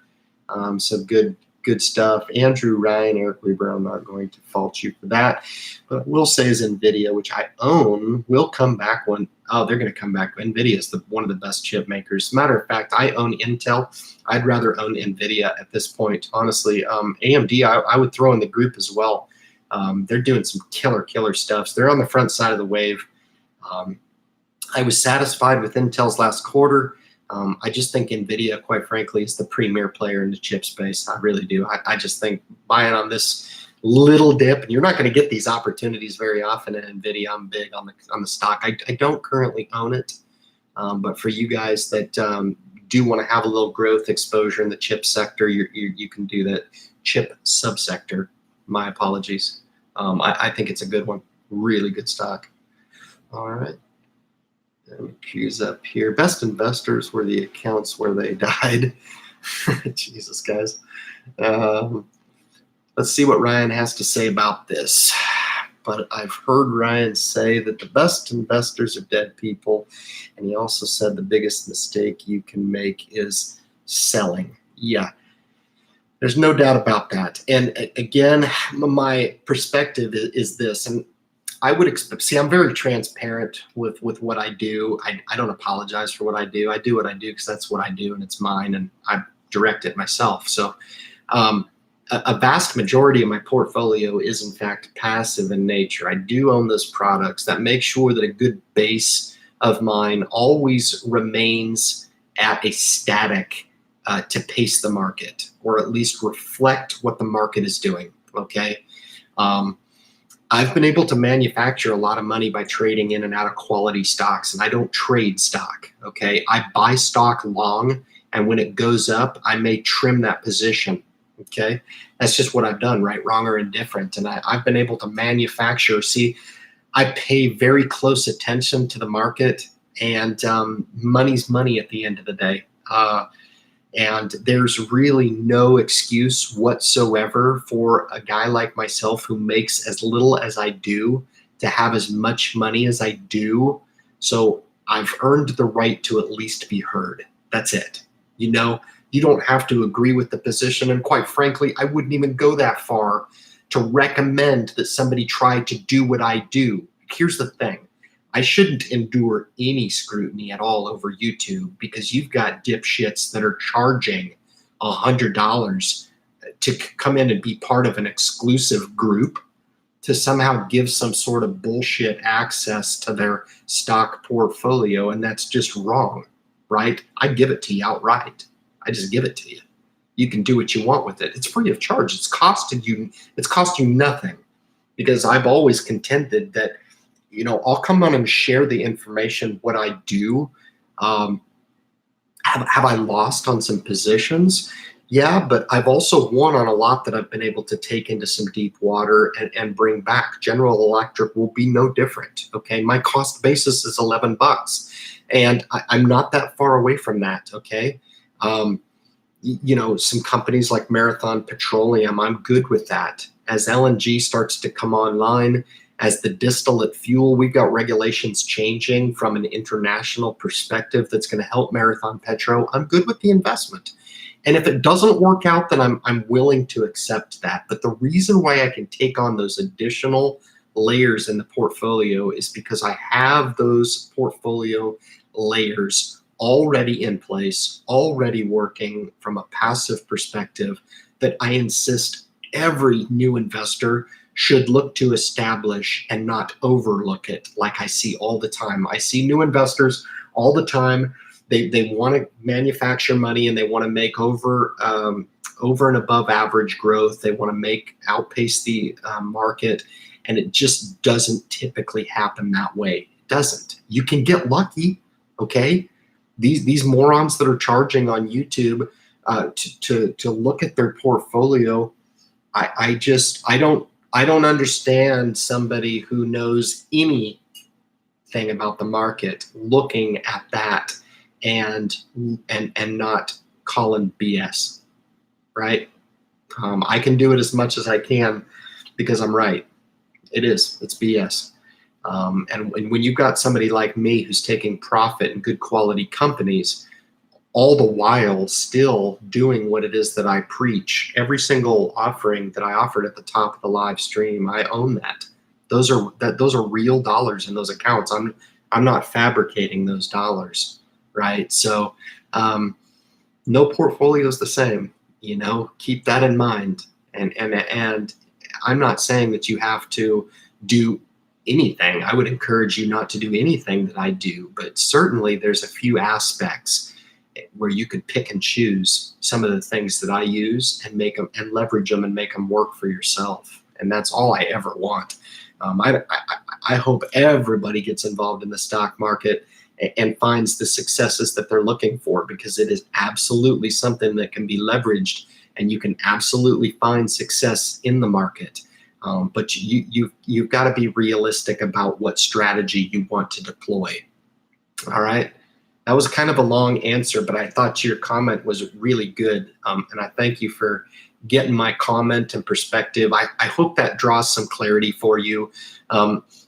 So good stuff. Andrew, Ryan, Eric Weber, I'm not going to fault you for that. But I will say is NVIDIA, which I own, will come back when, they're going to come back. NVIDIA is one of the best chip makers. Matter of fact, I own Intel. I'd rather own NVIDIA at this point, honestly. AMD, I would throw in the group as well. They're doing some killer stuff. So they're on the front side of the wave. I was satisfied with Intel's last quarter. I just think NVIDIA, quite frankly, is the premier player in the chip space. I really do. I just think buying on this little dip, and you're not going to get these opportunities very often in NVIDIA. I'm big on the stock. I don't currently own it, but for you guys that do want to have a little growth exposure in the chip sector, you can do that. Chip subsector. My apologies. I think it's a good one. Really good stock. All right. Cues up here. Best investors were the accounts where they died. Jesus, guys. Let's see what Ryan has to say about this. But I've heard Ryan say that the best investors are dead people. And he also said the biggest mistake you can make is selling. Yeah. There's no doubt about that. And again, my perspective is this. And I would expect, see, I'm very transparent with what I do. I don't apologize for what I do. I do what I do because that's what I do and it's mine and I direct it myself. So a vast majority of my portfolio is in fact passive in nature. I do own those products that make sure that a good base of mine always remains at a static to pace the market, or at least reflect what the market is doing. Okay. I've been able to manufacture a lot of money by trading in and out of quality stocks, and I don't trade stock. Okay. I buy stock long, and when it goes up, I may trim that position. Okay. That's just what I've done, right, wrong, or indifferent. And I've been able to manufacture. See, I pay very close attention to the market, and money's money at the end of the day. And there's really no excuse whatsoever for a guy like myself who makes as little as I do to have as much money as I do. So I've earned the right to at least be heard. That's it. You know, you don't have to agree with the position. And quite frankly, I wouldn't even go that far to recommend that somebody try to do what I do. Here's the thing. I shouldn't endure any scrutiny at all over YouTube, because you've got dipshits that are charging $100 to come in and be part of an exclusive group to somehow give some sort of bullshit access to their stock portfolio. And that's just wrong, right? I give it to you outright. I just give it to you. You can do what you want with it. It's free of charge. It's cost you nothing, because I've always contended that, you know, I'll come on and share the information, what I do. Have I lost on some positions? Yeah, but I've also won on a lot that I've been able to take into some deep water and bring back. General Electric will be no different. Okay, my cost basis is $11, and I'm not that far away from that. Okay. You know, some companies like Marathon Petroleum, I'm good with that. As LNG starts to come online, as the distillate fuel, we've got regulations changing from an international perspective that's going to help Marathon Petro. I'm good with the investment. And if it doesn't work out, then I'm willing to accept that. But the reason why I can take on those additional layers in the portfolio is because I have those portfolio layers already in place, already working from a passive perspective, that I insist every new investor should look to establish and not overlook it, like I see all the time. I see new investors all the time. They want to manufacture money, and they want to make over and above average growth. They want to outpace the market, and it just doesn't typically happen that way. It doesn't. You can get lucky, okay? These morons that are charging on YouTube to look at their portfolio, I don't understand somebody who knows anything about the market looking at that and not calling BS, right? I can do it as much as I can because I'm right. It's BS. And when you've got somebody like me who's taking profit in good quality companies, all the while still doing what it is that I preach. Every single offering that I offered at the top of the live stream, I own that. Those are real dollars in those accounts. I'm not fabricating those dollars, right? So no portfolio is the same. You know, keep that in mind. And I'm not saying that you have to do anything. I would encourage you not to do anything that I do, but certainly there's a few aspects where you could pick and choose some of the things that I use and make them and leverage them and make them work for yourself. And that's all I ever want. I hope everybody gets involved in the stock market and finds the successes that they're looking for, because it is absolutely something that can be leveraged, and you can absolutely find success in the market. But you've got to be realistic about what strategy you want to deploy. All right. That was kind of a long answer, but I thought your comment was really good. And I thank you for getting my comment and perspective. I hope that draws some clarity for you.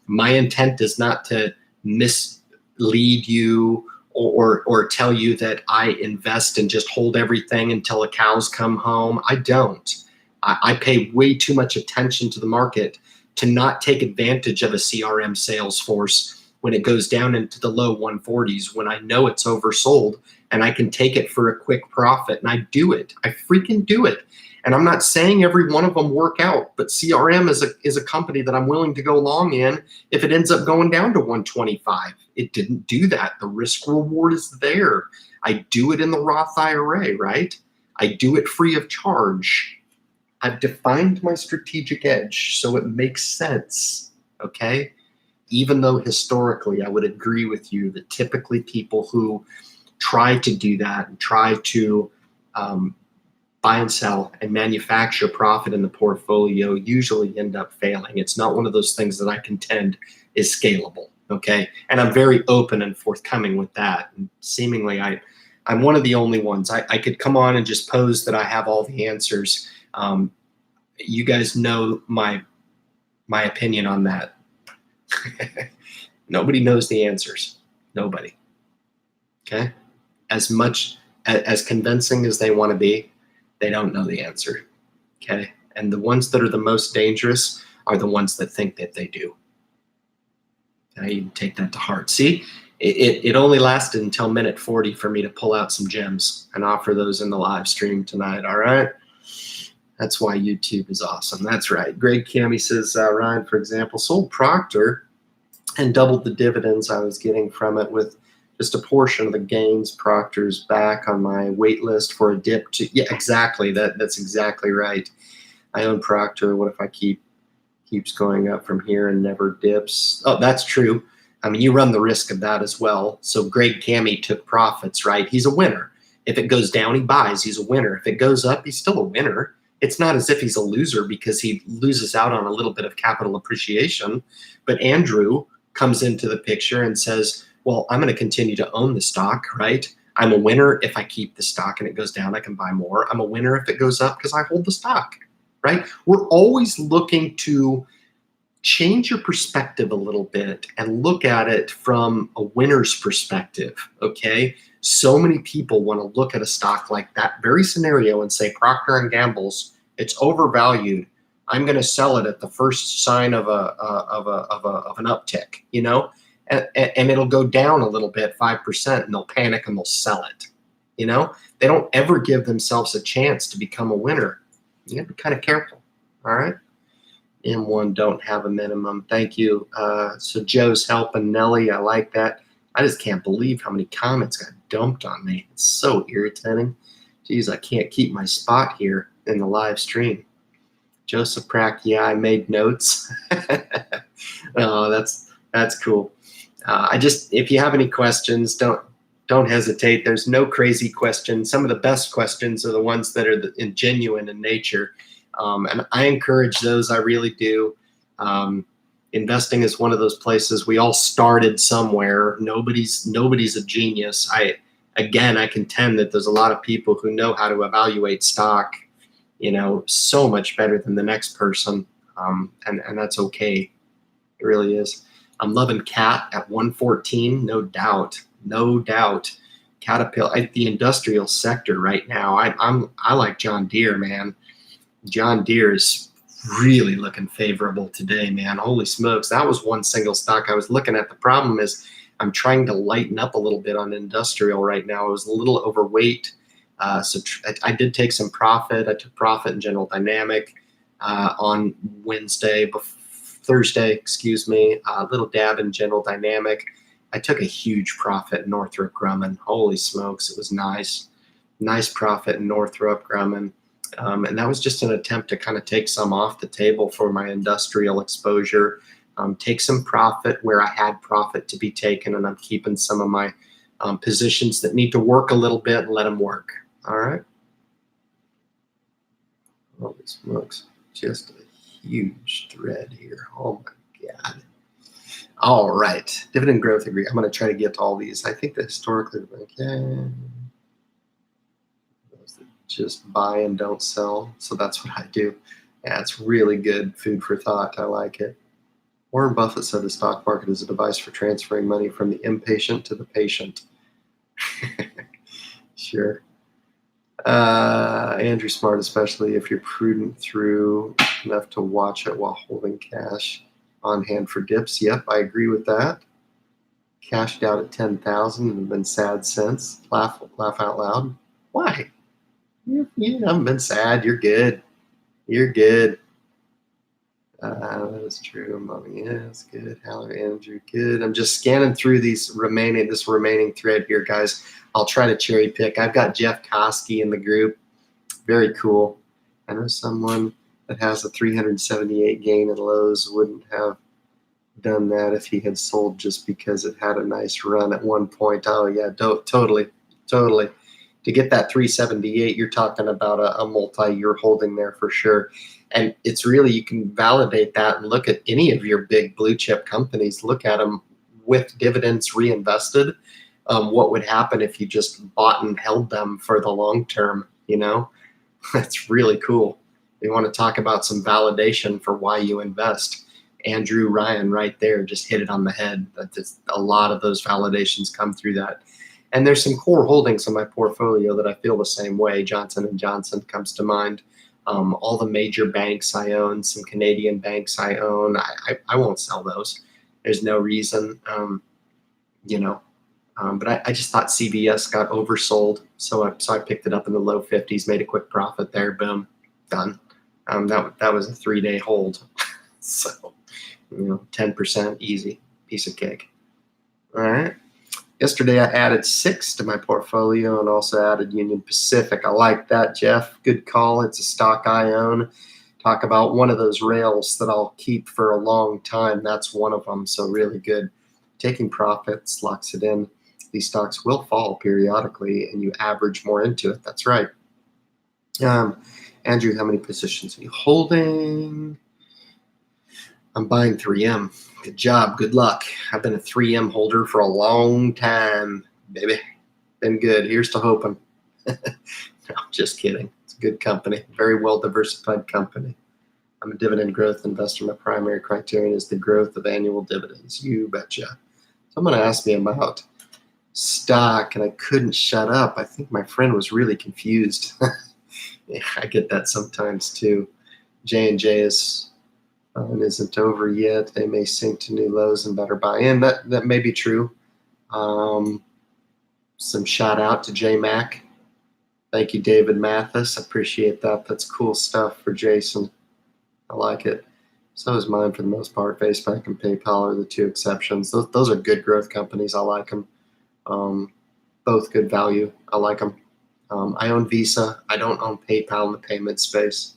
My intent is not to mislead you or tell you that I invest and just hold everything until the cows come home. I don't. I pay way too much attention to the market to not take advantage of a CRM sales force when it goes down into the low 140s, when I know it's oversold and I can take it for a quick profit. And I do it. I freaking do it. And I'm not saying every one of them work out, but CRM is a company that I'm willing to go long in if it ends up going down to 125. It didn't do that. The risk reward is there. I do it in the Roth IRA, right? I do it free of charge. I've defined my strategic edge so it makes sense, okay? Even though historically I would agree with you that typically people who try to do that and try to buy and sell and manufacture profit in the portfolio usually end up failing. It's not one of those things that I contend is scalable, okay? And I'm very open and forthcoming with that. And seemingly I'm one of the only ones. I could come on and just pose that I have all the answers. You guys know my opinion on that. Nobody knows the answers. Nobody. Okay? As much as convincing as they want to be, they don't know the answer. Okay? And the ones that are the most dangerous are the ones that think that they do. Okay? You can take that to heart. See, it only lasted until minute 40 for me to pull out some gems and offer those in the live stream tonight. All right? That's why YouTube is awesome. That's right. Greg Cammy says, Ryan, for example, sold Proctor and doubled the dividends I was getting from it with just a portion of the gains. Proctor's back on my wait list for a dip to, yeah, exactly. That's exactly right. I own Proctor. What if I keeps going up from here and never dips? Oh, that's true. I mean, you run the risk of that as well. So Greg Cammy took profits, right? He's a winner. If it goes down, he buys. He's a winner. If it goes up, he's still a winner. It's not as if he's a loser because he loses out on a little bit of capital appreciation. But Andrew comes into the picture and says, well, I'm going to continue to own the stock, right? I'm a winner if I keep the stock and it goes down, I can buy more. I'm a winner if it goes up because I hold the stock, right? We're always looking to change your perspective a little bit and look at it from a winner's perspective, okay? So many people want to look at a stock like that very scenario and say, Procter & Gamble's, it's overvalued. I'm going to sell it at the first sign of an uptick, you know, and it'll go down a little bit, 5%, and they'll panic and they'll sell it. You know, they don't ever give themselves a chance to become a winner. You have to be kind of careful. All right. M1 don't have a minimum. Thank you. So Joe's helping Nelly. I like that. I just can't believe how many comments got dumped on me. It's so irritating. Geez, I can't keep my spot here in the live stream. Joseph Prack, yeah, I made notes. Oh, that's cool. If you have any questions, don't hesitate. There's no crazy questions. Some of the best questions are the ones that are genuine in nature. And I encourage those, I really do. Investing is one of those places we all started somewhere. Nobody's a genius. I contend that there's a lot of people who know how to evaluate stock, you know, so much better than the next person. And that's okay. It really is. I'm loving Cat at 114, no doubt. Caterpillar, the industrial sector right now. I like John Deere, man. John Deere is really looking favorable today, man. Holy smokes. That was one single stock I was looking at. The problem is I'm trying to lighten up a little bit on industrial right now. I was a little overweight. So I did take some profit. I took profit in General Dynamic on Thursday, excuse me. A little dab in General Dynamic. I took a huge profit in Northrop Grumman. Holy smokes, it was nice. Nice profit in Northrop Grumman. And that was just an attempt to kind of take some off the table for my industrial exposure, take some profit where I had profit to be taken, and I'm keeping some of my positions that need to work a little bit and let them work. All right. Holy smokes, just a huge thread here. Oh my God. All right. Dividend growth agree. I'm going to try to get to all these. I think that historically, okay. Just buy and don't sell. So that's what I do. Yeah, it's really good food for thought. I like it. Warren Buffett said the stock market is a device for transferring money from the impatient to the patient. Sure. Andrew Smart, especially if you're prudent through enough to watch it while holding cash on hand for dips. Yep, I agree with that. Cashed out at 10,000 and been sad since. Laugh out loud. Why? You haven't been sad. You're good. You're good. That is true. Mommy, yes, good. Haller, Andrew, good. I'm just scanning through this remaining thread here, guys. I'll try to cherry pick. I've got Jeff Koski in the group. Very cool. I know someone that has a 378 gain in Lowe's wouldn't have done that if he had sold just because it had a nice run at one point. Oh yeah, totally. To get that 378, you're talking about a multi-year holding there for sure. And it's really, you can validate that and look at any of your big blue chip companies, look at them with dividends reinvested. What would happen if you just bought and held them for the long term, That's really cool. You want to talk about some validation for why you invest. Andrew Ryan right there just hit it on the head. That's a lot of those validations come through that. And there's some core holdings in my portfolio that I feel the same way. Johnson & Johnson comes to mind. All the major banks I own, some Canadian banks I own. I won't sell those. There's no reason, but I just thought CVS got oversold. So I picked it up in the low 50s, made a quick profit there. Boom, done. That was a 3-day hold. So, 10% easy, piece of cake. All right. Yesterday, I added 6 to my portfolio and also added Union Pacific. I like that, Jeff. Good call. It's a stock I own. Talk about one of those rails that I'll keep for a long time. That's one of them. So really good. Taking profits, locks it in. These stocks will fall periodically, and you average more into it. That's right. Andrew, how many positions are you holding? I'm buying 3M. Good job. Good luck. I've been a 3M holder for a long time, baby. Been good. Here's to hoping. No, just kidding. It's a good company. Very well diversified company. I'm a dividend growth investor. My primary criterion is the growth of annual dividends. You betcha. Someone asked me about stock, and I couldn't shut up. I think my friend was really confused. Yeah, I get that sometimes too. J&J isn't over yet. They may sink to new lows and better buy in. That may be true. Some shout out to J Mac. Thank you, David Mathis. Appreciate that. That's cool stuff for Jason. I like it. So is mine for the most part. Facebook and PayPal are the 2 exceptions. Those are good growth companies. I like them. Both good value. I like them. I own Visa. I don't own PayPal in the payment space.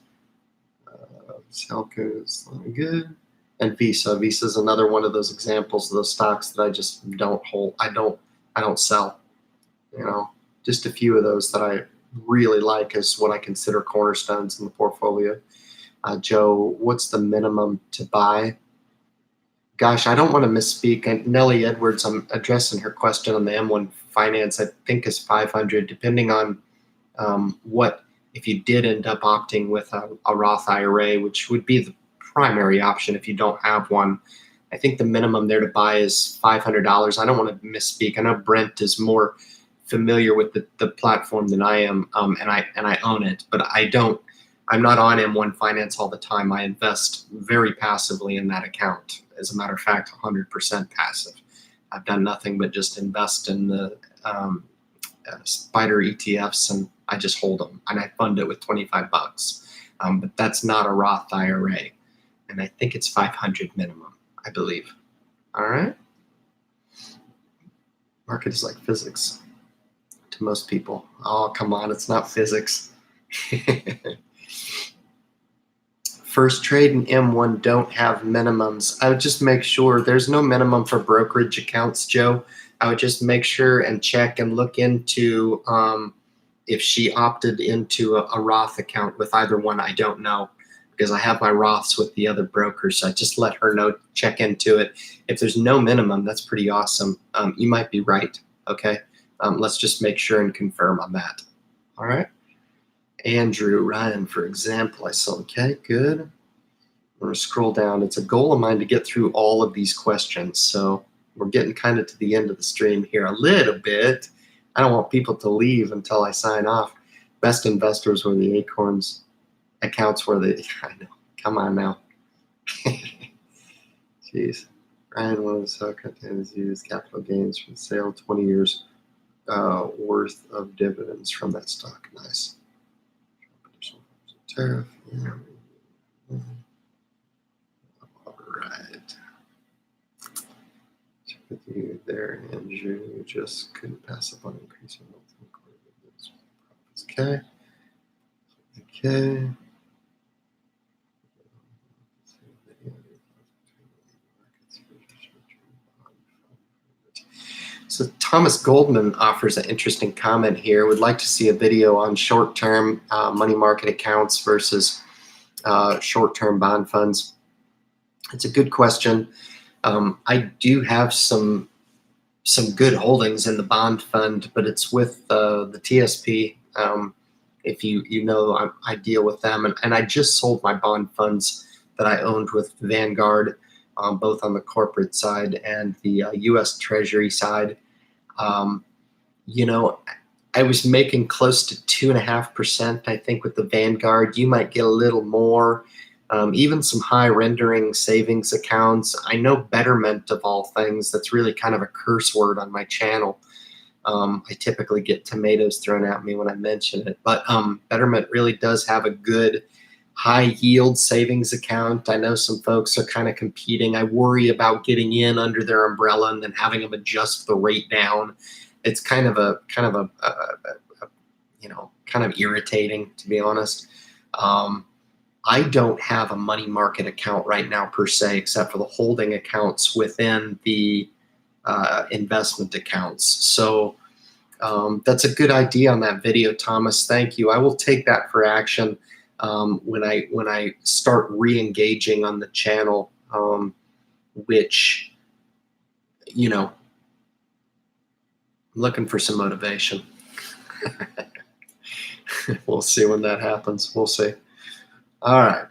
Selco is good. And Visa. Visa is another one of those examples of those stocks that I just don't hold. I don't sell. Just a few of those that I really like is what I consider cornerstones in the portfolio. Joe, what's the minimum to buy? Gosh, I don't want to misspeak. And Nellie Edwards, I'm addressing her question on the M1 Finance, I think is 500, depending on what, if you did end up opting with a Roth IRA, which would be the primary option if you don't have one. I think the minimum there to buy is $500. I don't want to misspeak. I know Brent is more familiar with the platform than I am, and I own it, but I'm not on M1 Finance all the time. I invest very passively in that account. As a matter of fact, 100% passive. I've done nothing but just invest in the Spider ETFs, and I just hold them, and I fund it with $25. But that's not a Roth IRA, and I think it's 500 minimum, I believe. All right. Market is like physics to most people. Oh, come on, it's not physics. First trade and M1 don't have minimums. I would just make sure there's no minimum for brokerage accounts, Joe. I would just make sure and check and look into if she opted into a Roth account with either one. I don't know, because I have my Roths with the other brokers. So I just let her know, check into it. If there's no minimum, that's pretty awesome. You might be right. Okay. Let's just make sure and confirm on that. All right. Andrew Ryan, for example, I saw. Okay, good. I'm going to scroll down. It's a goal of mine to get through all of these questions. So we're getting kind of to the end of the stream here a little bit. I don't want people to leave until I sign off. Best investors were the Acorns accounts where they, I know, come on now. Jeez. Ryan was contains used capital gains from the sale, 20 years worth of dividends from that stock. Nice. Tariff. Yeah. All right. With you there, Andrew, you just couldn't pass up on increasing multiple profits. Okay. Okay. So Thomas Goldman offers an interesting comment here. Would like to see a video on short-term money market accounts versus short-term bond funds. It's a good question. I do have some good holdings in the bond fund, but it's with the TSP. If you know, I deal with them, and I just sold my bond funds that I owned with Vanguard, both on the corporate side and the U.S. Treasury side. You know, I was making close to 2.5%, I think, with the Vanguard. You might get a little more. Even some high rendering savings accounts. I know Betterment, of all things, that's really kind of a curse word on my channel. I typically get tomatoes thrown at me when I mention it, but Betterment really does have a good high yield savings account. I know some folks are kind of competing. I worry about getting in under their umbrella and then having them adjust the rate down. It's kind of a you know, kind of irritating, to be honest. I don't have a money market account right now per se, except for the holding accounts within the investment accounts. So that's a good idea on that video, Thomas. Thank you. I will take that for action when I start re-engaging on the channel, which, you know, I'm looking for some motivation. We'll see when that happens. We'll see. All right.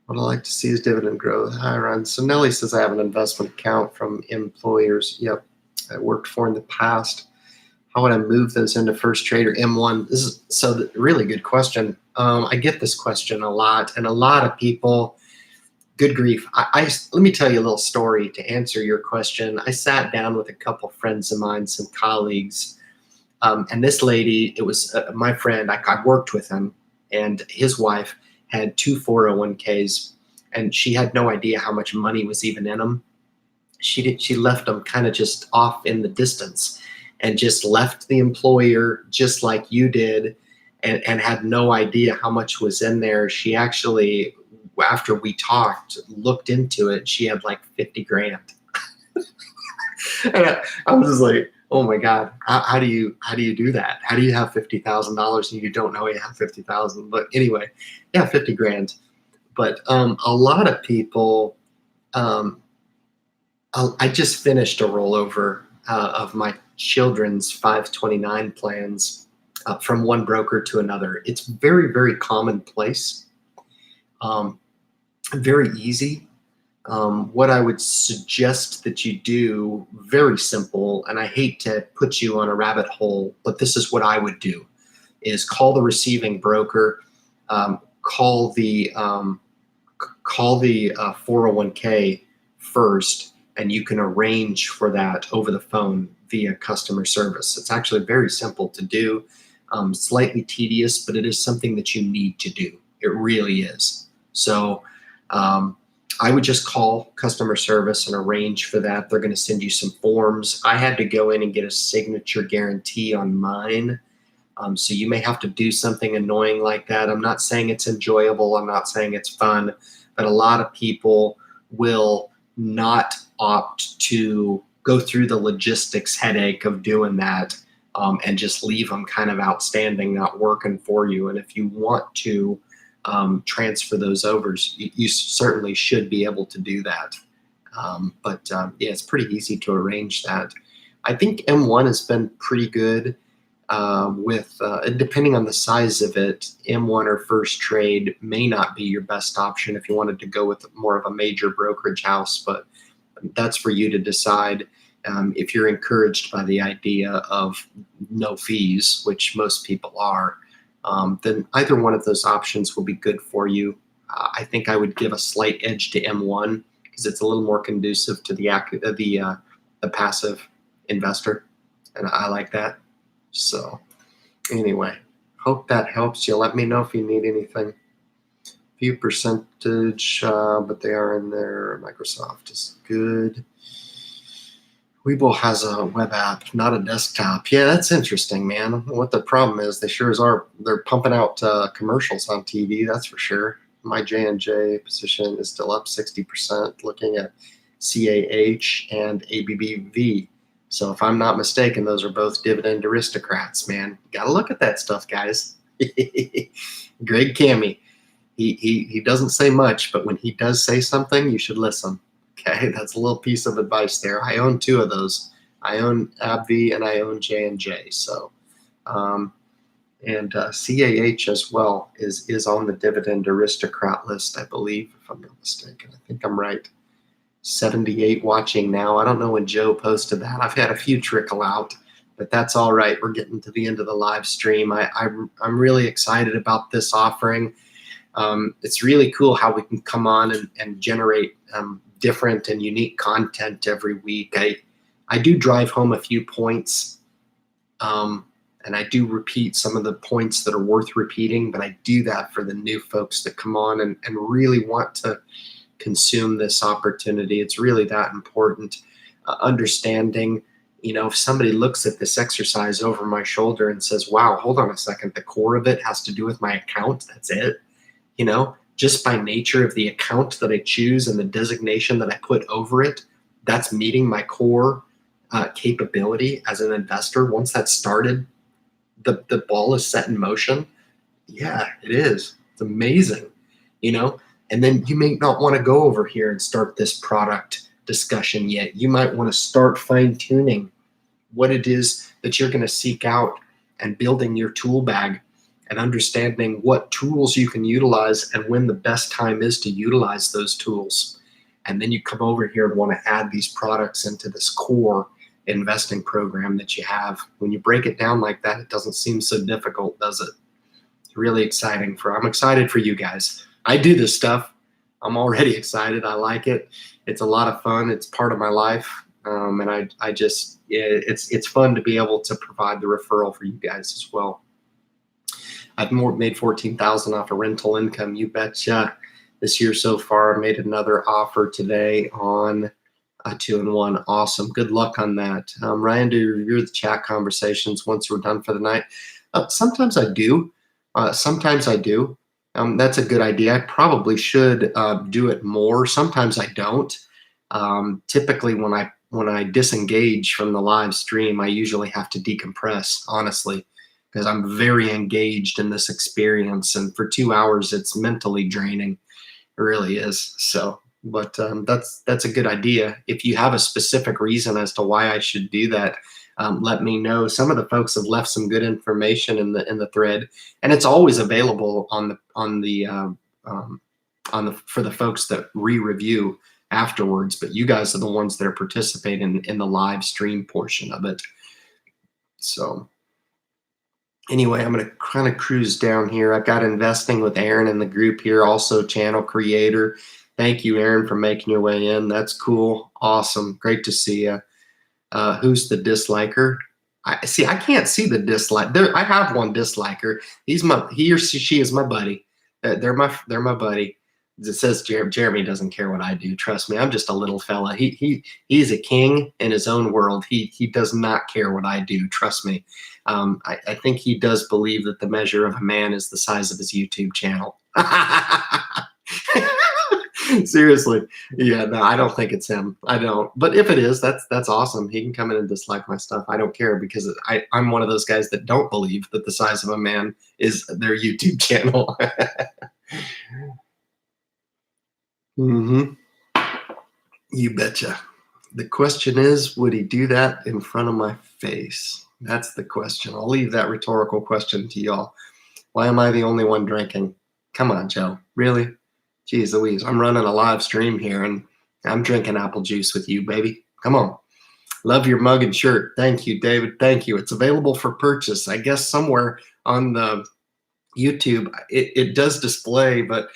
What I like to see is dividend growth. Hi, Ron. So Nelly says I have an investment account from employers. Yep, I worked for in the past. How would I move those into First Trade or M1? This is really good question. I get this question a lot, and a lot of people. Good grief! Let me tell you a little story to answer your question. I sat down with a couple friends of mine, some colleagues, and this lady. It was my friend. I worked with him, and his wife had 2 401ks, and she had no idea how much money was even in them. She left them kind of just off in the distance, and just left the employer just like you did, and had no idea how much was in there. She actually, after we talked, looked into it. She had like 50 grand. And I was just like, oh my God, how do you do that? How do you have $50,000 and you don't know you have 50,000? But anyway, yeah, 50 grand. But a lot of people, I just finished a rollover of my children's 529 plans from one broker to another. It's very, very commonplace, very easy. What I would suggest that you do, very simple, and I hate to put you on a rabbit hole, but this is what I would do, is call the receiving broker, call the 401k first, and you can arrange for that over the phone via customer service. It's actually very simple to do, slightly tedious, but it is something that you need to do. It really is. So I would just call customer service and arrange for that. They're going to send you some forms. I had to go in and get a signature guarantee on mine. So you may have to do something annoying like that. I'm not saying it's enjoyable. I'm not saying it's fun, but a lot of people will not opt to go through the logistics headache of doing that, and just leave them kind of outstanding, not working for you. And if you want to transfer those over, you certainly should be able to do that. Yeah, it's pretty easy to arrange that. I think M1 has been pretty good with, depending on the size of it, M1 or First Trade may not be your best option if you wanted to go with more of a major brokerage house, but that's for you to decide. If you're encouraged by the idea of no fees, which most people are, then either one of those options will be good for you. I think I would give a slight edge to M1 because it's a little more conducive to the passive investor, and I like that. So anyway, hope that helps you. Let me know if you need anything. Few percentage, but they are in there. Microsoft is good. Webull has a web app, not a desktop. Yeah, that's interesting, man. What the problem is, they sure as are. They're pumping out commercials on TV, that's for sure. My J&J position is still up 60%, looking at CAH and ABBV. So if I'm not mistaken, those are both dividend aristocrats, man. Got to look at that stuff, guys. Greg Cammey, he doesn't say much, but when he does say something, you should listen. Okay, that's a little piece of advice there. I own two of those. I own AbbVie and I own J&J. So, CAH as well is on the dividend aristocrat list, I believe, if I'm not mistaken. I think I'm right. 78 watching now. I don't know when Joe posted that. I've had a few trickle out, but that's all right. We're getting to the end of the live stream. I'm really excited about this offering. It's really cool how we can come on and generate different and unique content every week. I do drive home a few points, and I do repeat some of the points that are worth repeating, but I do that for the new folks that come on and really want to consume this opportunity. It's really that important. Understanding, if somebody looks at this exercise over my shoulder and says, wow, hold on a second, the core of it has to do with my account. That's it. Just by nature of the account that I choose and the designation that I put over it, that's meeting my core capability as an investor. Once that's started, the ball is set in motion. Yeah, it is. It's amazing, and then you may not want to go over here and start this product discussion yet. You might want to start fine-tuning what it is that you're going to seek out and building your tool bag and understanding what tools you can utilize and when the best time is to utilize those tools. And then you come over here and want to add these products into this core investing program that you have. When you break it down like that, it doesn't seem so difficult, does it? It's really exciting. I'm excited for you guys. I do this stuff. I'm already excited. I like it. It's a lot of fun. It's part of my life. And it's fun to be able to provide the referral for you guys as well. I've made $14,000 off of rental income. You betcha. This year so far, I made another offer today on a 2-in-1. Awesome. Good luck on that. Ryan, do you review the chat conversations once we're done for the night? Sometimes I do. Sometimes I do. That's a good idea. I probably should do it more. Sometimes I don't. Typically, when I disengage from the live stream, I usually have to decompress, honestly, because I'm very engaged in this experience. And for 2 hours, it's mentally draining. It really is. So, but that's a good idea. If you have a specific reason as to why I should do that, let me know. Some of the folks have left some good information in the thread, and it's always available for the folks that re-review afterwards. But you guys are the ones that are participating in the live stream portion of it. So anyway, I'm going to kind of cruise down here. I've got investing with Aaron in the group here, also channel creator. Thank you, Aaron, for making your way in. That's cool. Awesome. Great to see you. Who's the disliker? I can't see the dislike. I have one disliker. He or she is my buddy. They're my buddy. It says Jeremy doesn't care what I do. Trust me, I'm just a little fella. He's a king in his own world. He does not care what I do. Trust me. I think he does believe that the measure of a man is the size of his YouTube channel. Seriously. Yeah, no, I don't think it's him. I don't. But if it is, that's awesome. He can come in and dislike my stuff. I don't care, because I'm one of those guys that don't believe that the size of a man is their YouTube channel. You betcha. The question is, would he do that in front of my face? That's the question. I'll leave that rhetorical question to y'all. Why am I the only one drinking? Come on, Joe. Really? Jeez Louise, I'm running a live stream here and I'm drinking apple juice with you, baby. Come on. Love your mug and shirt. Thank you, David. Thank you. It's available for purchase. I guess somewhere on the YouTube it does display, but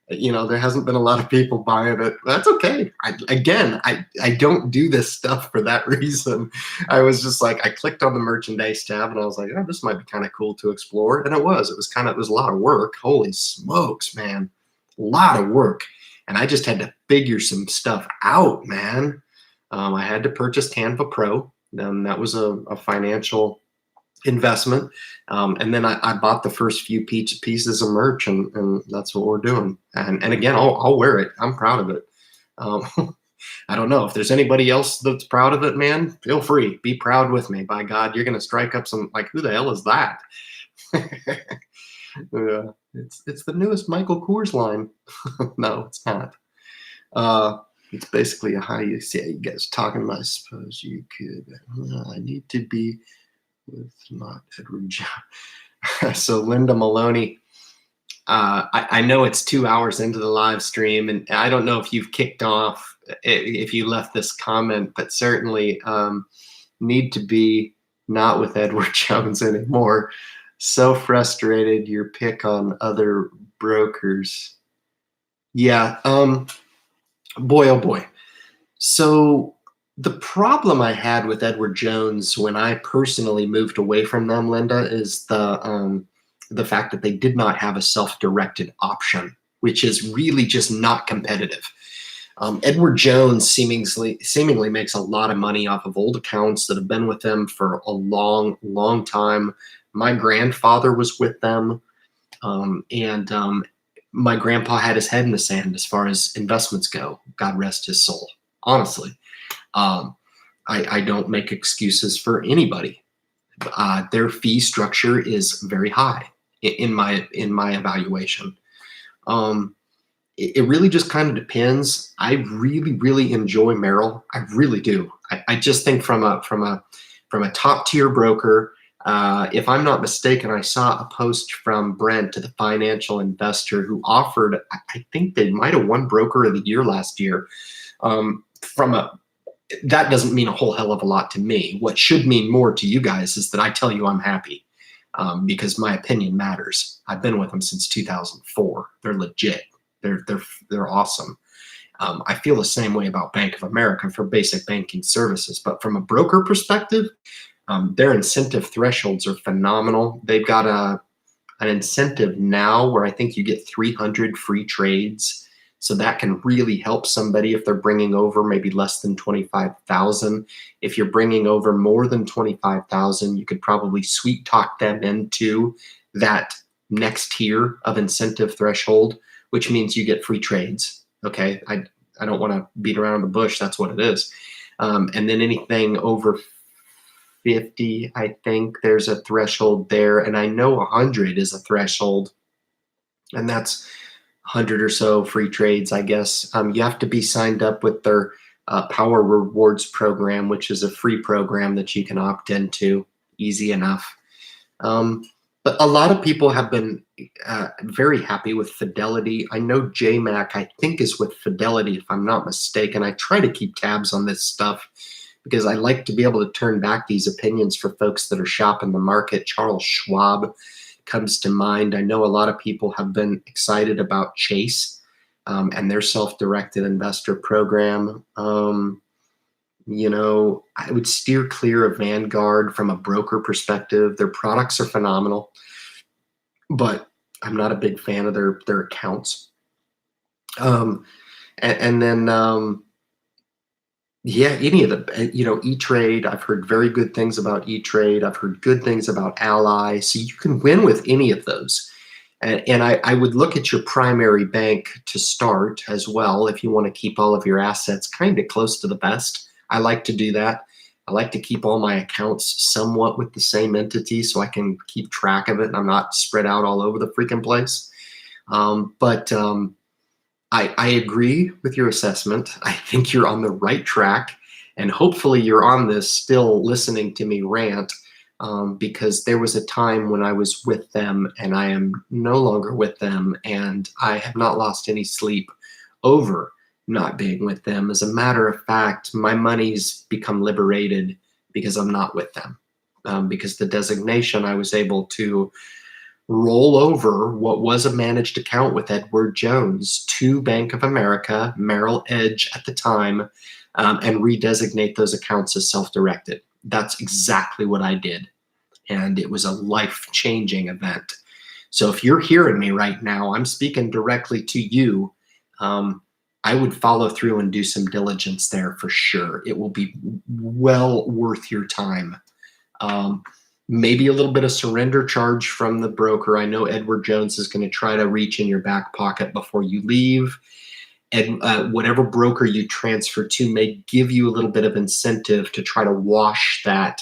there hasn't been a lot of people buying it. That's okay. I don't do this stuff for that reason. I was just like, I clicked on the merchandise tab and I was like, oh, this might be kind of cool to explore. And it was a lot of work. Holy smokes, man. a lot of work. And I just had to figure some stuff out, man. I had to purchase Canva Pro. That was a financial investment. And then I bought the first few pieces of merch, and that's what we're doing. And again, I'll wear it. I'm proud of it. I don't know if there's anybody else that's proud of it, man. Feel free, be proud with me. By God, you're going to strike up some, like, who the hell is that? It's the newest Michael Kors line. No, it's not. It's basically a how you say, you guys talking about, I suppose you could, I need to be with not Edward John. So Linda Maloney, I know it's 2 hours into the live stream, and I don't know if you've kicked off, if you left this comment, but certainly need to be not with Edward Jones anymore. So frustrated, your pick on other brokers. Yeah, boy, oh boy. So the problem I had with Edward Jones when I personally moved away from them, Linda, is the fact that they did not have a self-directed option, which is really just not competitive. Edward Jones seemingly makes a lot of money off of old accounts that have been with them for a long, long time. My grandfather was with them, and my grandpa had his head in the sand as far as investments go. God rest his soul. Honestly, I don't make excuses for anybody. Their fee structure is very high in my evaluation. It really just kind of depends. I really enjoy Merrill. I really do. I just think from a top tier broker. If I'm not mistaken, I saw a post from Brent to the Financial Investor who offered, I think they might have won Broker of the Year last year. That doesn't mean a whole hell of a lot to me. What should mean more to you guys is that I tell you I'm happy, because my opinion matters. I've been with them since 2004. They're legit. They're awesome. I feel the same way about Bank of America for basic banking services, but from a broker perspective, their incentive thresholds are phenomenal. They've got an incentive now where I think you get 300 free trades. So that can really help somebody if they're bringing over maybe less than 25,000. If you're bringing over more than 25,000, you could probably sweet talk them into that next tier of incentive threshold, which means you get free trades. Okay, I don't want to beat around the bush. That's what it is. And then anything over 50, I think there's a threshold there, and I know 100 is a threshold, and that's 100 or so free trades, I guess. You have to be signed up with their Power Rewards program, which is a free program that you can opt into. Easy enough. But a lot of people have been very happy with Fidelity. I know JMac, I think, is with Fidelity, if I'm not mistaken. I try to keep tabs on this stuff because I like to be able to turn back these opinions for folks that are shopping the market. Charles Schwab comes to mind. I know a lot of people have been excited about Chase and their self-directed investor program. You know, I would steer clear of Vanguard from a broker perspective. Their products are phenomenal, but I'm not a big fan of their accounts. And then, yeah, any of the, E-Trade, I've heard very good things about E-Trade. I've heard good things about Ally. So you can win with any of those. And I would look at your primary bank to start as well if you want to keep all of your assets kind of close to the vest. I like to do that. I like to keep all my accounts somewhat with the same entity so I can keep track of it and I'm not spread out all over the freaking place. I agree with your assessment. I think you're on the right track, and hopefully you're on this still listening to me rant, because there was a time when I was with them and I am no longer with them, and I have not lost any sleep over not being with them. As a matter of fact, my money's become liberated because I'm not with them, because the designation I was able to roll over what was a managed account with Edward Jones to Bank of America, Merrill Edge at the time, and redesignate those accounts as self-directed. That's exactly what I did. And it was a life-changing event. So if you're hearing me right now, I'm speaking directly to you. I would follow through and do some diligence there for sure. It will be well worth your time. Maybe a little bit of surrender charge from the broker. I know Edward Jones is going to try to reach in your back pocket before you leave. And whatever broker you transfer to may give you a little bit of incentive to try to wash that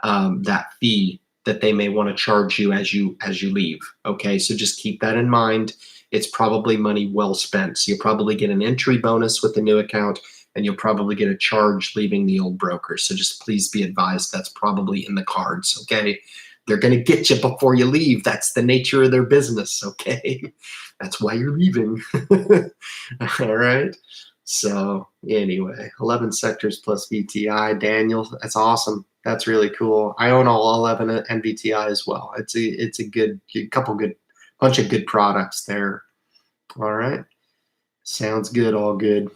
that fee that they may want to charge you as you leave. Okay, so just keep that in mind. It's probably money well spent. So you'll probably get an entry bonus with the new account, and you'll probably get a charge leaving the old broker. So just please be advised that's probably in the cards, okay? They're going to get you before you leave. That's the nature of their business, okay? That's why you're leaving. All right? So anyway, 11 sectors plus VTI. Daniel, that's awesome. That's really cool. I own all 11 NVTI as well. It's a good bunch of good products there. All right. Sounds good. All good.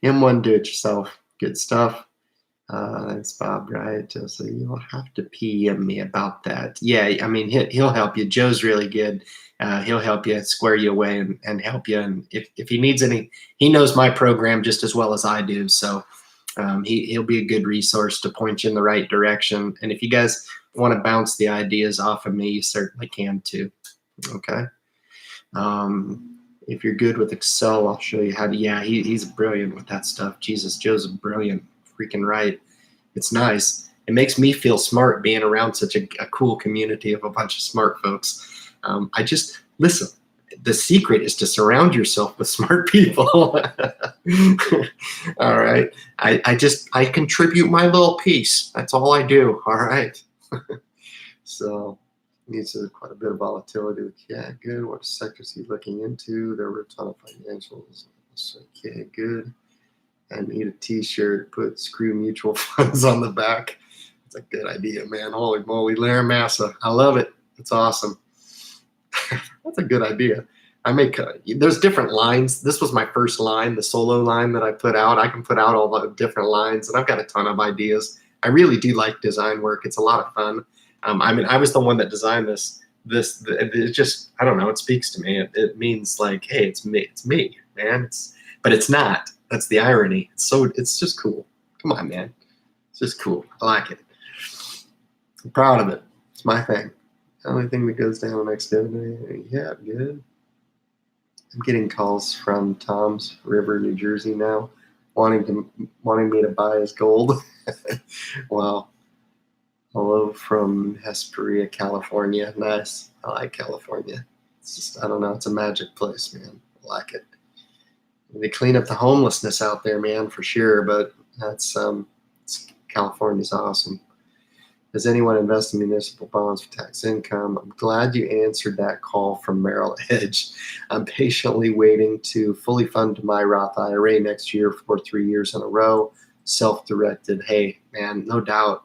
M1 do it yourself. Good stuff. Thanks, Bob. Right. So you'll have to PM me about that. Yeah. I mean, he'll help you. Joe's really good. He'll help you, square you away and help you. And if he needs any, he knows my program just as well as I do. So he'll be a good resource to point you in the right direction. And if you guys want to bounce the ideas off of me, you certainly can too. Okay. If you're good with Excel, I'll show you how to. Yeah, he's brilliant with that stuff. Jesus, Joe's brilliant. Freaking right. It's nice. It makes me feel smart being around such a cool community of a bunch of smart folks. Listen. The secret is to surround yourself with smart people. All right. I contribute my little piece. That's all I do. All right. So needs quite a bit of volatility. Yeah, good. What sectors are you looking into? There were a ton of financials. Okay, good. I need a t-shirt, put screw mutual funds on the back. It's a good idea, man. Holy moly, Larry Massa. I love it. It's awesome. That's a good idea. There's different lines. This was my first line, the solo line that I put out. I can put out all the different lines, and I've got a ton of ideas. I really do like design work. It's a lot of fun. I mean, I was the one that designed this. It just, I don't know. It speaks to me. It means like, hey, it's me, man. But it's not. That's the irony. It's just cool. Come on, man. It's just cool. I like it. I'm proud of it. It's my thing. The only thing that goes down next dividend. Yeah, good. I'm getting calls from Tom's River, New Jersey now, wanting me to buy his gold. Wow. Hello from Hesperia, California. Nice. I like California. It's just, I don't know. It's a magic place, man. I like it. They clean up the homelessness out there, man, for sure. But California's awesome. Does anyone invest in municipal bonds for tax income? I'm glad you answered that call from Merrill Edge. I'm patiently waiting to fully fund my Roth IRA next year for 3 years in a row. Self-directed. Hey, man, no doubt.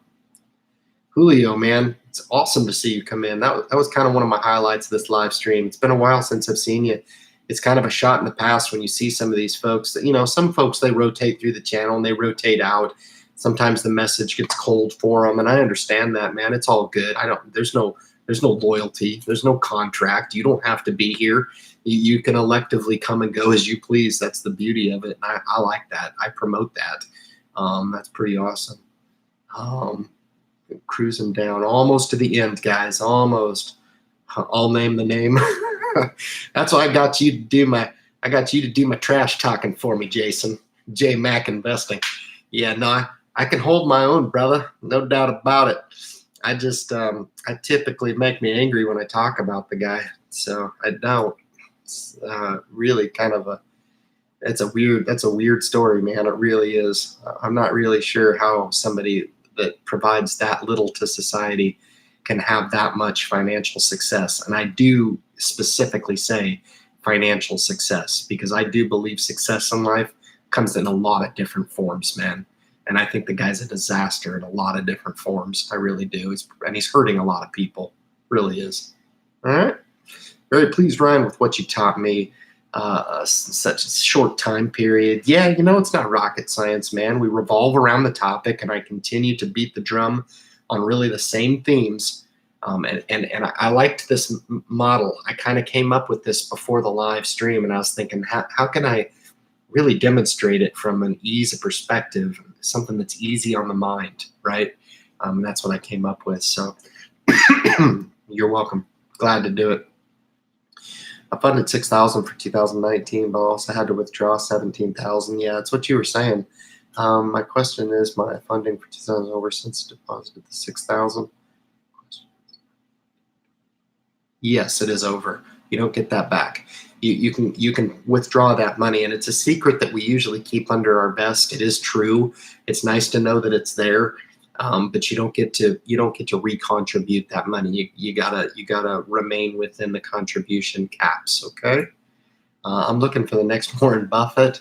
Julio, man, it's awesome to see you come in. That was kind of one of my highlights of this live stream. It's been a while since I've seen you. It's kind of a shot in the past when you see some of these folks that, some folks, they rotate through the channel and they rotate out. Sometimes the message gets cold for them, and I understand that, man. It's all good. There's no loyalty. There's no contract. You don't have to be here. You can electively come and go as you please. That's the beauty of it. And I like that. I promote that. That's pretty awesome. Cruising down almost to the end, guys. Almost. I'll name the name. That's why I got you to do my trash talking for me, Jason. J Mac Investing. Yeah, no, I can hold my own, brother. No doubt about it. I just I typically make me angry when I talk about the guy. So I don't. It's really kind of that's a weird story, man. It really is. I'm not really sure how somebody that provides that little to society can have that much financial success. And I do specifically say financial success, because I do believe success in life comes in a lot of different forms, man. And I think the guy's a disaster in a lot of different forms. I really do. He's hurting a lot of people. Really is. All right. Very pleased, Ryan, with what you taught me. Such a short time period. Yeah, it's not rocket science, man. We revolve around the topic, and I continue to beat the drum on really the same themes And I liked this model. I kind of came up with this before the live stream, and I was thinking, how can I really demonstrate it from an ease of perspective, something that's easy on the mind, right? And that's what I came up with. So you're welcome. Glad to do it. I funded $6,000 for 2019, but I also had to withdraw $17,000. Yeah, that's what you were saying. My question is, my funding for 2000 over since deposited the $6,000. Yes, it is over. You don't get that back. You can withdraw that money, and it's a secret that we usually keep under our vest. It is true. It's nice to know that it's there, but you don't get to recontribute that money. You gotta remain within the contribution caps. Okay. I'm looking for the next Warren Buffett.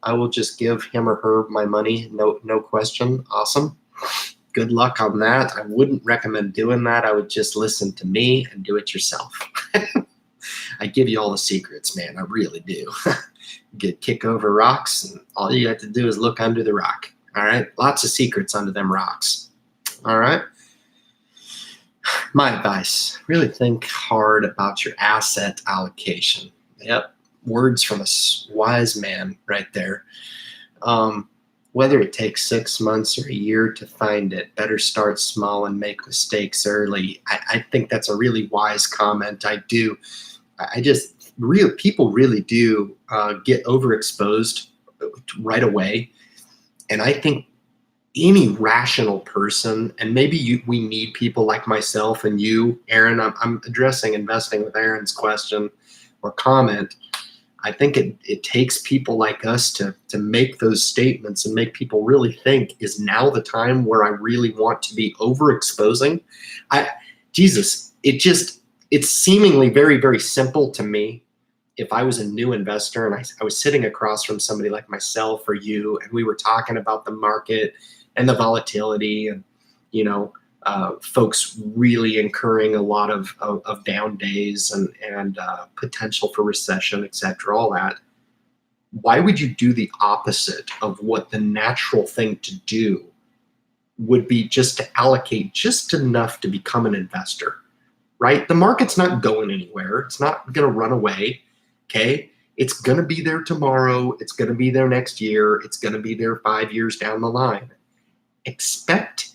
I will just give him or her my money. No question. Awesome. Good luck on that. I wouldn't recommend doing that. I would just listen to me and do it yourself. I give you all the secrets, man. I really do. Kick over rocks, and all you have to do is look under the rock. All right? Lots of secrets under them rocks. All right? My advice, really think hard about your asset allocation. Yep. Words from a wise man right there. Whether it takes 6 months or a year to find it, better start small and make mistakes early. I think that's a really wise comment. People really do get overexposed right away. And I think any rational person, and maybe we need people like myself and you, Aaron, I'm addressing investing with Aaron's question or comment. I think it takes people like us to make those statements and make people really think, is now the time where I really want to be overexposing? It's seemingly very, very simple to me. If I was a new investor and I was sitting across from somebody like myself or you, and we were talking about the market and the volatility and, folks really incurring a lot of down days and potential for recession, et cetera, all that. Why would you do the opposite of what the natural thing to do would be, just to allocate just enough to become an investor, right? The market's not going anywhere. It's not going to run away, okay? It's going to be there tomorrow. It's going to be there next year. It's going to be there 5 years down the line. Expect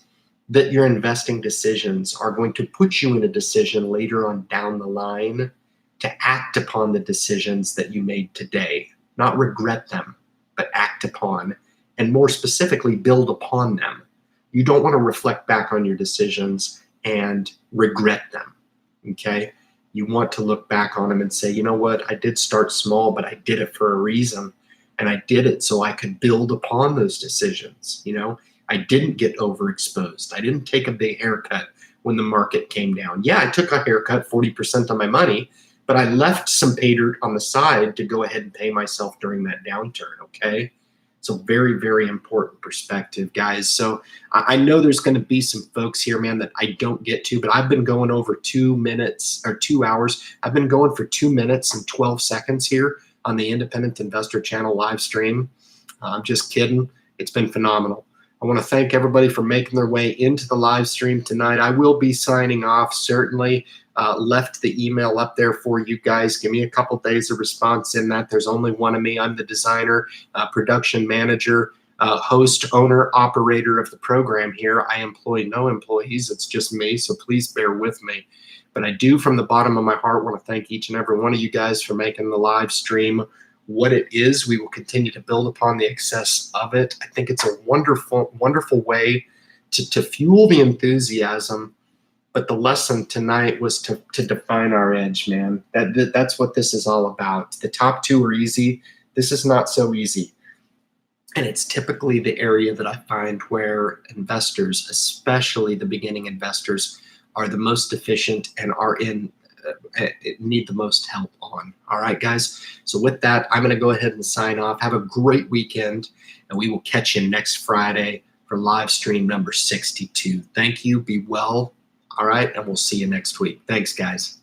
that your investing decisions are going to put you in a decision later on down the line to act upon the decisions that you made today, not regret them, but act upon, and more specifically, build upon them. You don't want to reflect back on your decisions and regret them, okay? You want to look back on them and say, you know what, I did start small, but I did it for a reason, and I did it so I could build upon those decisions, I didn't get overexposed. I didn't take a big haircut when the market came down. Yeah, I took a haircut, 40% of my money, but I left some pay dirt on the side to go ahead and pay myself during that downturn, okay? So very, very important perspective, guys. So I know there's going to be some folks here, man, that I don't get to, but I've been going over 2 minutes or 2 hours. I've been going for 2 minutes and 12 seconds here on the Independent Investor Channel live stream. I'm just kidding. It's been phenomenal. I want to thank everybody for making their way into the live stream tonight. I will be signing off, certainly. Left the email up there for you guys. Give me a couple days of response in that. There's only one of me. I'm the designer, production manager, host, owner, operator of the program here. I employ no employees. It's just me, so please bear with me. But I do, from the bottom of my heart, want to thank each and every one of you guys for making the live stream what it is. We will continue to build upon the excess of it. I think it's a wonderful, wonderful way to fuel the enthusiasm. But the lesson tonight was to define our edge, man. That's what this is all about. The top two are easy. This is not so easy. And it's typically the area that I find where investors, especially the beginning investors, are the most deficient and need the most help on. All right, guys. So with that, I'm going to go ahead and sign off. Have a great weekend, and we will catch you next Friday for live stream number 62. Thank you. Be well. All right, and we'll see you next week. Thanks, guys.